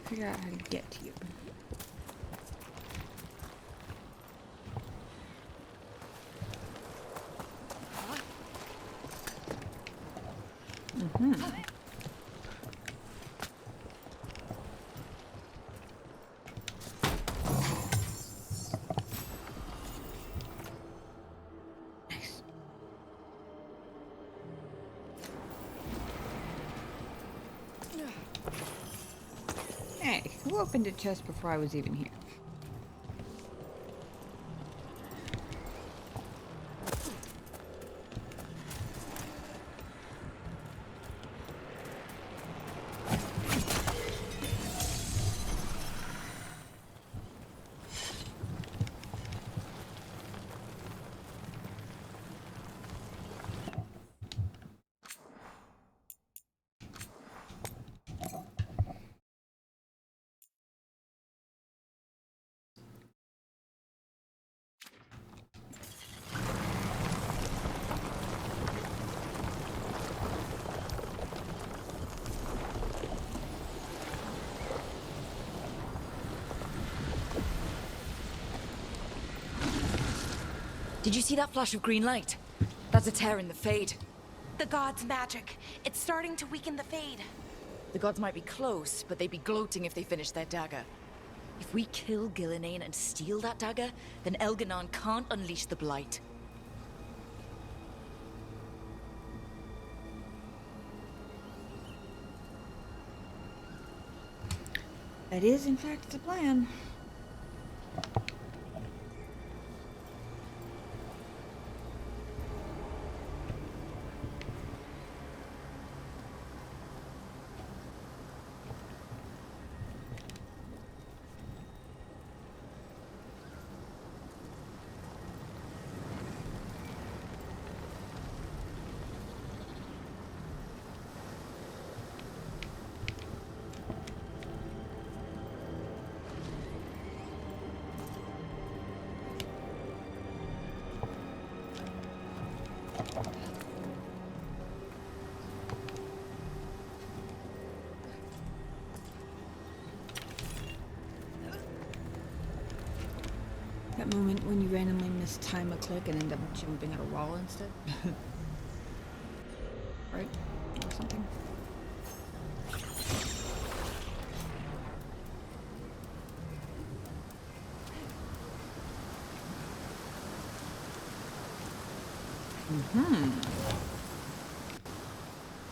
Figure out how to get to you. Hey, who opened a chest before I was even here?
Did you see that flash of green light? That's a tear in the Fade.
The gods' magic. It's starting to weaken the Fade.
The gods might be close, but they'd be gloating if they finished their dagger. If we kill Gillenane and steal that dagger, then Elganon can't unleash the Blight.
That is, in fact, the plan. That moment when you randomly mistime a click and end up jumping at a wall instead. Right? Or something.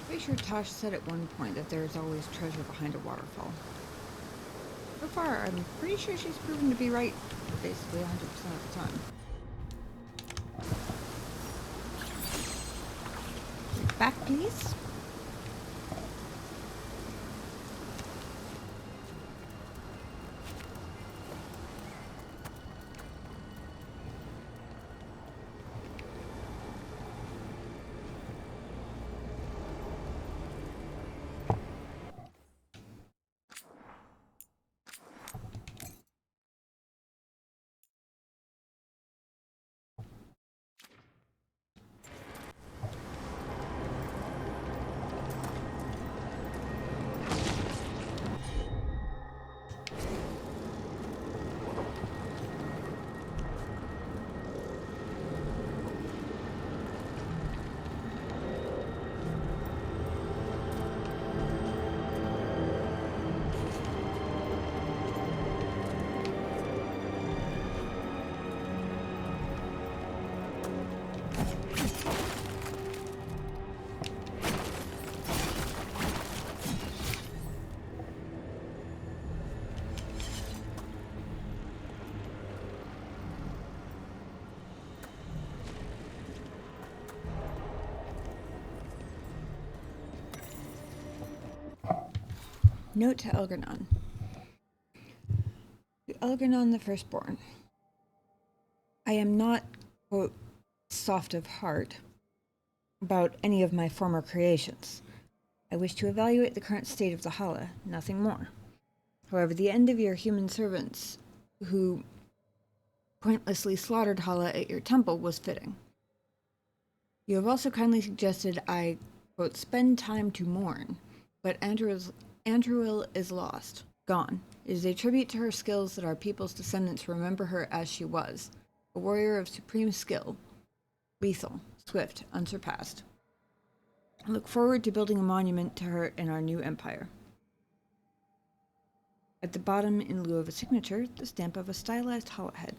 Pretty sure Tosh said at one point that there's always treasure behind a waterfall. So far, I'm pretty sure she's proven to be right basically 100% of the time. Back, please. Note to Elgernon. To Elgernon the Firstborn. I am not, quote, soft of heart about any of my former creations. I wish to evaluate the current state of the Hala, nothing more. However, the end of your human servants who pointlessly slaughtered Hala at your temple was fitting. You have also kindly suggested I, quote, spend time to mourn, but Andruil is lost, gone. It is a tribute to her skills that our people's descendants remember her as she was, a warrior of supreme skill, lethal, swift, unsurpassed. I look forward to building a monument to her in our new empire. At the bottom, in lieu of a signature, the stamp of a stylized hollow head.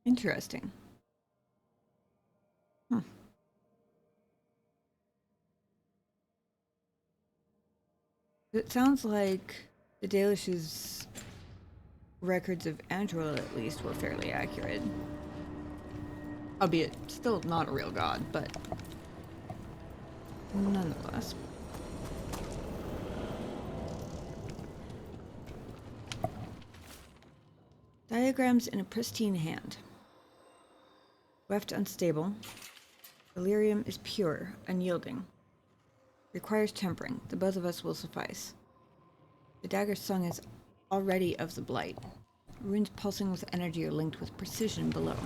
Interesting. It sounds like the Dalish's records of Andril, at least, were fairly accurate. Albeit still not a real god, but nonetheless. Diagrams in a pristine hand. Weft unstable. Delirium is pure, unyielding. Requires tempering. The both of us will suffice. The dagger's song is already of the blight. Runes pulsing with energy are linked with precision below.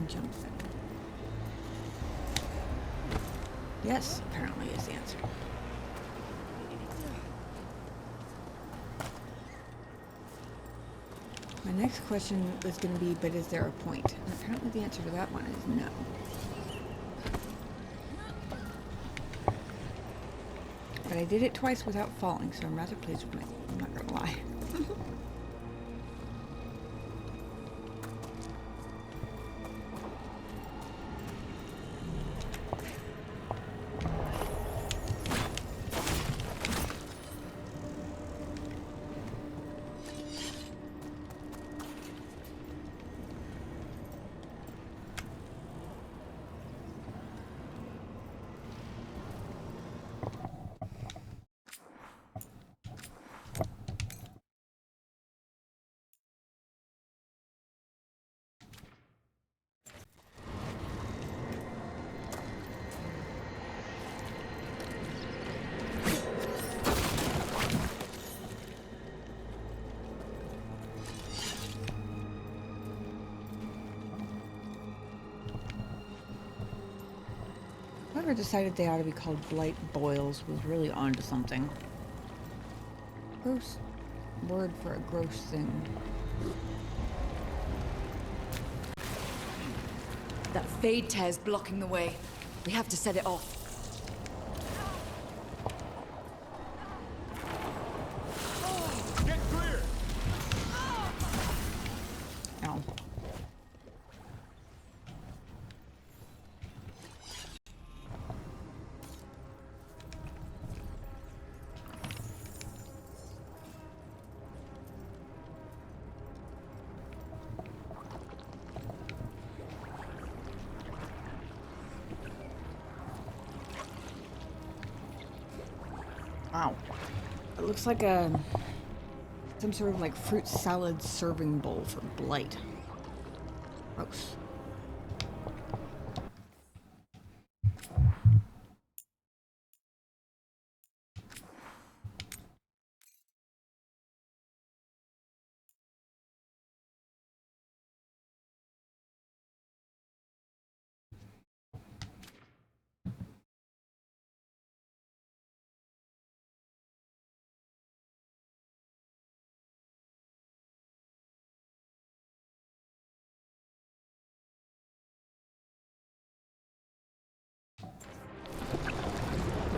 Jump there. Yes, apparently is the answer. My next question was going to be, but is there a point? And apparently the answer to that one is no. But I did it twice without falling, so I'm rather pleased with myself. I'm not going to lie. Whoever decided they ought to be called blight boils was really onto something. Gross word for a gross thing.
That fade tear's blocking the way. We have to set it off.
Get clear!
Ow. Wow. It looks like some sort of like fruit salad serving bowl for blight. Gross.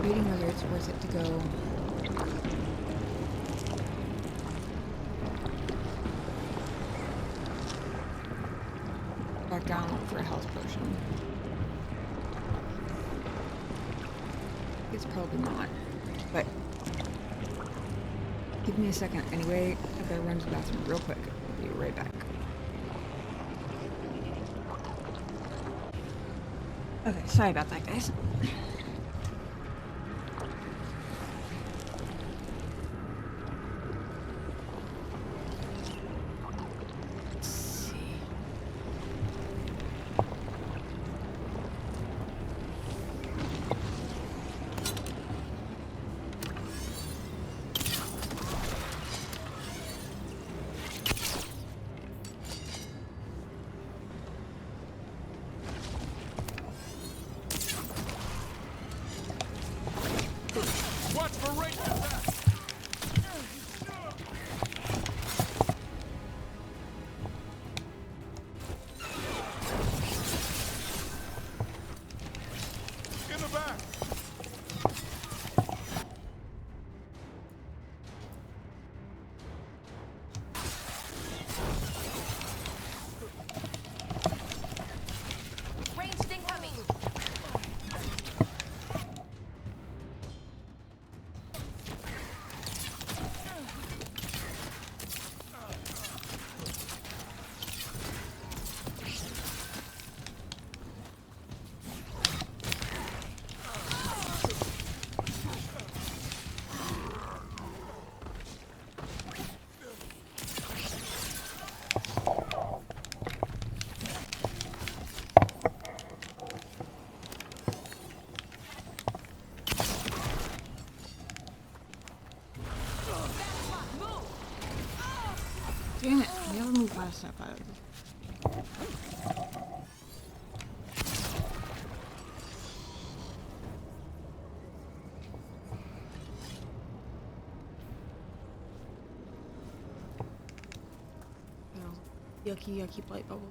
debating whether it's worth it to go back down for a health potion. It's probably not, but give me a second. Anyway, I gotta run to the bathroom real quick. I'll be right back. Okay, sorry about that, guys. Damn it, I never moved fast enough out of this. Oh, yucky blight bubble.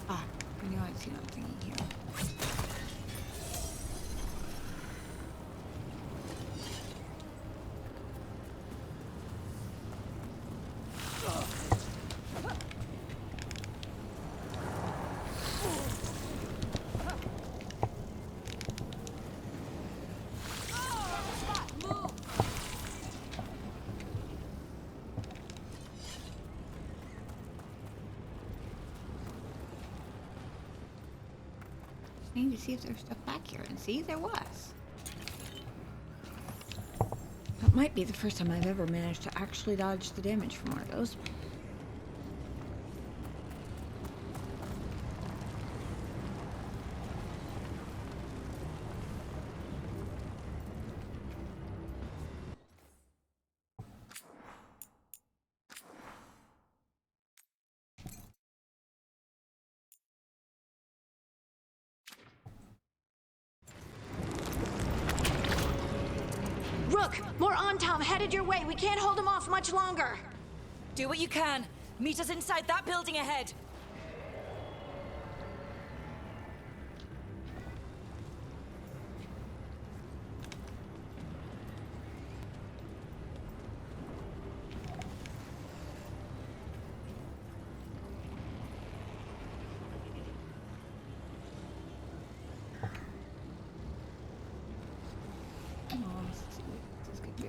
Ah, I knew I'd seen that thingy here. Need to see if there's stuff back here, and see, there was. That might be the first time I've ever managed to actually dodge the damage from one of those.
Rook, more Ontom headed your way. We can't hold them off much longer.
Do what you can. Meet us inside that building ahead.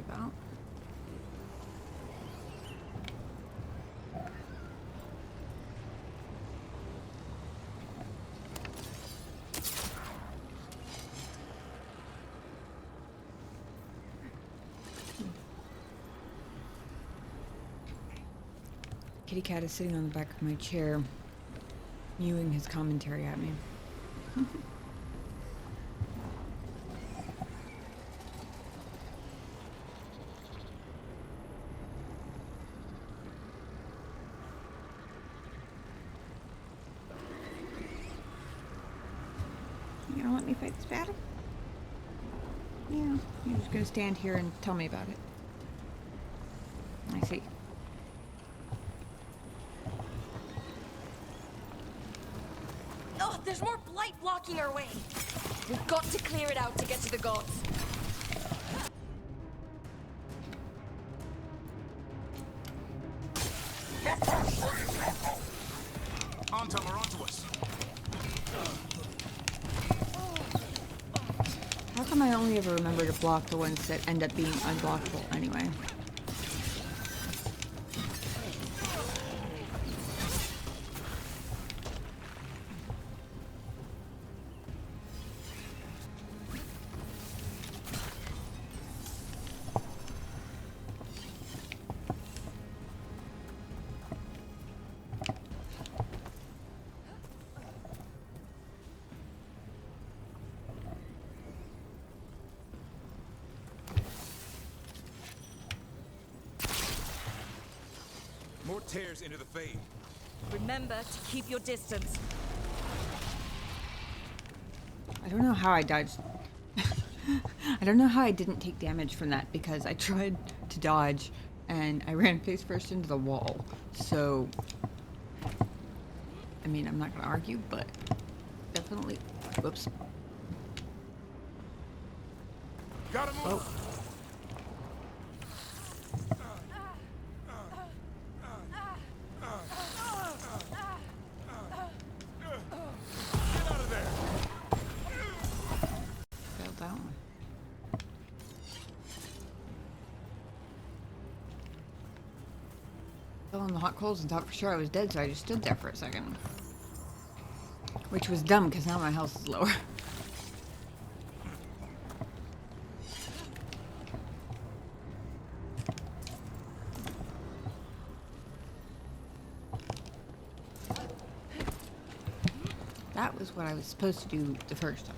About. Kitty cat is sitting on the back of my chair, mewing his commentary at me. You gonna let me fight this battle? Yeah, you're just gonna stand here and tell me about it. I see.
There's more blight blocking our way. We've got to clear it out to get to the gods.
On Tamaranth to us.
How come I only ever remember to block the ones that end up being unblockable anyway?
More tears into the fade.
Remember to keep your distance.
I don't know how I dodged. I don't know how I didn't take damage from that because I tried to dodge and I ran face first into the wall. So, I mean, I'm not gonna argue, but definitely. Whoops.
Gotta move.
Oh. Failed that one. Fell in the hot coals and thought for sure I was dead, so I just stood there for a second. Which was dumb because now my health is lower. That was what I was supposed to do the first time.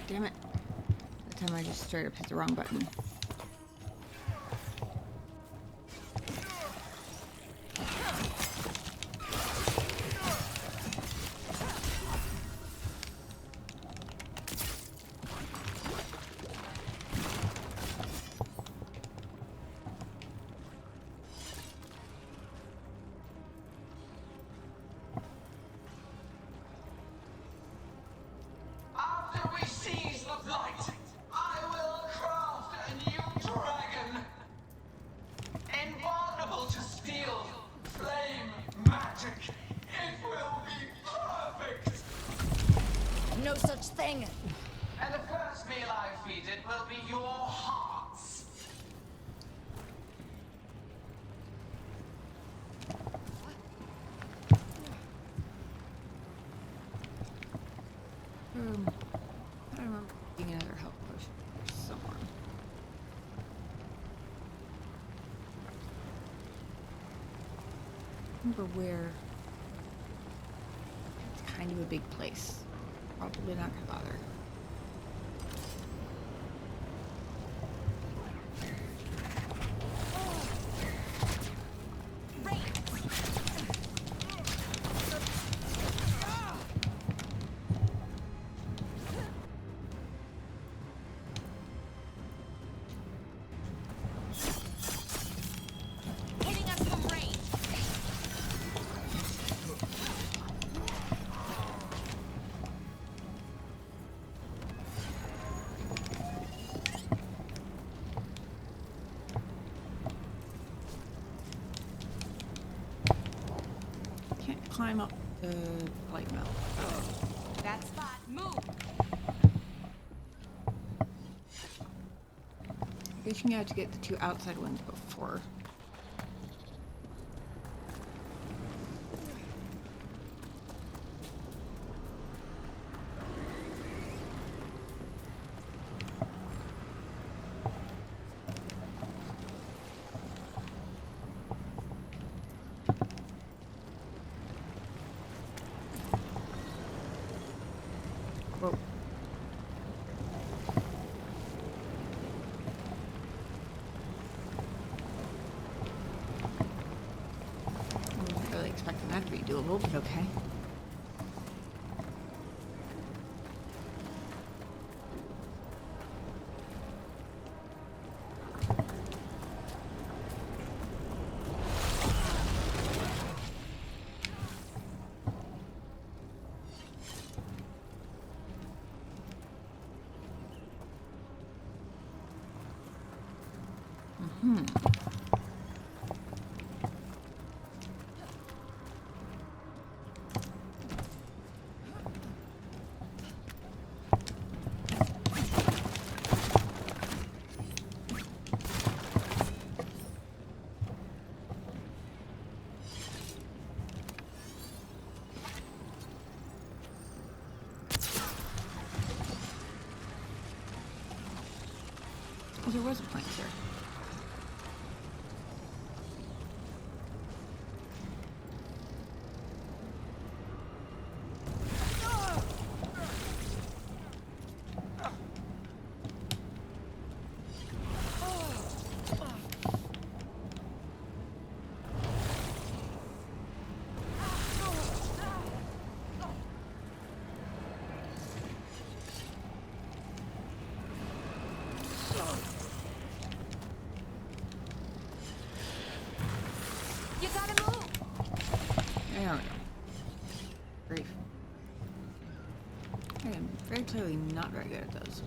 Damn it. That time I just straight up hit the wrong button.
After we seize the blight, I will craft a new dragon. Invulnerable to steel, flame, magic. It will be perfect.
No such thing.
And the first meal I feed it will be your hearts.
I remember getting another health potion somewhere. Remember where? It's kind of a big place. Probably not gonna bother.
Hitting us from range.
Can't climb up the light melt.
That spot. Move.
Reaching out to get the two outside ones before. Whoa. I wasn't really expecting that to be doable, but okay. Oh, there was a plank there.
You gotta move!
I don't know. Grief. I am very clearly not very good at those.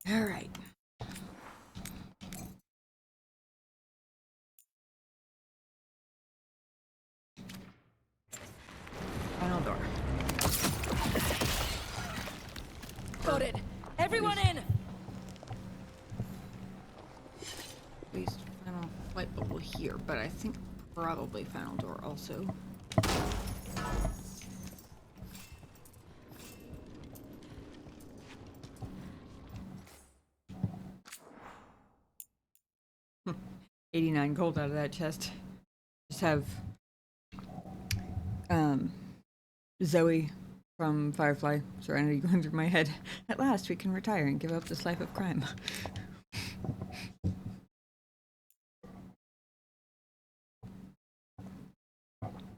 All right. Final door.
Got it. Everyone in.
At least final flight bubble here, but I think probably final door also. $89 gold out of that chest. Just have Zoe from Firefly Serenity going through my head. At last we can retire and give up this life of crime.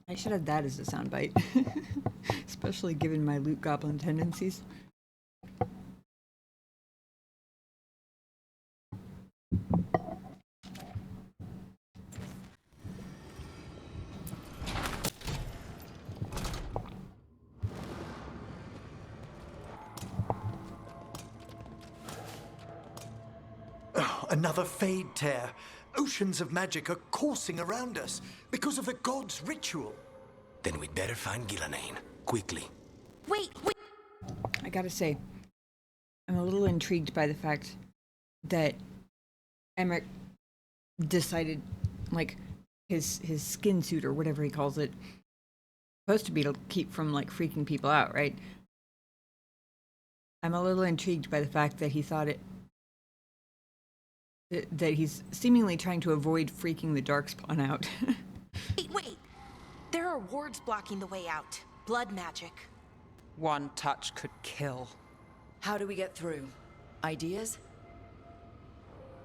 I should have that as a soundbite. Especially given my loot goblin tendencies.
Another fade tear. Oceans of magic are coursing around us because of the god's ritual.
Then we'd better find Gillenane. Quickly.
Wait!
I gotta say, I'm a little intrigued by the fact that Emmerich decided, like, his skin suit or whatever he calls it, supposed to be to keep from, like, freaking people out, right? I'm a little intrigued by the fact that he thought that he's seemingly trying to avoid freaking the Darkspawn out.
Wait! There are wards blocking the way out. Blood magic.
One touch could kill.
How do we get through? Ideas?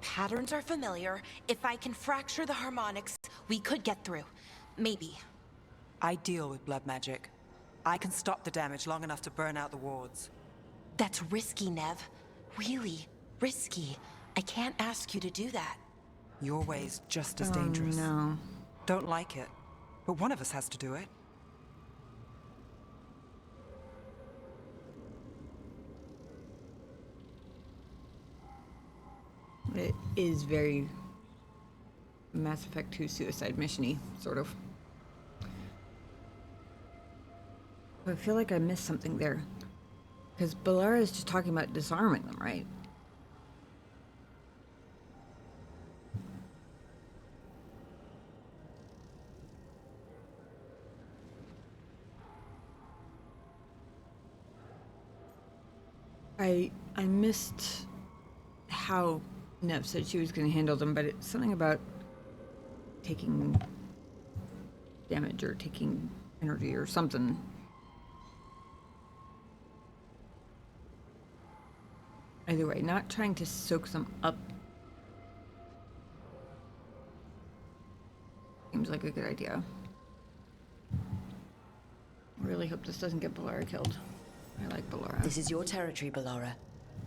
Patterns are familiar. If I can fracture the harmonics, we could get through. Maybe.
I deal with blood magic. I can stop the damage long enough to burn out the wards.
That's risky, Nev. Really risky. I can't ask you to do that.
Your way's just as dangerous.
No.
Don't like it, but one of us has to do it.
It is very Mass Effect 2 suicide mission-y, sort of. I feel like I missed something there. Because Balara is just talking about disarming them, right? I missed how Nev said she was going to handle them, but it's something about taking damage or taking energy or something. Either way, not trying to soak them up seems like a good idea. I really hope this doesn't get Balara killed. I like Balara.
This is your territory, Balara.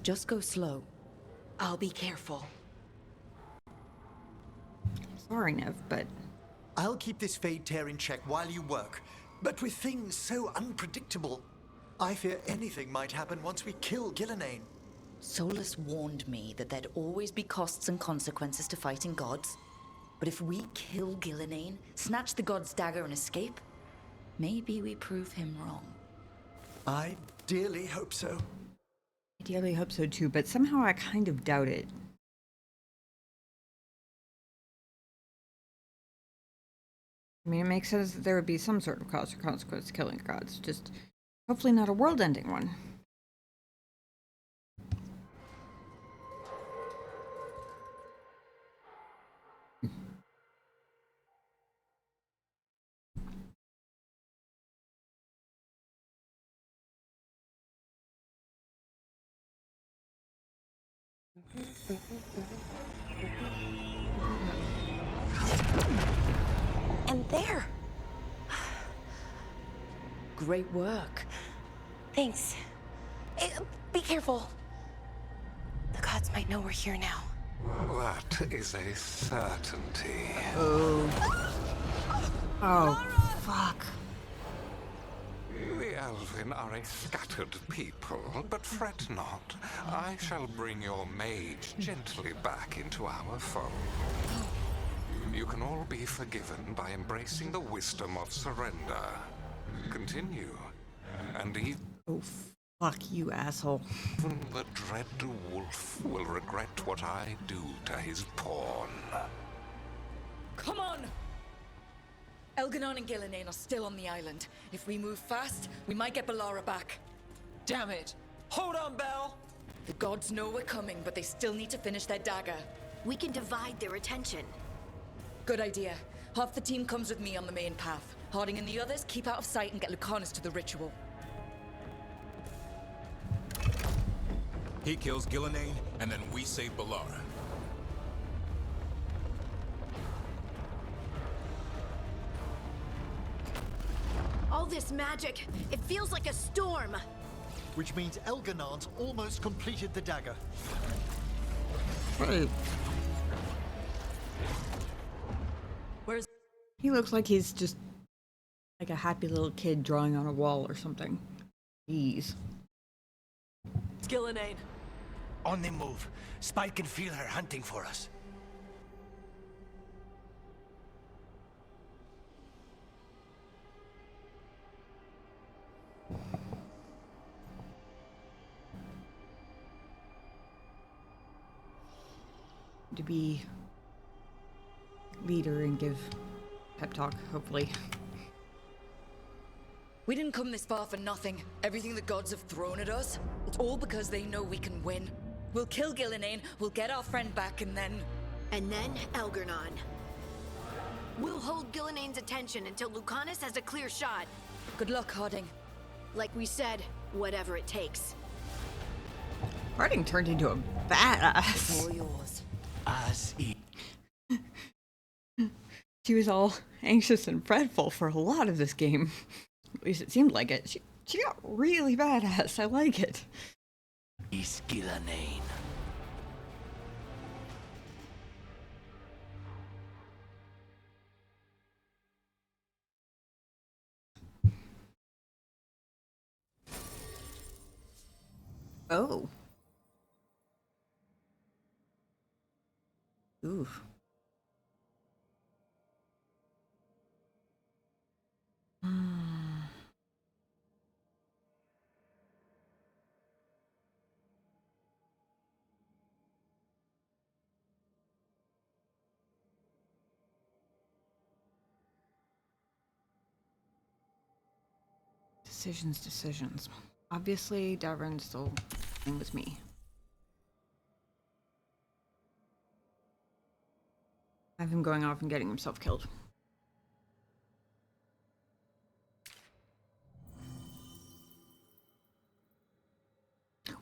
Just go slow.
I'll be careful.
Sorry, Nev, but...
I'll keep this Fade Tear in check while you work. But with things so unpredictable, I fear anything might happen once we kill Gillenane.
Solus warned me that there'd always be costs and consequences to fighting gods. But if we kill Gillenane, snatch the god's dagger and escape, maybe we prove him wrong.
I dearly hope so.
I dearly hope so too, but somehow I kind of doubt it. I mean, it makes sense that there would be some sort of cause or consequence to killing gods, just hopefully not a world-ending one.
And there!
Great work.
Thanks. Be careful. The gods might know we're here now.
That is a certainty.
Oh. Oh, fuck.
The Elven are a scattered people, but fret not. I shall bring your mage gently back into our fold. You can all be forgiven by embracing the wisdom of surrender. Continue, and even
Oh, fuck you, asshole.
the dread wolf will regret what I do to his pawn.
Come on! Elganon and Gillenane are still on the island. If we move fast, we might get Balara back.
Damn it! Hold on, Belle!
The gods know we're coming, but they still need to finish their dagger.
We can divide their attention.
Good idea. Half the team comes with me on the main path. Harding and the others keep out of sight and get Lucanus to the ritual.
He kills Gillenane, and then we save Balara.
All this magic, it feels like a storm.
Which means Elganon's almost completed the dagger.
Hey.
Where's...
He looks like he's just like a happy little kid drawing on a wall or something. Jeez.
Gillenane. On the move. Spike can feel her hunting for us.
To be leader and give pep talk, hopefully.
We didn't come this far for nothing. Everything the gods have thrown at us, it's all because they know we can win. We'll kill Gillenane, we'll get our friend back, and then...
And then Elgarnon. We'll hold Gillenane's attention until Lucanus has a clear shot.
Good luck, Harding.
Like we said, whatever it takes.
Harding turned into a badass.
All yours.
As he...
She was all anxious and fretful for a lot of this game. At least it seemed like it. She got really badass. I like it.
is Gillenane.
Oh. Ooh. Decisions. Obviously, Davern's still in with me. Have him going off and getting himself killed.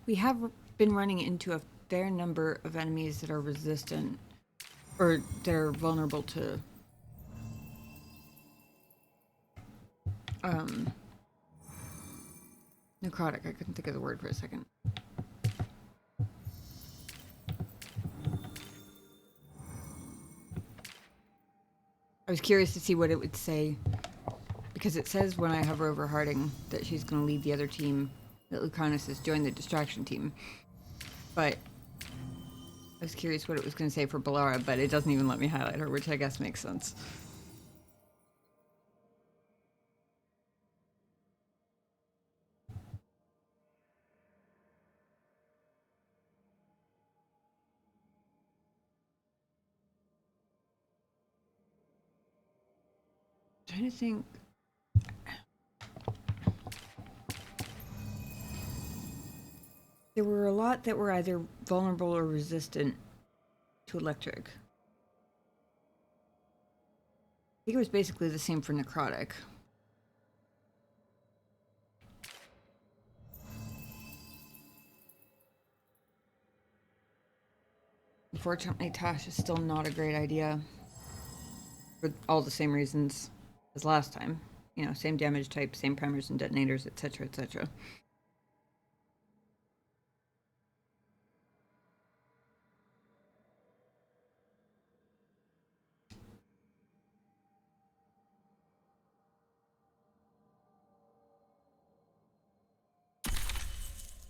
We have been running into a fair number of enemies that are resistant, or that are vulnerable to necrotic. I couldn't think of the word for a second. I was curious to see what it would say, because it says when I hover over Harding that she's going to lead the other team, that Lucanus has joined the distraction team. But I was curious what it was going to say for Balara, but it doesn't even let me highlight her, which I guess makes sense. I'm trying to think. There were a lot that were either vulnerable or resistant to electric. I think it was basically the same for necrotic. Unfortunately, Tosh is still not a great idea. For all the same reasons as last time. You know, same damage type, same primers and detonators, etc., etc.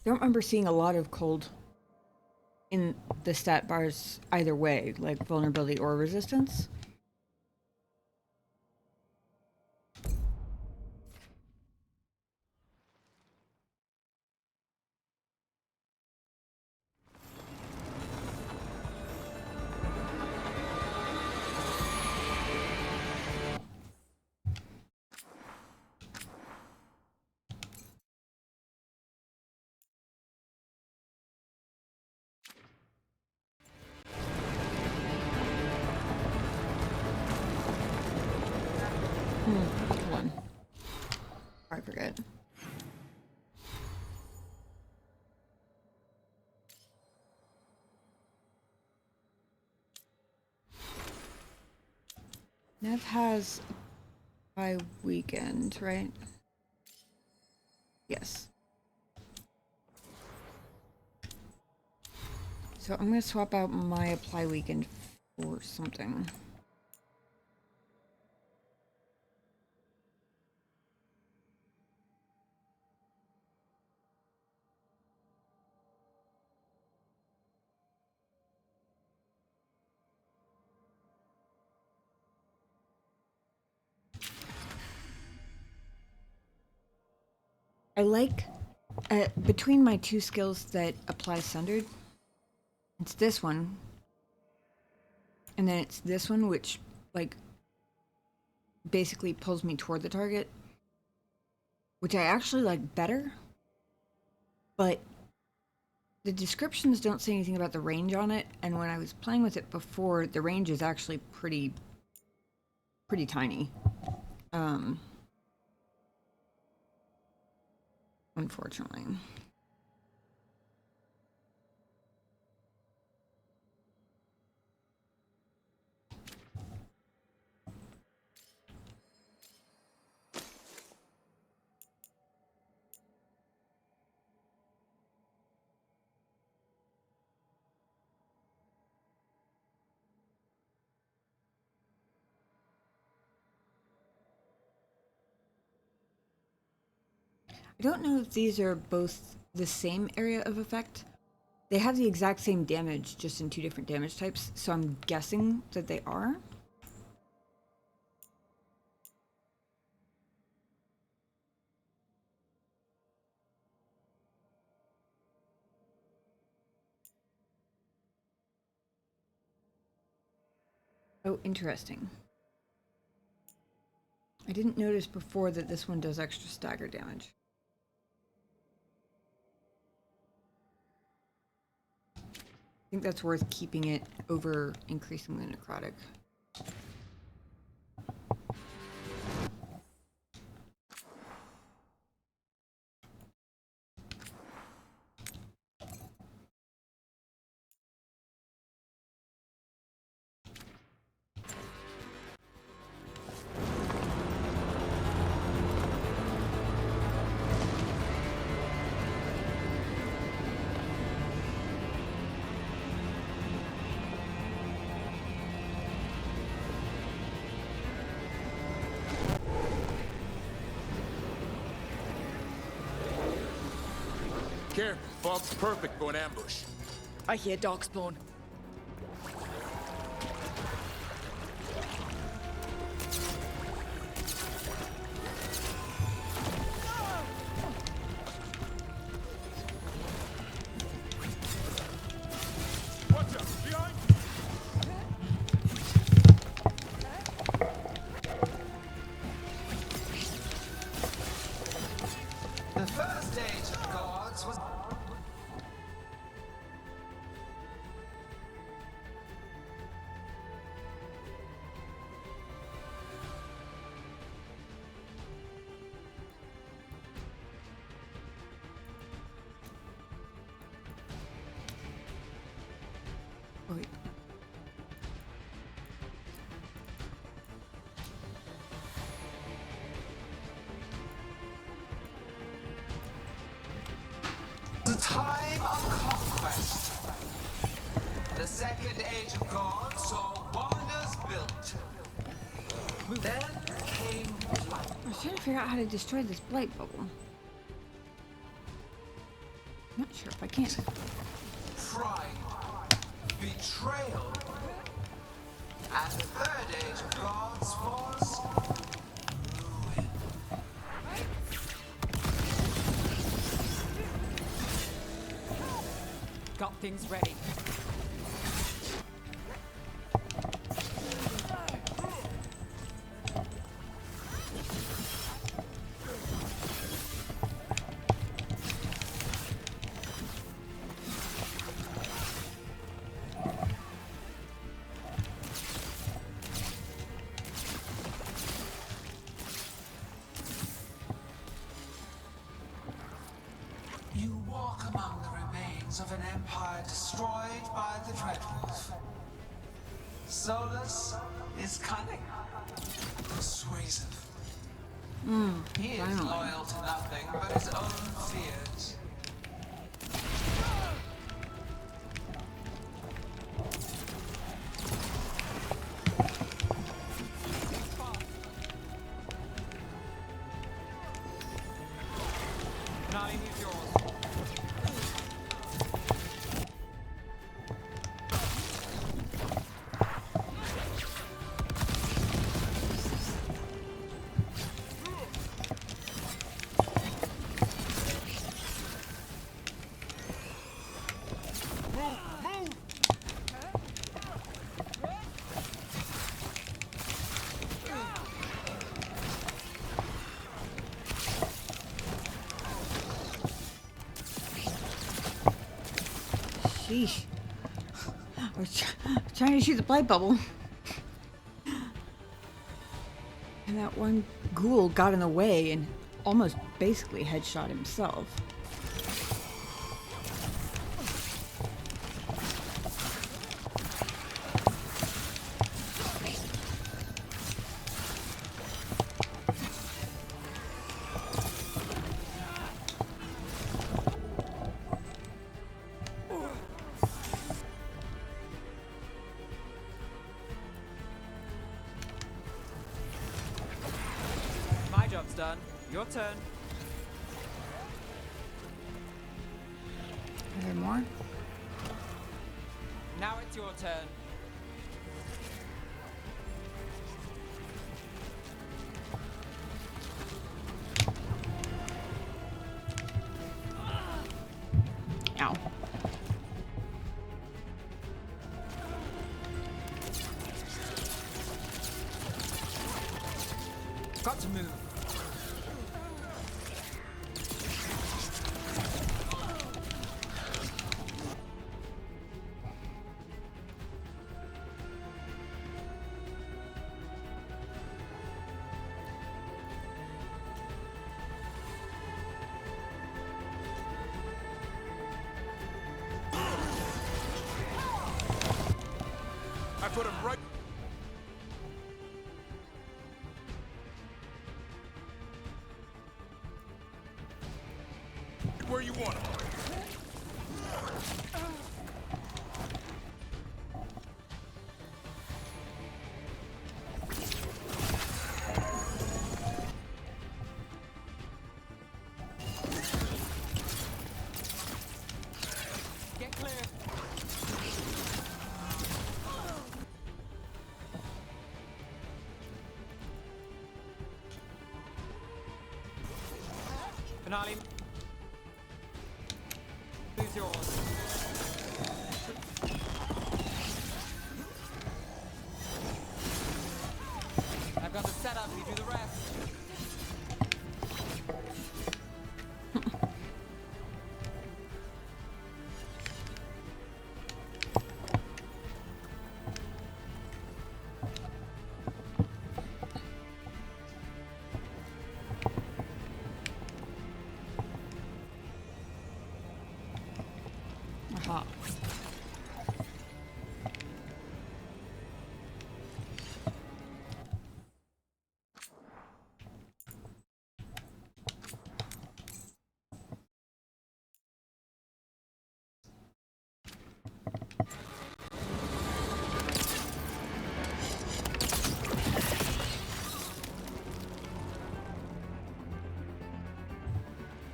I don't remember seeing a lot of cold in the stat bars either way, like vulnerability or resistance. Hold on. I forget. Nev has by weekend, right? Yes. So I'm gonna swap out my apply weekend for something. I like, between my two skills that apply Sundered, it's this one, and then it's this one, which, like, basically pulls me toward the target, which I actually like better, but the descriptions don't say anything about the range on it, and when I was playing with it before, the range is actually pretty tiny. Unfortunately. I don't know if these are both the same area of effect. They have the exact same damage, just in 2 different damage types, so I'm guessing that they are. Oh, interesting. I didn't notice before that this one does extra stagger damage. I think that's worth keeping it over increasingly necrotic.
Careful, fog's perfect for an ambush.
I hear darkspawn.
Watch out, behind!
The first age of gods was...
Oh, wait.
The time of conquest. The second age of gods saw wonders built. Then came light.
I was trying to figure out how to destroy this blight bubble. Not sure if I can.
Pride, betrayal, and the third age of gods was ruin.
Got things ready.
You walk among the remains of an empire destroyed by the Dreadwolf. Solus is cunning, persuasive. He is
finally.
loyal to nothing but his own fears.
Nine is yours.
Sheesh. I was trying to shoot the blight bubble. And that one ghoul got in the way and almost basically headshot himself.
My job's done. Your turn.
Are there more?
Now it's your turn.
Ow.
Got to move.
I put him right. Where you want him.
Get clear. Finale. Who's yours? I've got the setup, you do the rest.
Aha.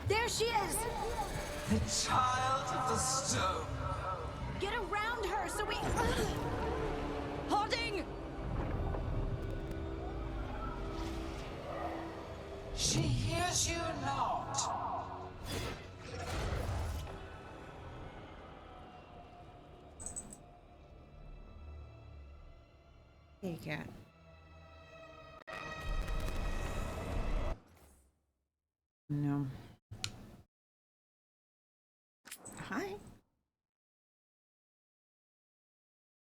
There she is!
The child of the stone.
Get around her so we... Holding!
She hears you not.
Hey, cat. No. Hi.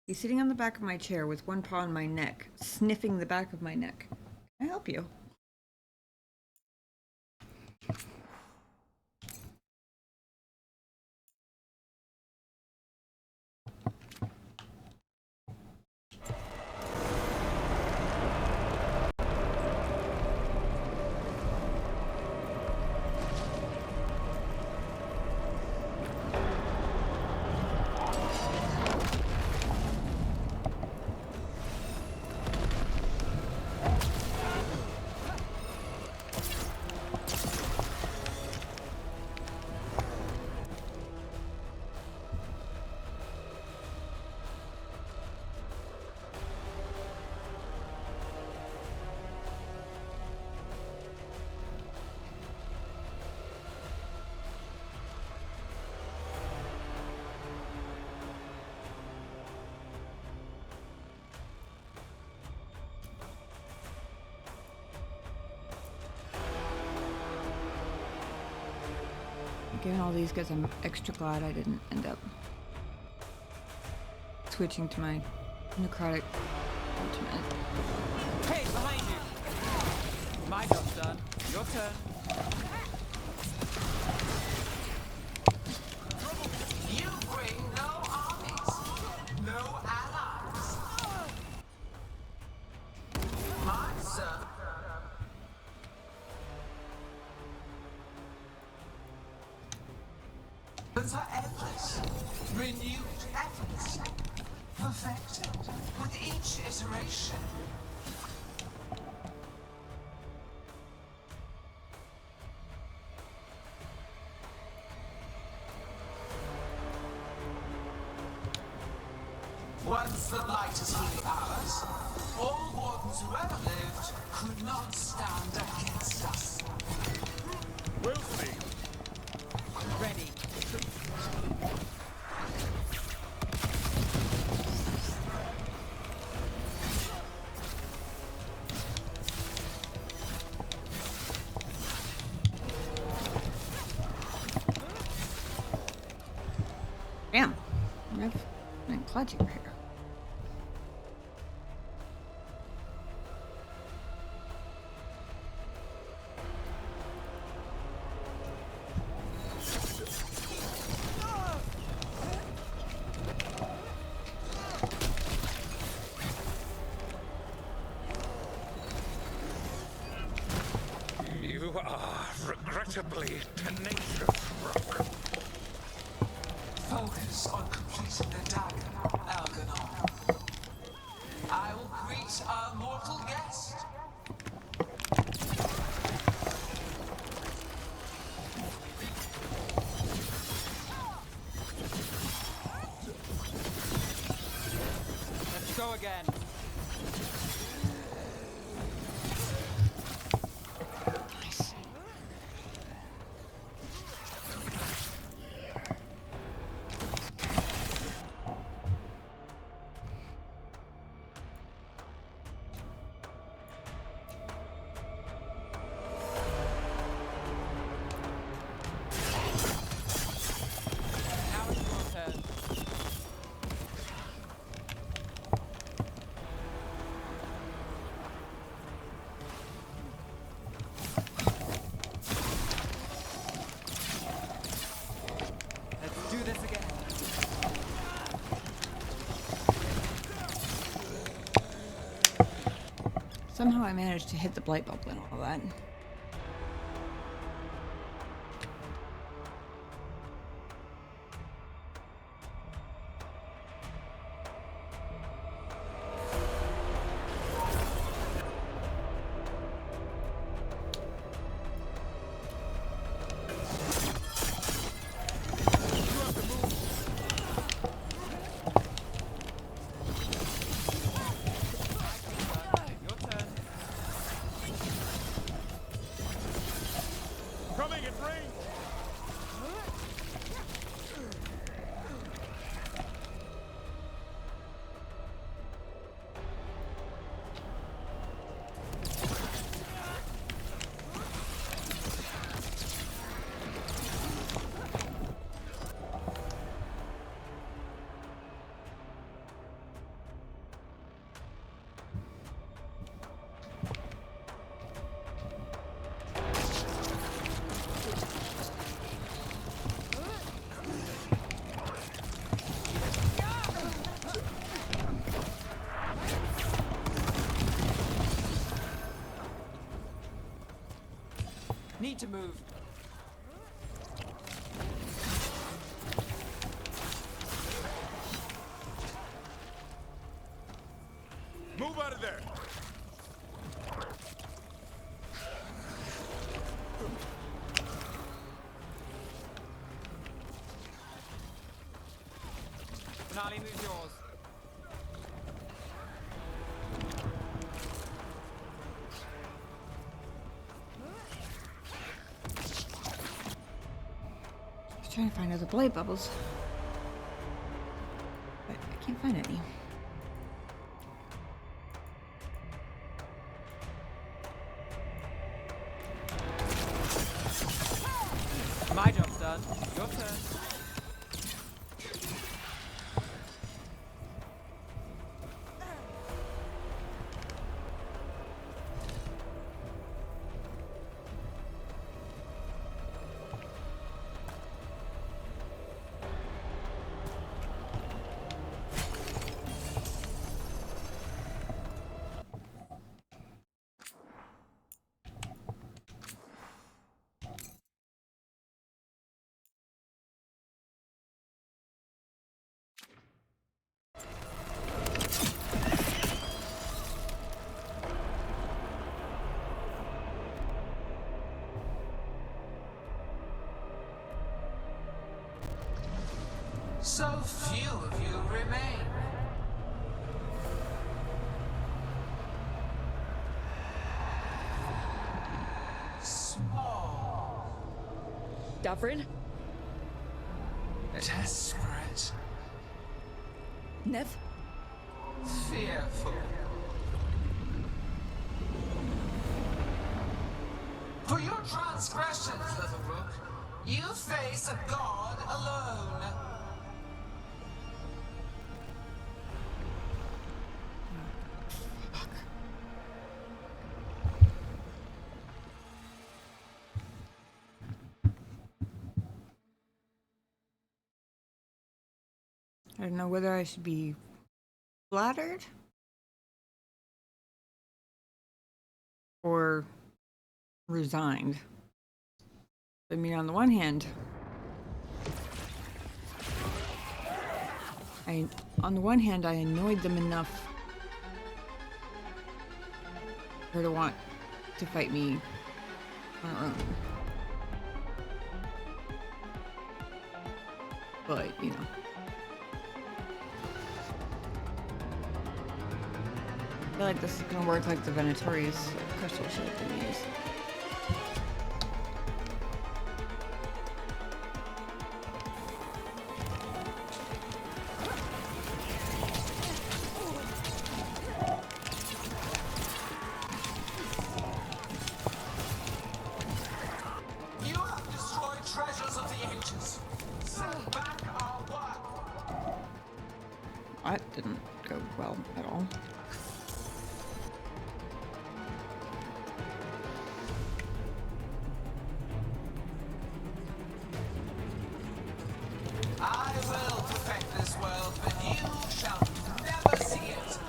He's sitting on the back of my chair with one paw on my neck, sniffing the back of my neck. Can I help you? Getting all these because I'm extra glad I didn't end up switching to my necrotic ultimate.
Hey, behind you! My job's done. Your turn.
You bring no armies, no allies. My son. But are endless, renewed effortlessly, perfected with each iteration. Once the light has healed ours, all wardens who ever lived could not stand against us.
We'll see.
Ready.
Damn. I'm glad you were here.
You are regrettably tenacious, Rook.
Focus on completing the dagger, Algernon. I will greet our mortal guest.
Let's go again. Do this again.
Somehow I managed to hit the blight bubble and all that.
Coming in range!
Need to move.
Move out of there!
Finale moves yours.
Trying to find other blight bubbles, but I can't find any.
My job's done. Your turn.
So few of you remain.
Davrin?
Desperate.
Nev?
Fearful. For your transgressions, little rook, you face a god alone.
I don't know whether I should be flattered or resigned. I mean, on the one hand, I annoyed them enough for her to want to fight me on her own. But, you know. I feel like this is gonna work like the Venatori's crystal shield thingies.
You have destroyed treasures of the ages. Send back our work.
That didn't go well at all.
I will perfect this world, but you shall never see it.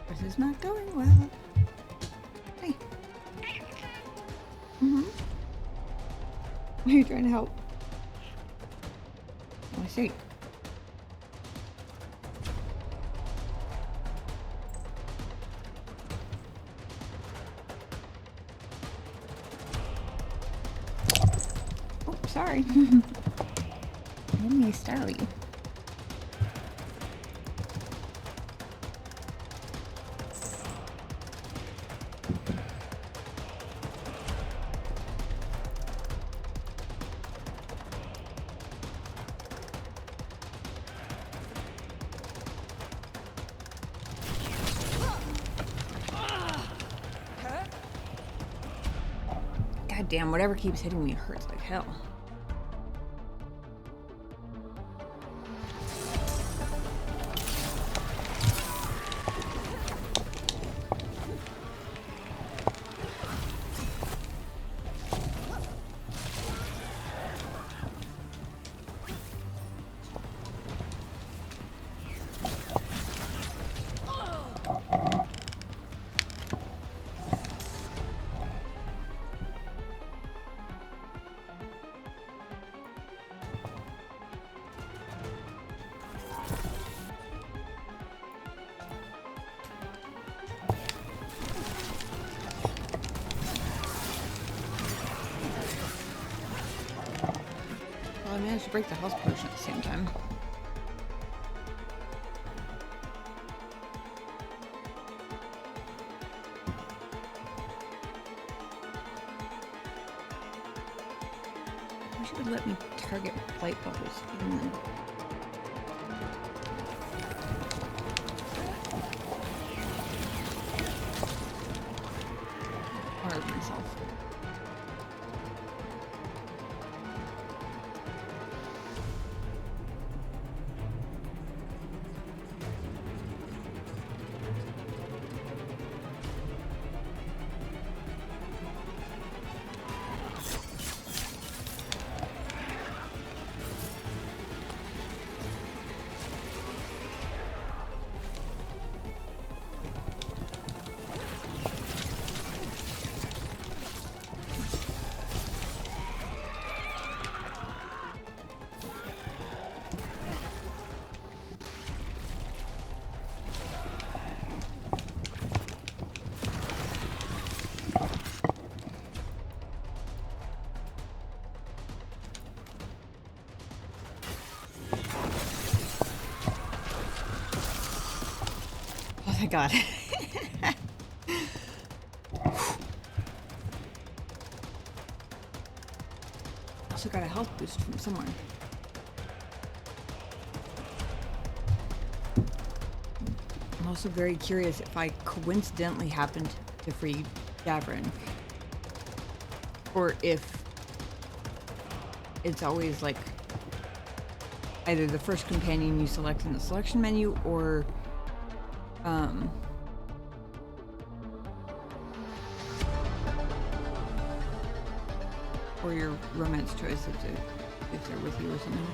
This is not going well. Hey. Are you trying to help? I see. Oh, sorry. Let me start you. God damn, whatever keeps hitting me hurts like hell. Well, I managed to break the health potion at the same time. I wish it would let me target light bubbles even then. Hard myself. god. Also got a health boost from somewhere. I'm also very curious if I coincidentally happened to free Davrin, or if it's always like either the first companion you select in the selection menu or or your romance choice if they're with you or something.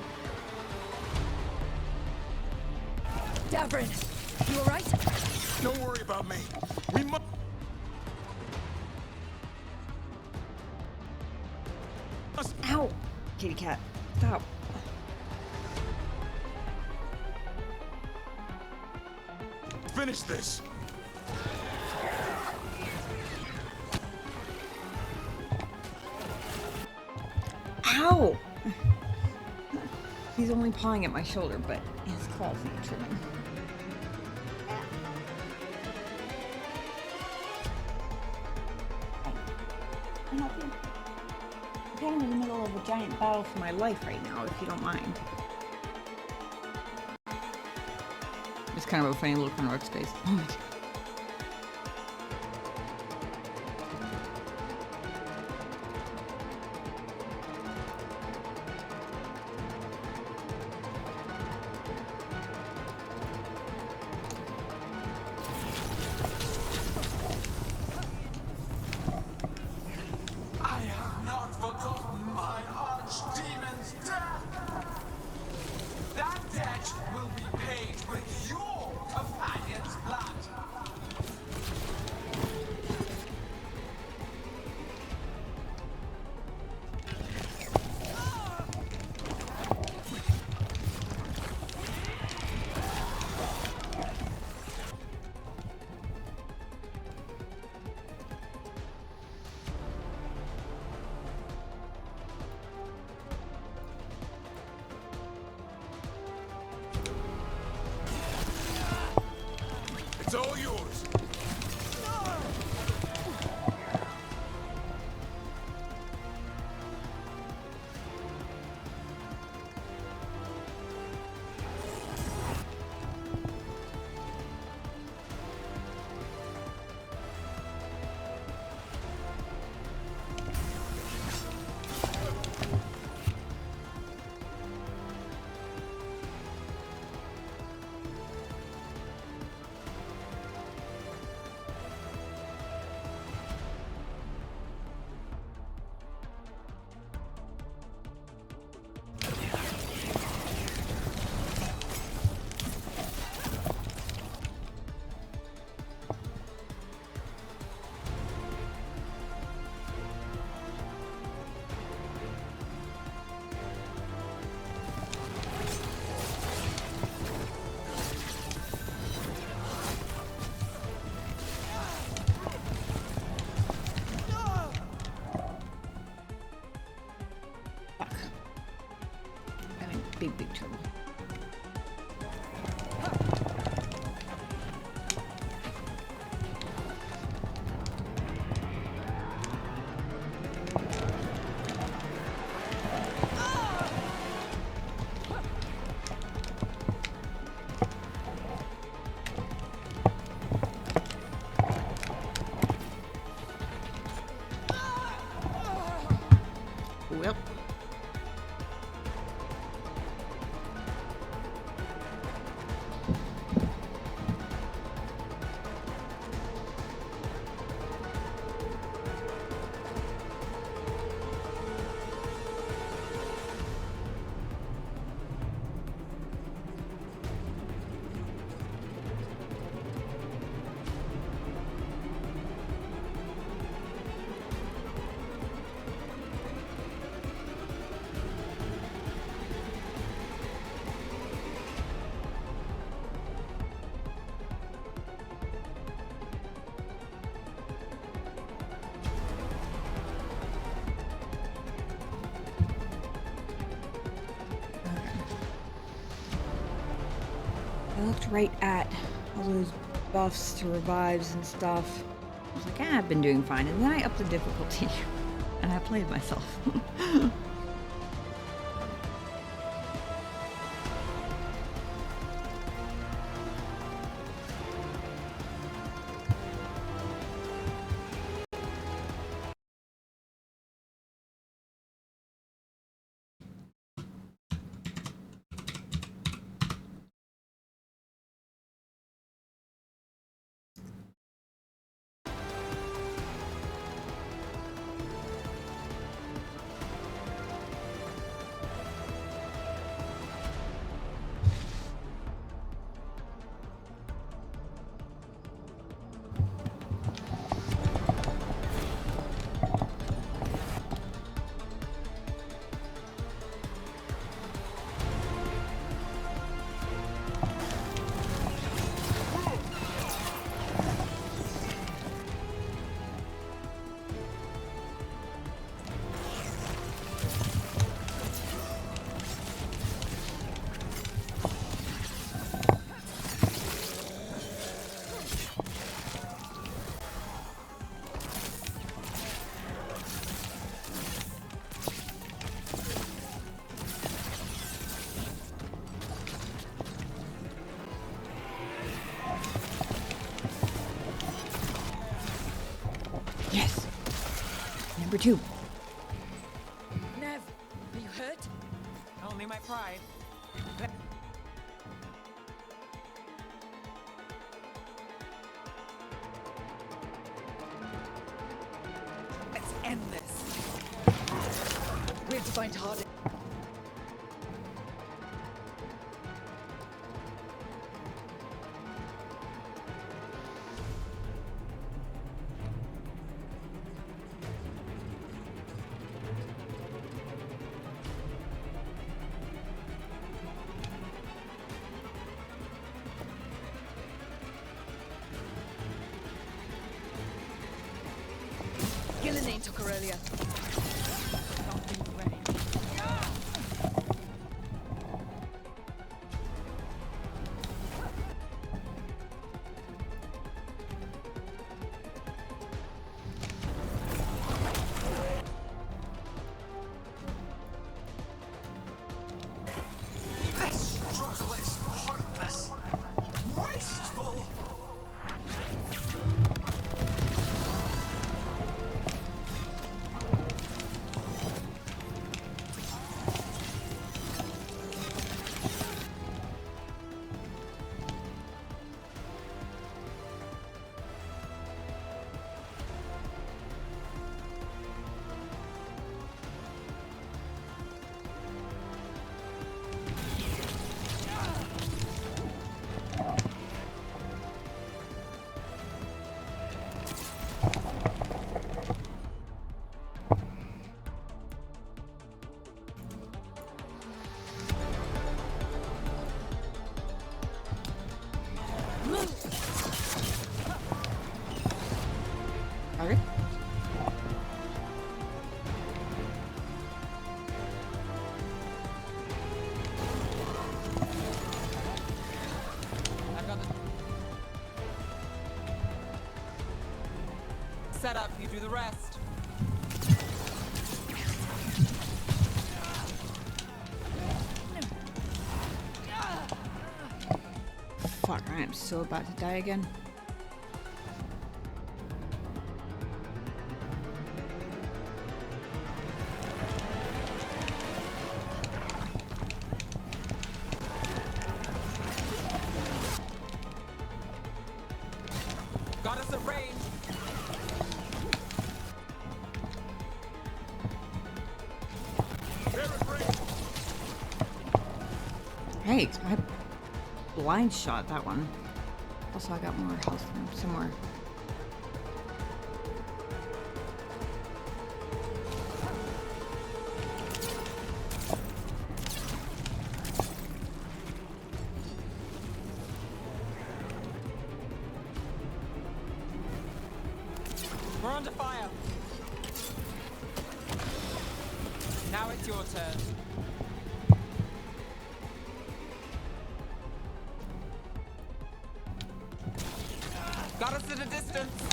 Davrin, you alright?
Don't worry about me. We must.
Ow! Kitty cat, stop.
Finish this.
Ow! He's only pawing at my shoulder, but his claws need trimming. I'm kind of in the middle of a giant battle for my life right now, if you don't mind. It's kind of a funny little corner workspace.
I have not forgotten my archdemon's death. That debt will be paid with your companion's blood.
It's all yours.
Big trouble. Well. I looked right at all those buffs to revives and stuff. I was like, I've been doing fine. And then I upped the difficulty, and I played myself. Yes! Number 2.
Nev, are you hurt? Only my pride. Let's end this. We have to find Hardy. Gillenane took her earlier.
This struggle is hopeless, wasteful.
Okay.
I've got the set up. You do the rest.
Fuck, I am so about to die again.
Got us at range.
Hey, I blind shot that one. Also, I got more health from somewhere.
We're under fire. Now it's your turn. resistance.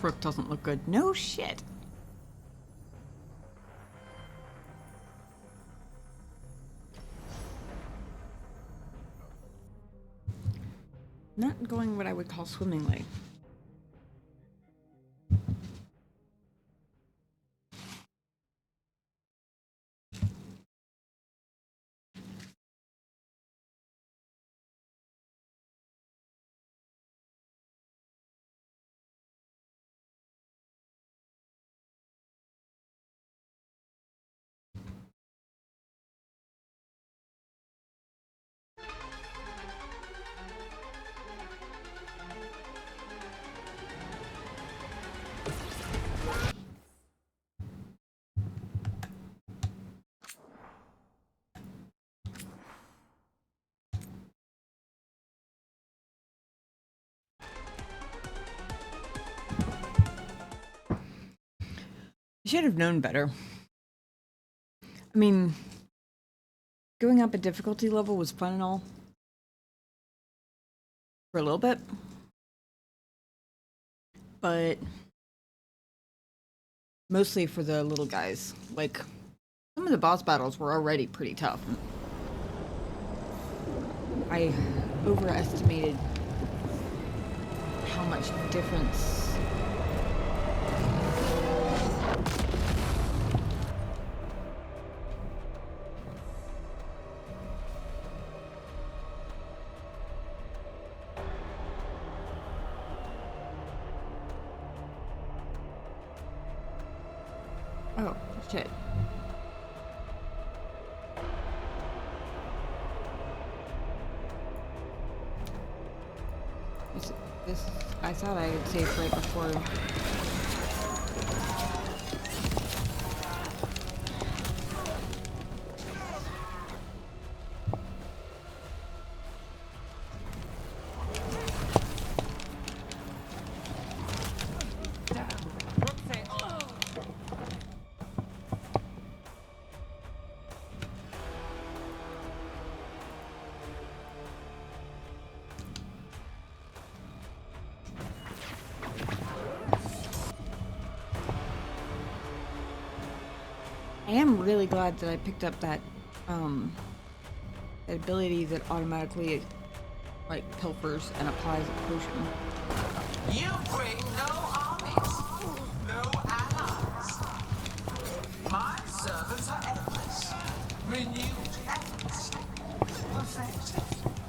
Rook doesn't look good. No shit. Not going what I would call swimmingly. I should have known better. I mean, going up a difficulty level was fun and all. For a little bit. But mostly for the little guys. Like, some of the boss battles were already pretty tough. I overestimated how much difference oh, shit. This, I thought I had saved right before. I am really glad that I picked up that that ability that automatically like pilfers and applies a potion.
You bring no armies, no allies. My servants are endless, renewed efforts, perfected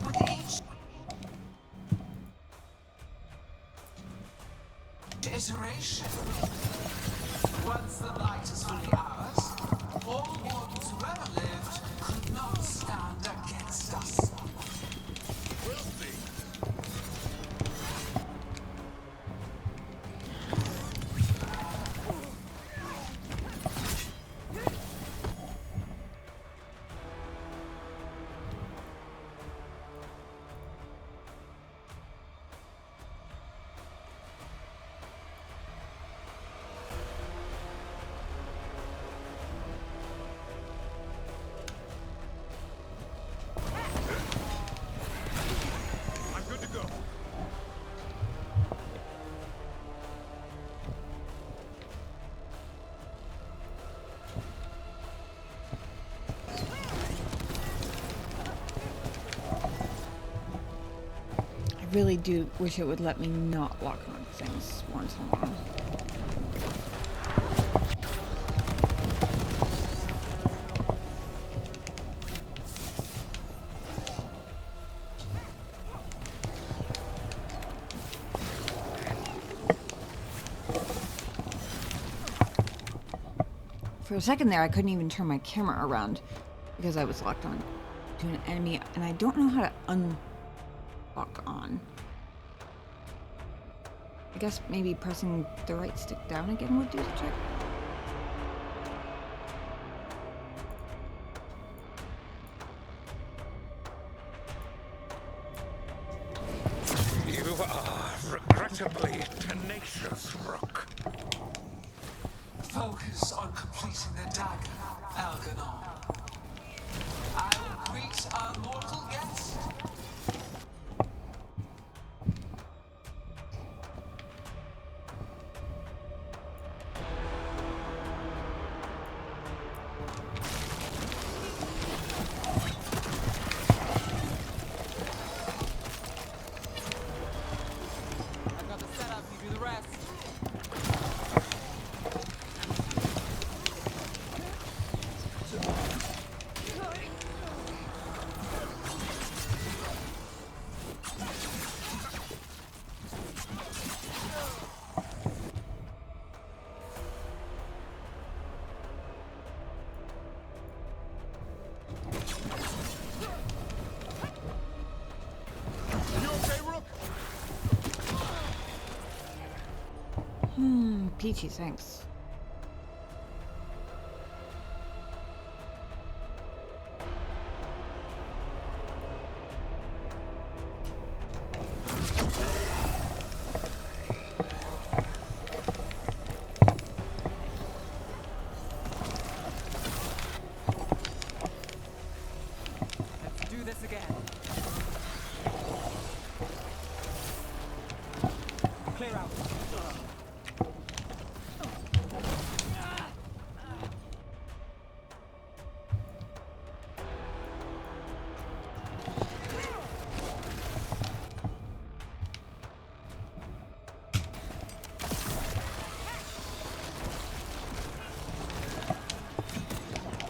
with each iteration. Once the light is fully ours, all ones who ever lived could not stand against us. We'll see.
I really do wish it would let me not lock on things once in a while. For a second there, I couldn't even turn my camera around because I was locked on to an enemy, and I don't know how to unlock on. I guess maybe pressing the right stick down again would do the trick.
You are regrettably tenacious, Rook.
Focus on completing the dagger, Algernon. I will greet our mortal guest.
I've got the setup, you do the rest.
You okay, Rook?
Peachy, thanks.
Let's do this again. Clear out.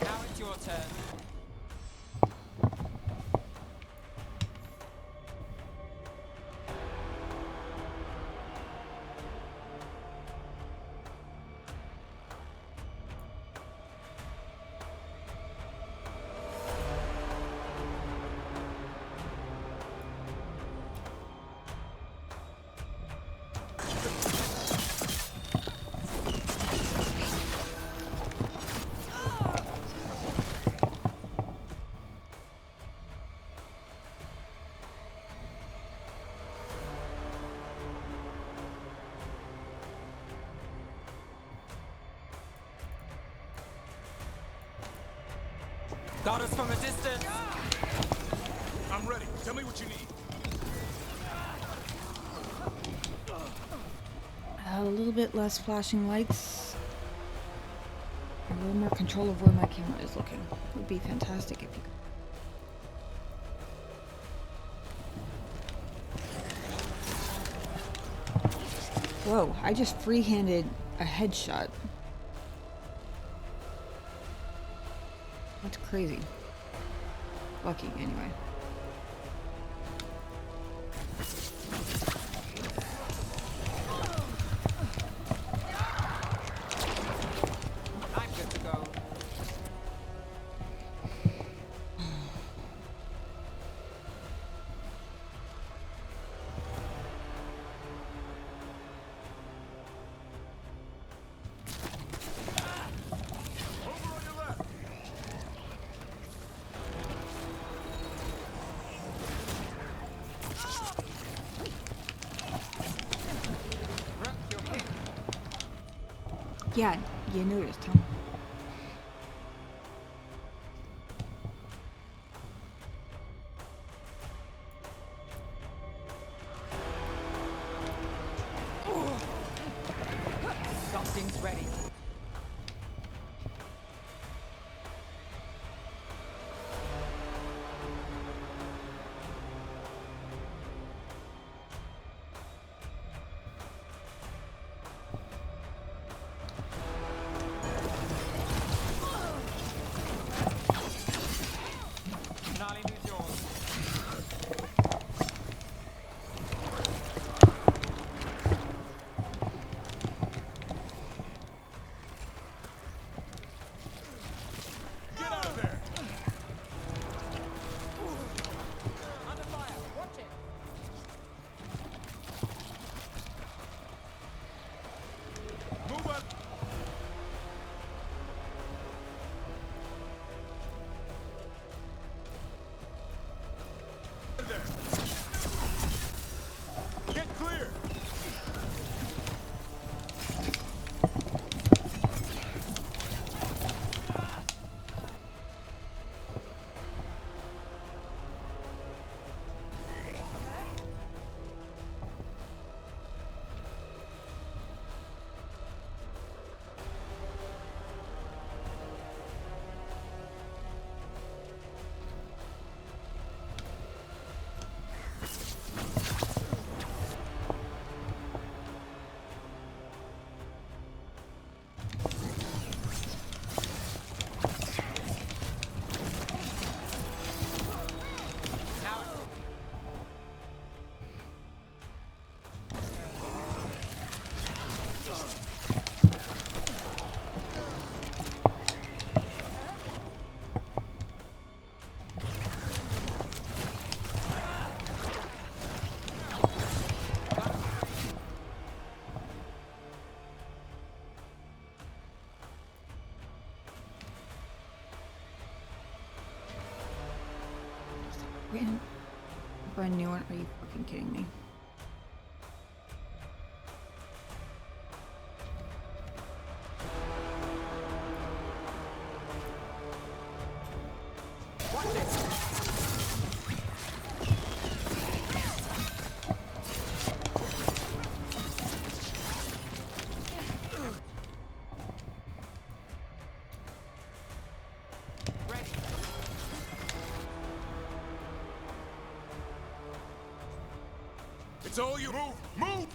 Now it's your turn. Got us from a distance.
I'm ready. Tell me what you need.
A little bit less flashing lights. A little more control of where my camera is looking. Would be fantastic if you could. Whoa, I just free-handed a headshot. That's crazy. Lucky, anyway.
I'm good to go.
Yeah, you noticed, huh?
Something's ready.
a new one? Are you fucking kidding me?
It's all you. Move! Move!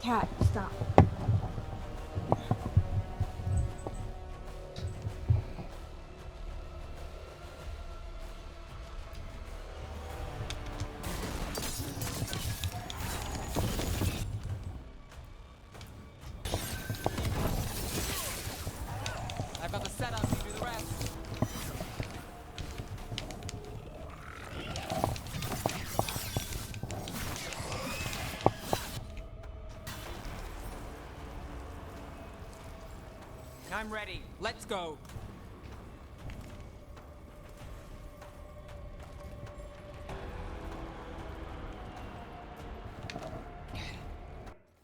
Cat, stop.
I've got the setup, you do the rest. I'm ready. Let's go.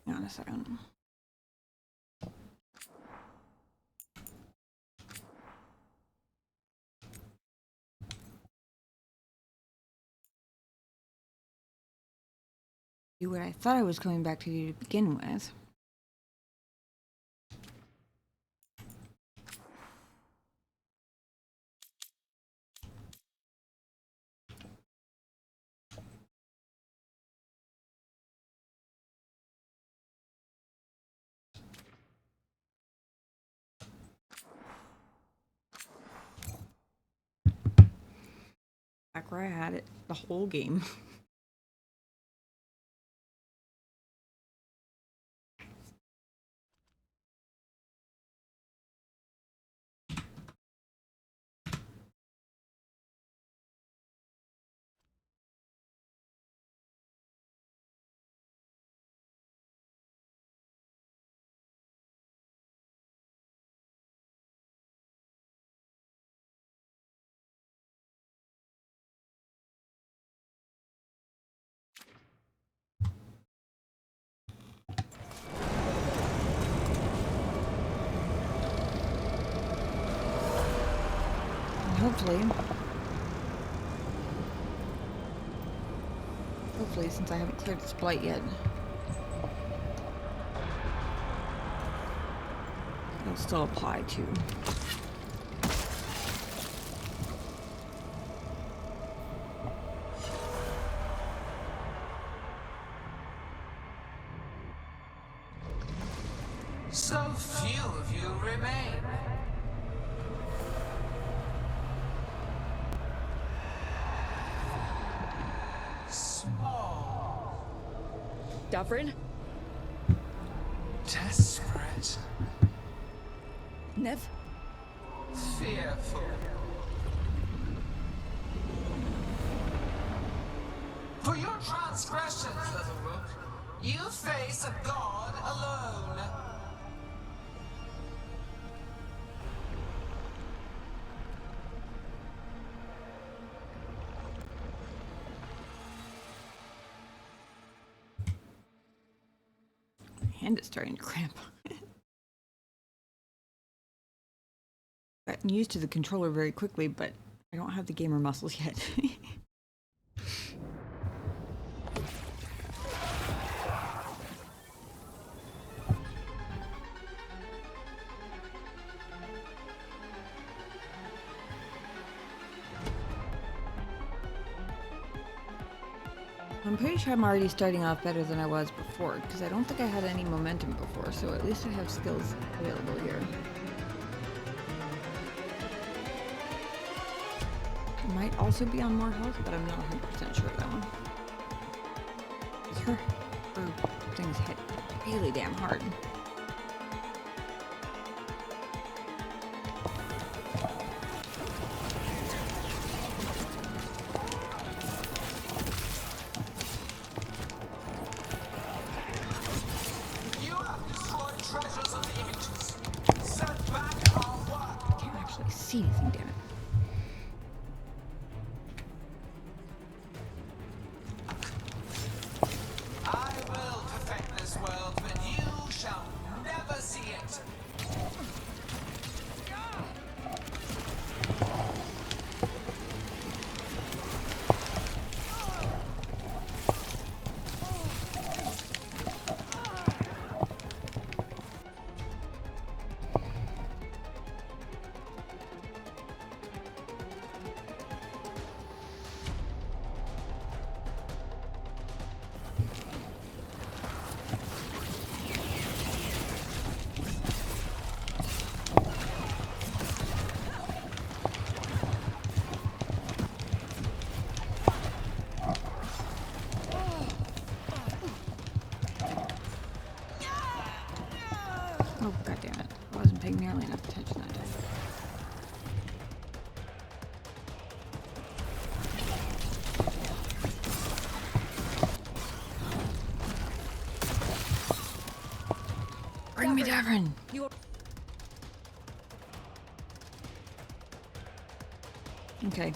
Hang on a second. Do what I thought I was coming back to do to begin with. Back where I had it the whole game. Hopefully, since I haven't cleared this blight yet, it'll still apply to.
So few of you remain. Small.
Davrin?
Desperate.
Nev?
Fearful. For your transgressions, little rook, you face a god alone.
My hand is starting to cramp. Gotten used to the controller very quickly, but I don't have the gamer muscles yet. I'm pretty sure I'm already starting off better than I was before, because I don't think I had any momentum before, so at least I have skills available here. might also be on more health, but I'm not 100% sure of that one. 'Cause her things hit really damn hard.
You have destroyed treasures of the ancients. Set back our work.
I can't actually see anything, damn it.
I will perfect this world, but you shall never see it.
Oh, god damn it. I wasn't paying nearly enough attention that time. Bring me Davrin! Okay.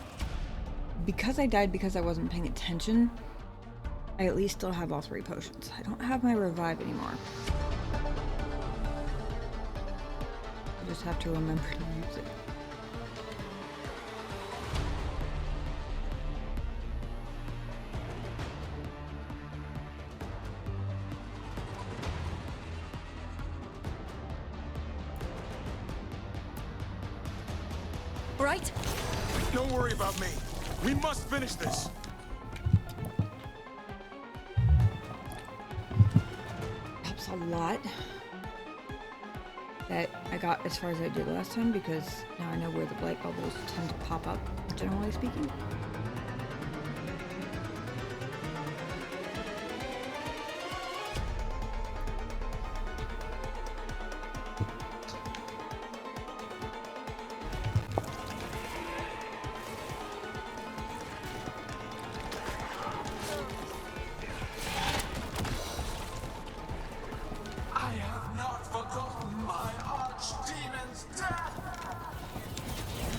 Because I died because I wasn't paying attention, I at least still have all 3 potions. I don't have my revive anymore. I just have to remember to use it.
Right?
Don't worry about me. We must finish this.
Helps a lot that I got as far as I did last time, because now I know where the blight bubbles tend to pop up, generally speaking.
I have not forgotten my archdemon's death.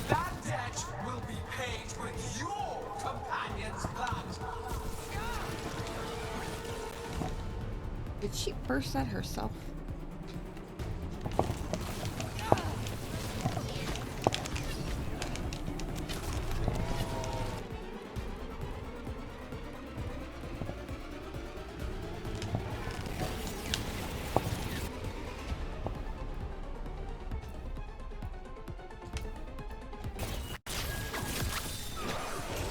That debt will be paid with your companion's blood.
Did she burst that herself?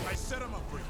I set him up for you.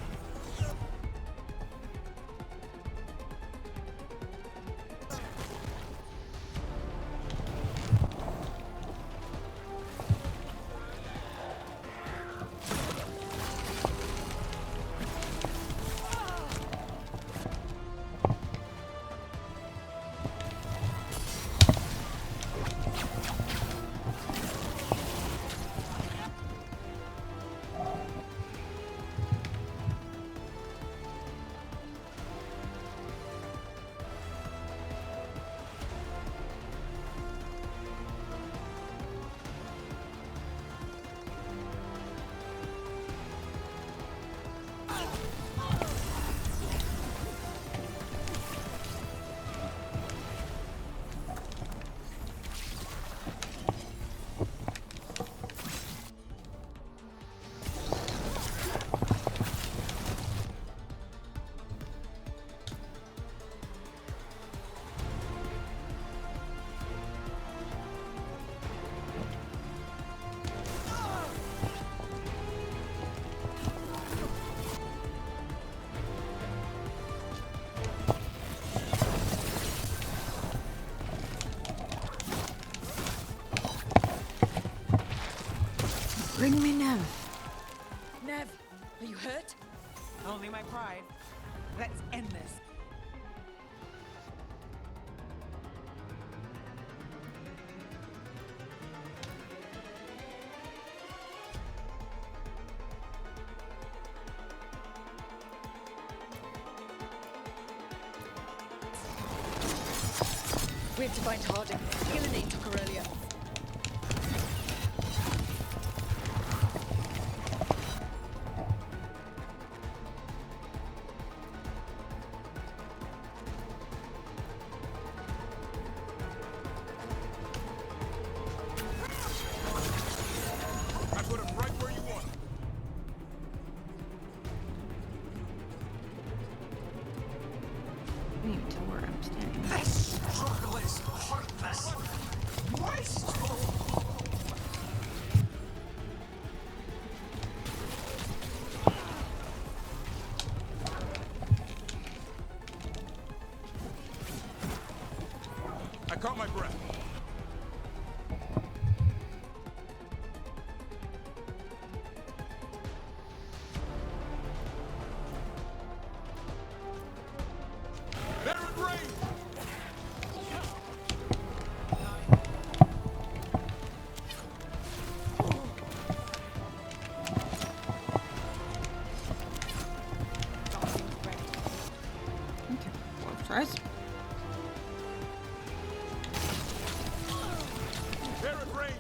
We have to find Harding. Gillenane took her earlier.
I put him right where you want him.
I don't even tell where I'm standing.
This struggle is heartless, wasteful.
I caught my breath. They're in range!
Okay, well, tries.
They're in range!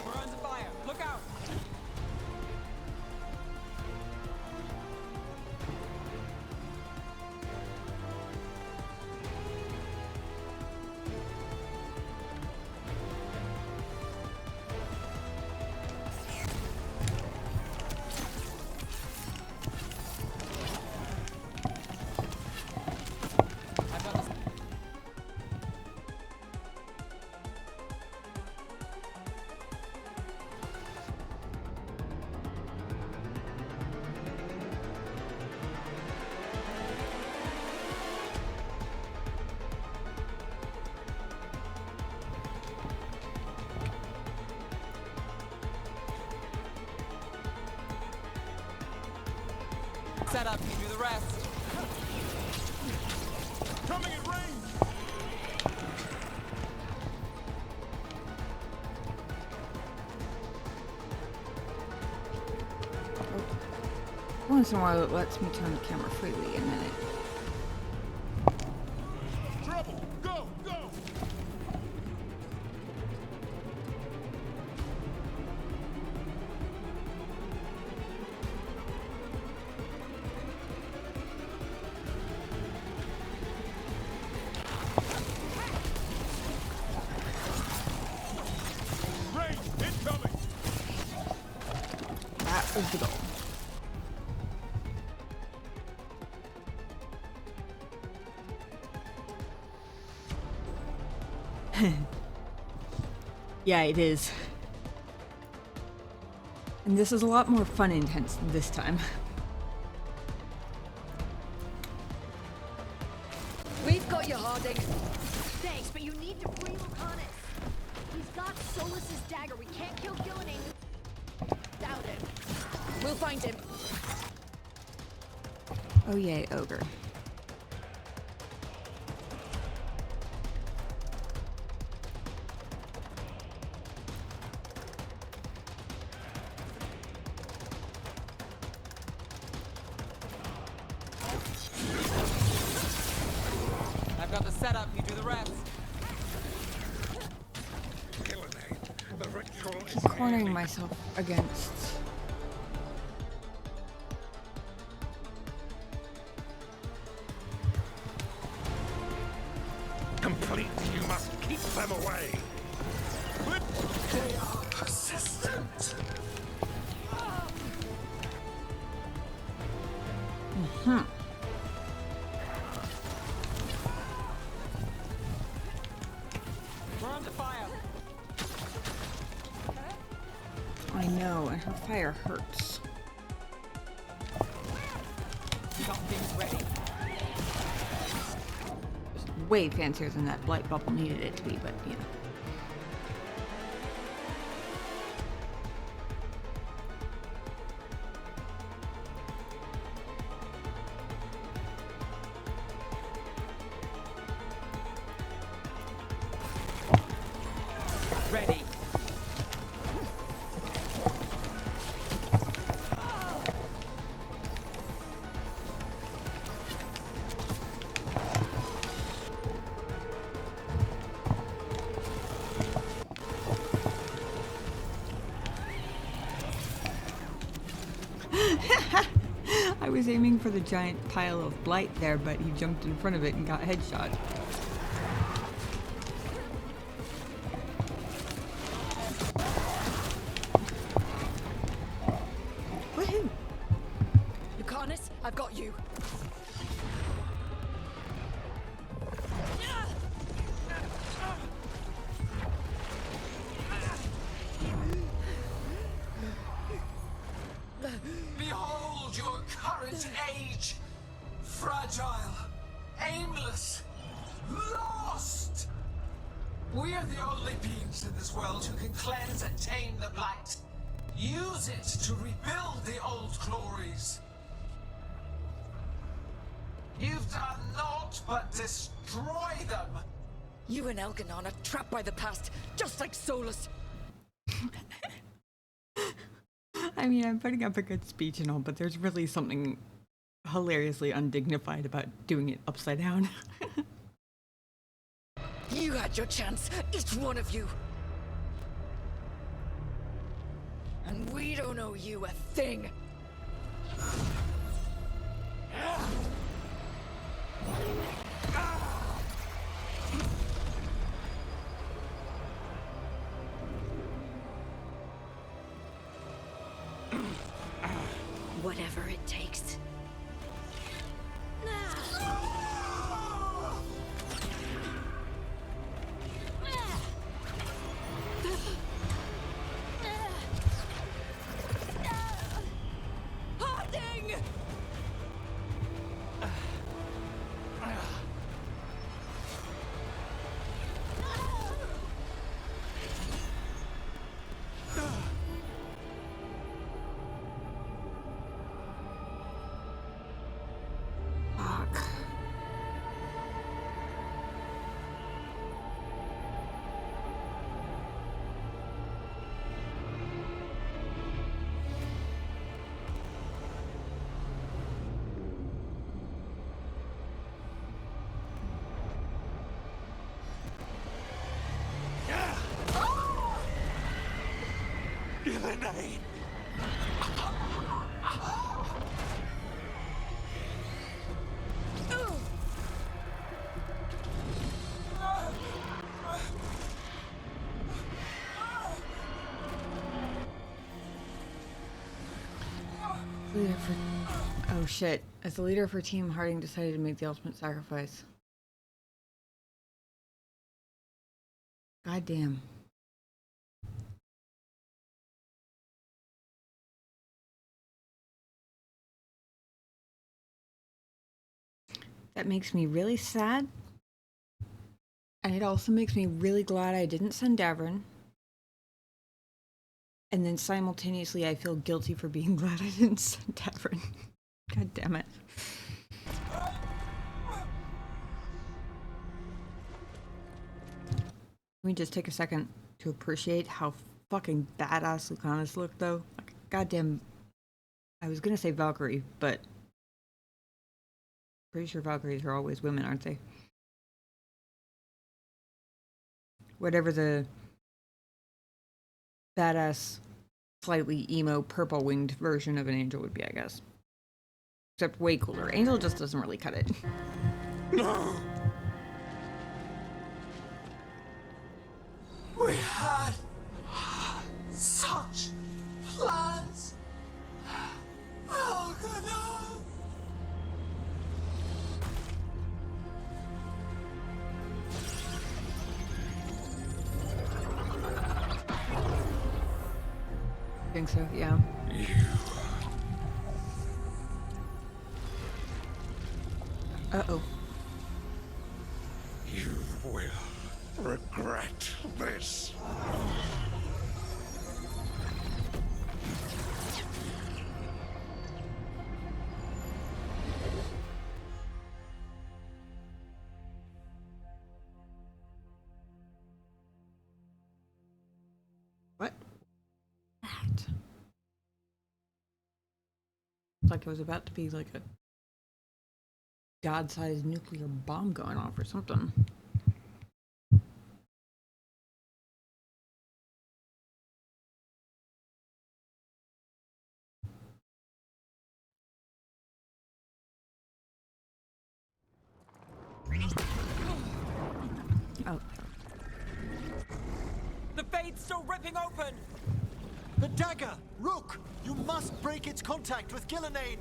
We're under fire. Look out! I've got this. Set up, you do the rest.
Coming in range!
Once in a while, it lets me turn the camera freely, and then it.
Trouble! Go! Go! Range! Incoming!
That was the goal. Yeah, it is. And this is a lot more fun intense this time.
We've got you, Harding. Thanks, but you need to free Lucanus. He's got Solus's dagger. We can't kill Gillenane without him.
We'll find him.
Oh yay, ogre.
I've got the setup, you do the rest.
The ritual is
I'm cornering myself against.
complete. You must keep them away.
They are persistent.
Mm-hmm.
We're under fire.
I know, and her fire hurts.
We got things ready.
way fancier than that blight bubble needed it to be, but you know.
Ready.
I was aiming for the giant pile of blight there, but he jumped in front of it and got headshot. Woohoo!
Lucanus, I've got you.
Behold your current age! Fragile, aimless, lost! We're the only beings in this world who can cleanse and tame the blight. Use it to rebuild the old glories. You've done naught but destroy them!
You and Elganon are trapped by the past, just like Solus.
I mean, I'm putting up a good speech and all, but there's really something hilariously undignified about doing it upside down.
You had your chance, each one of you. And we don't owe you a thing.
Whatever it takes.
Harding!
Fuck.
Gillenane!
Leader for... Oh shit. As the leader for Team, Harding decided to make the ultimate sacrifice. God damn. That makes me really sad. And it also makes me really glad I didn't send Davrin. And then simultaneously I feel guilty for being glad I didn't send Davrin. God damn it. Let me just take a second to appreciate how fucking badass Lucanus looked though. Like, goddamn, I was gonna say Valkyrie, but pretty sure Valkyries are always women, aren't they? Whatever the badass, slightly emo, purple-winged version of an angel would be, I guess. Except way cooler. Angel just doesn't really cut it.
No! We had such plans! Oh, God, no!
I think so, yeah. Uh-oh.
will regret this.
What? That. It's like it was about to be like a god-sized nuclear bomb going off or something. Oh.
The Fade's still ripping open!
The dagger! Rook! You must break its contact with Gillenane!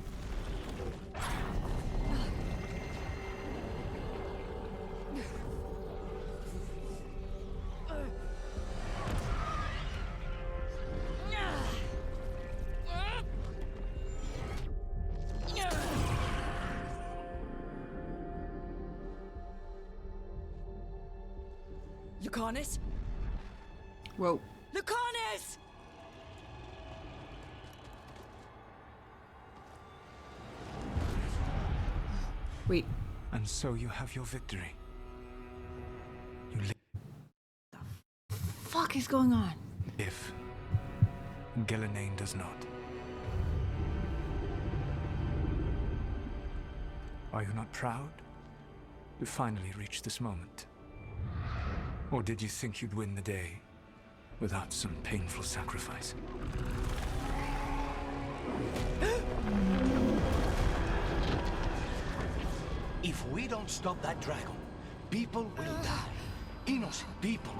Lucanus?
Whoa.
Lucanus!
Wait.
And so you have your victory.
Fuck is going on?
If Gillenane does not. Are you not proud to finally reach this moment? Or did you think you'd win the day without some painful sacrifice?
If we don't stop that dragon, people will die. Innocent people.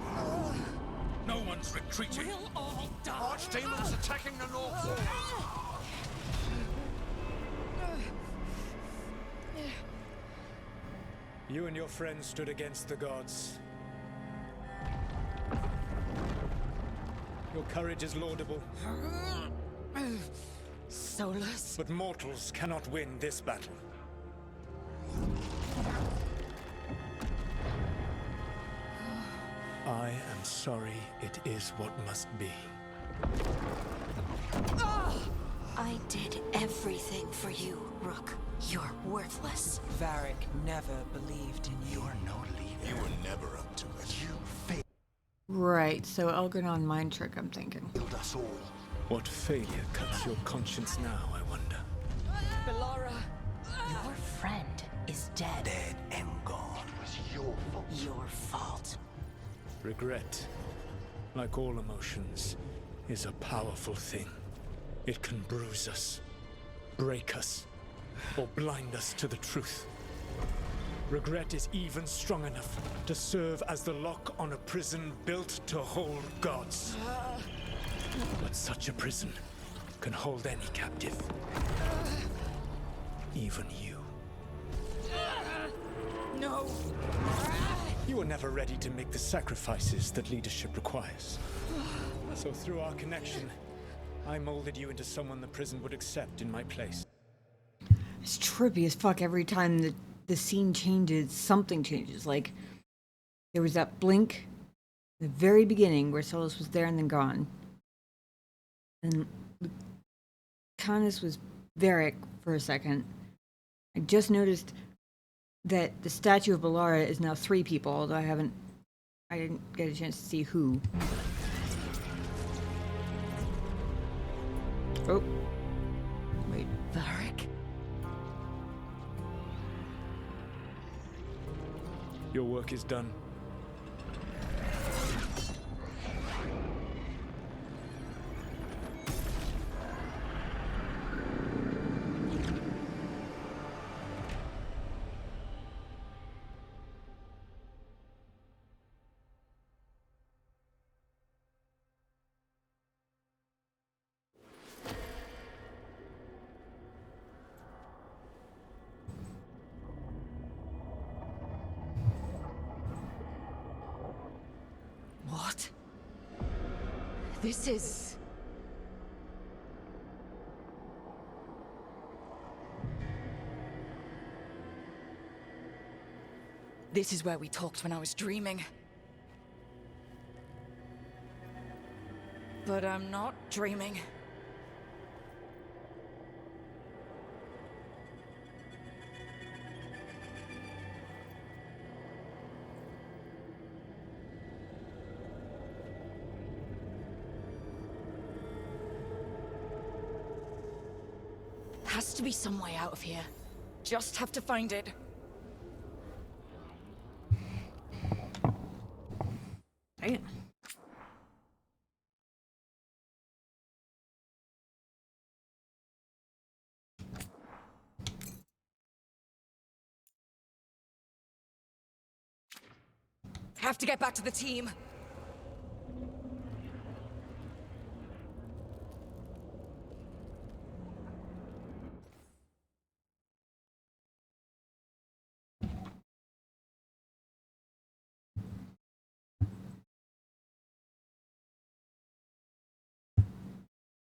No one's retreating.
We'll all die.
Archdemons attacking the north wall.
You and your friends stood against the gods. Your courage is laudable.
Solus?
But mortals cannot win this battle. I am sorry, it is what must be.
I did everything for you, Rook. You're worthless.
Varric never believed in you.
You're no leader.
You were never up to it.
You failed
Right, so Elgranon mind trick, I'm thinking.
us all.
What failure cuts your conscience now, I wonder?
Bellara!
Your friend is dead.
Dead and gone. It was your fault.
Your fault.
Regret, like all emotions, is a powerful thing. It can bruise us, break us, or blind us to the truth. Regret is even strong enough to serve as the lock on a prison built to hold gods. But such a prison can hold any captive. Even you.
No!
You were never ready to make the sacrifices that leadership requires. So through our connection, I molded you into someone the prison would accept in my place.
It's trippy as fuck every time the scene changes, something changes. Like, there was that blink at the very beginning where Solus was there and then gone. And Lucanus was Varric for a second. I just noticed that the statue of Bellara is now 3 people, although I didn't get a chance to see who. Oh. Wait.
Varric?
Your work is done.
What?
This is...
This is where we talked when I was dreaming. But I'm not dreaming. Has to be some way out of here. Just have to find it.
Dang it.
Have to get back to the team.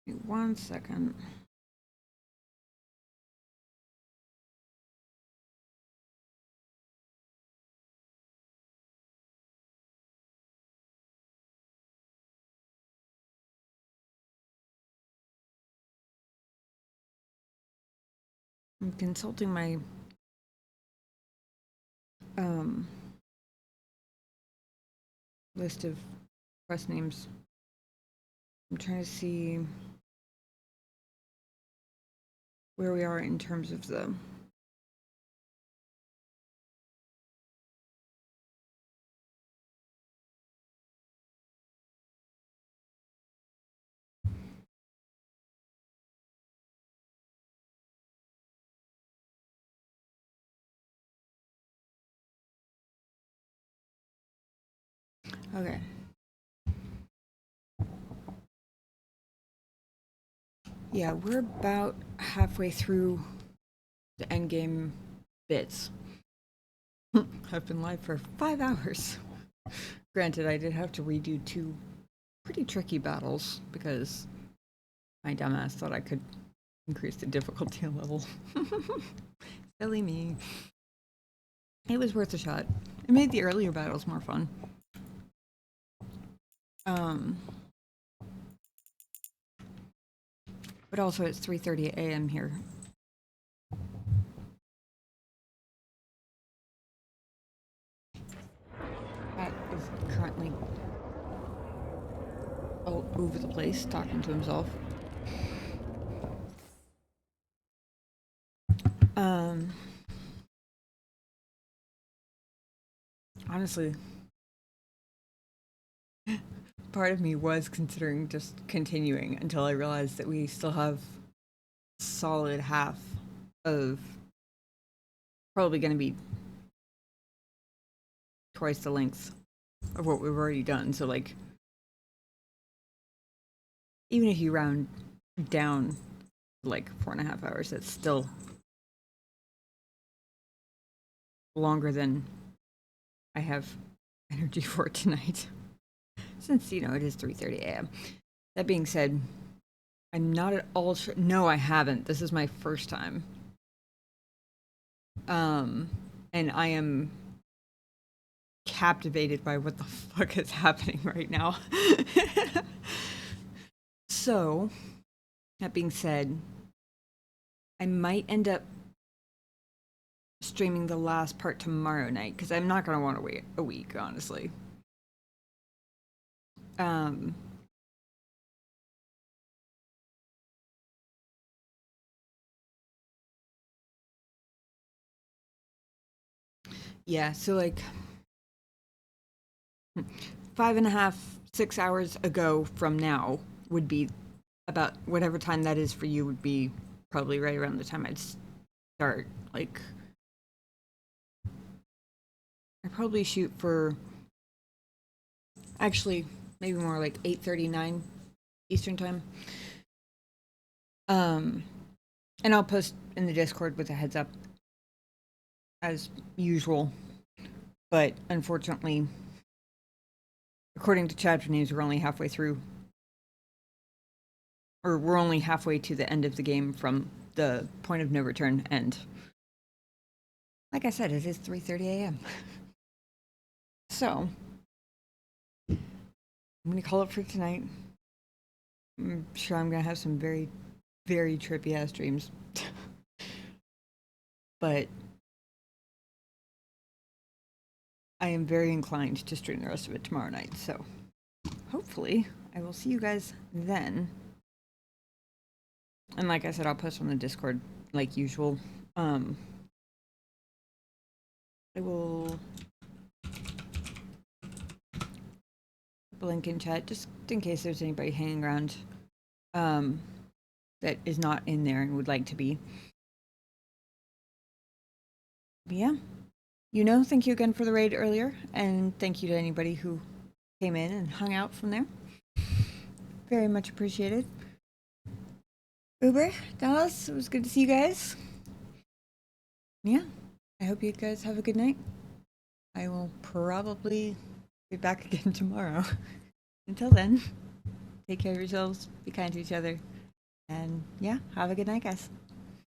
Give me 1 second. I'm consulting my list of quest names. I'm trying to see where we are in terms of the okay. Yeah, we're about halfway through the endgame bits. I've been live for 5 hours. Granted, I did have to redo 2 pretty tricky battles because my dumbass thought I could increase the difficulty level. Silly me. It was worth a shot. It made the earlier battles more fun. But also it's 3:30 a.m. here. Pat is currently all over the place talking to himself. Honestly, part of me was considering just continuing until I realized that we still have solid half of probably going to be twice the length of what we've already done. So like, even if you round down like 4.5 hours, that's still longer than I have energy for tonight. Since, you know, it is 3:30 a.m. That being said, I'm not at all sure. No, I haven't. This is my first time. And I am captivated by what the fuck is happening right now. So, that being said, I might end up streaming the last part tomorrow night because I'm not going to want to wait a week, honestly. Yeah, so like 5.5, 6 hours ago from now would be about whatever time that is for you would be probably right around the time I'd start. Like, I'd probably shoot for actually maybe more like 8:39 Eastern time. And I'll post in the Discord with a heads up as usual. But unfortunately, according to chapter names, we're only halfway through. Or we're only halfway to the end of the game from the point of no return end. Like I said, it is 3:30 a.m. So, I'm going to call it for tonight. I'm sure I'm going to have some very, very trippy ass dreams. But I am very inclined to stream the rest of it tomorrow night. So, hopefully, I will see you guys then. And like I said, I'll post on the Discord like usual. I will link in chat just in case there's anybody hanging around that is not in there and would like to be. But yeah, thank you again for the raid earlier, and thank you to anybody who came in and hung out from there. Very much appreciated. Uber, Dallas, it was good to see you guys. Yeah, I hope you guys have a good night. I will probably be back again tomorrow. Until then, take care of yourselves, be kind to each other, and yeah, have a good night, guys.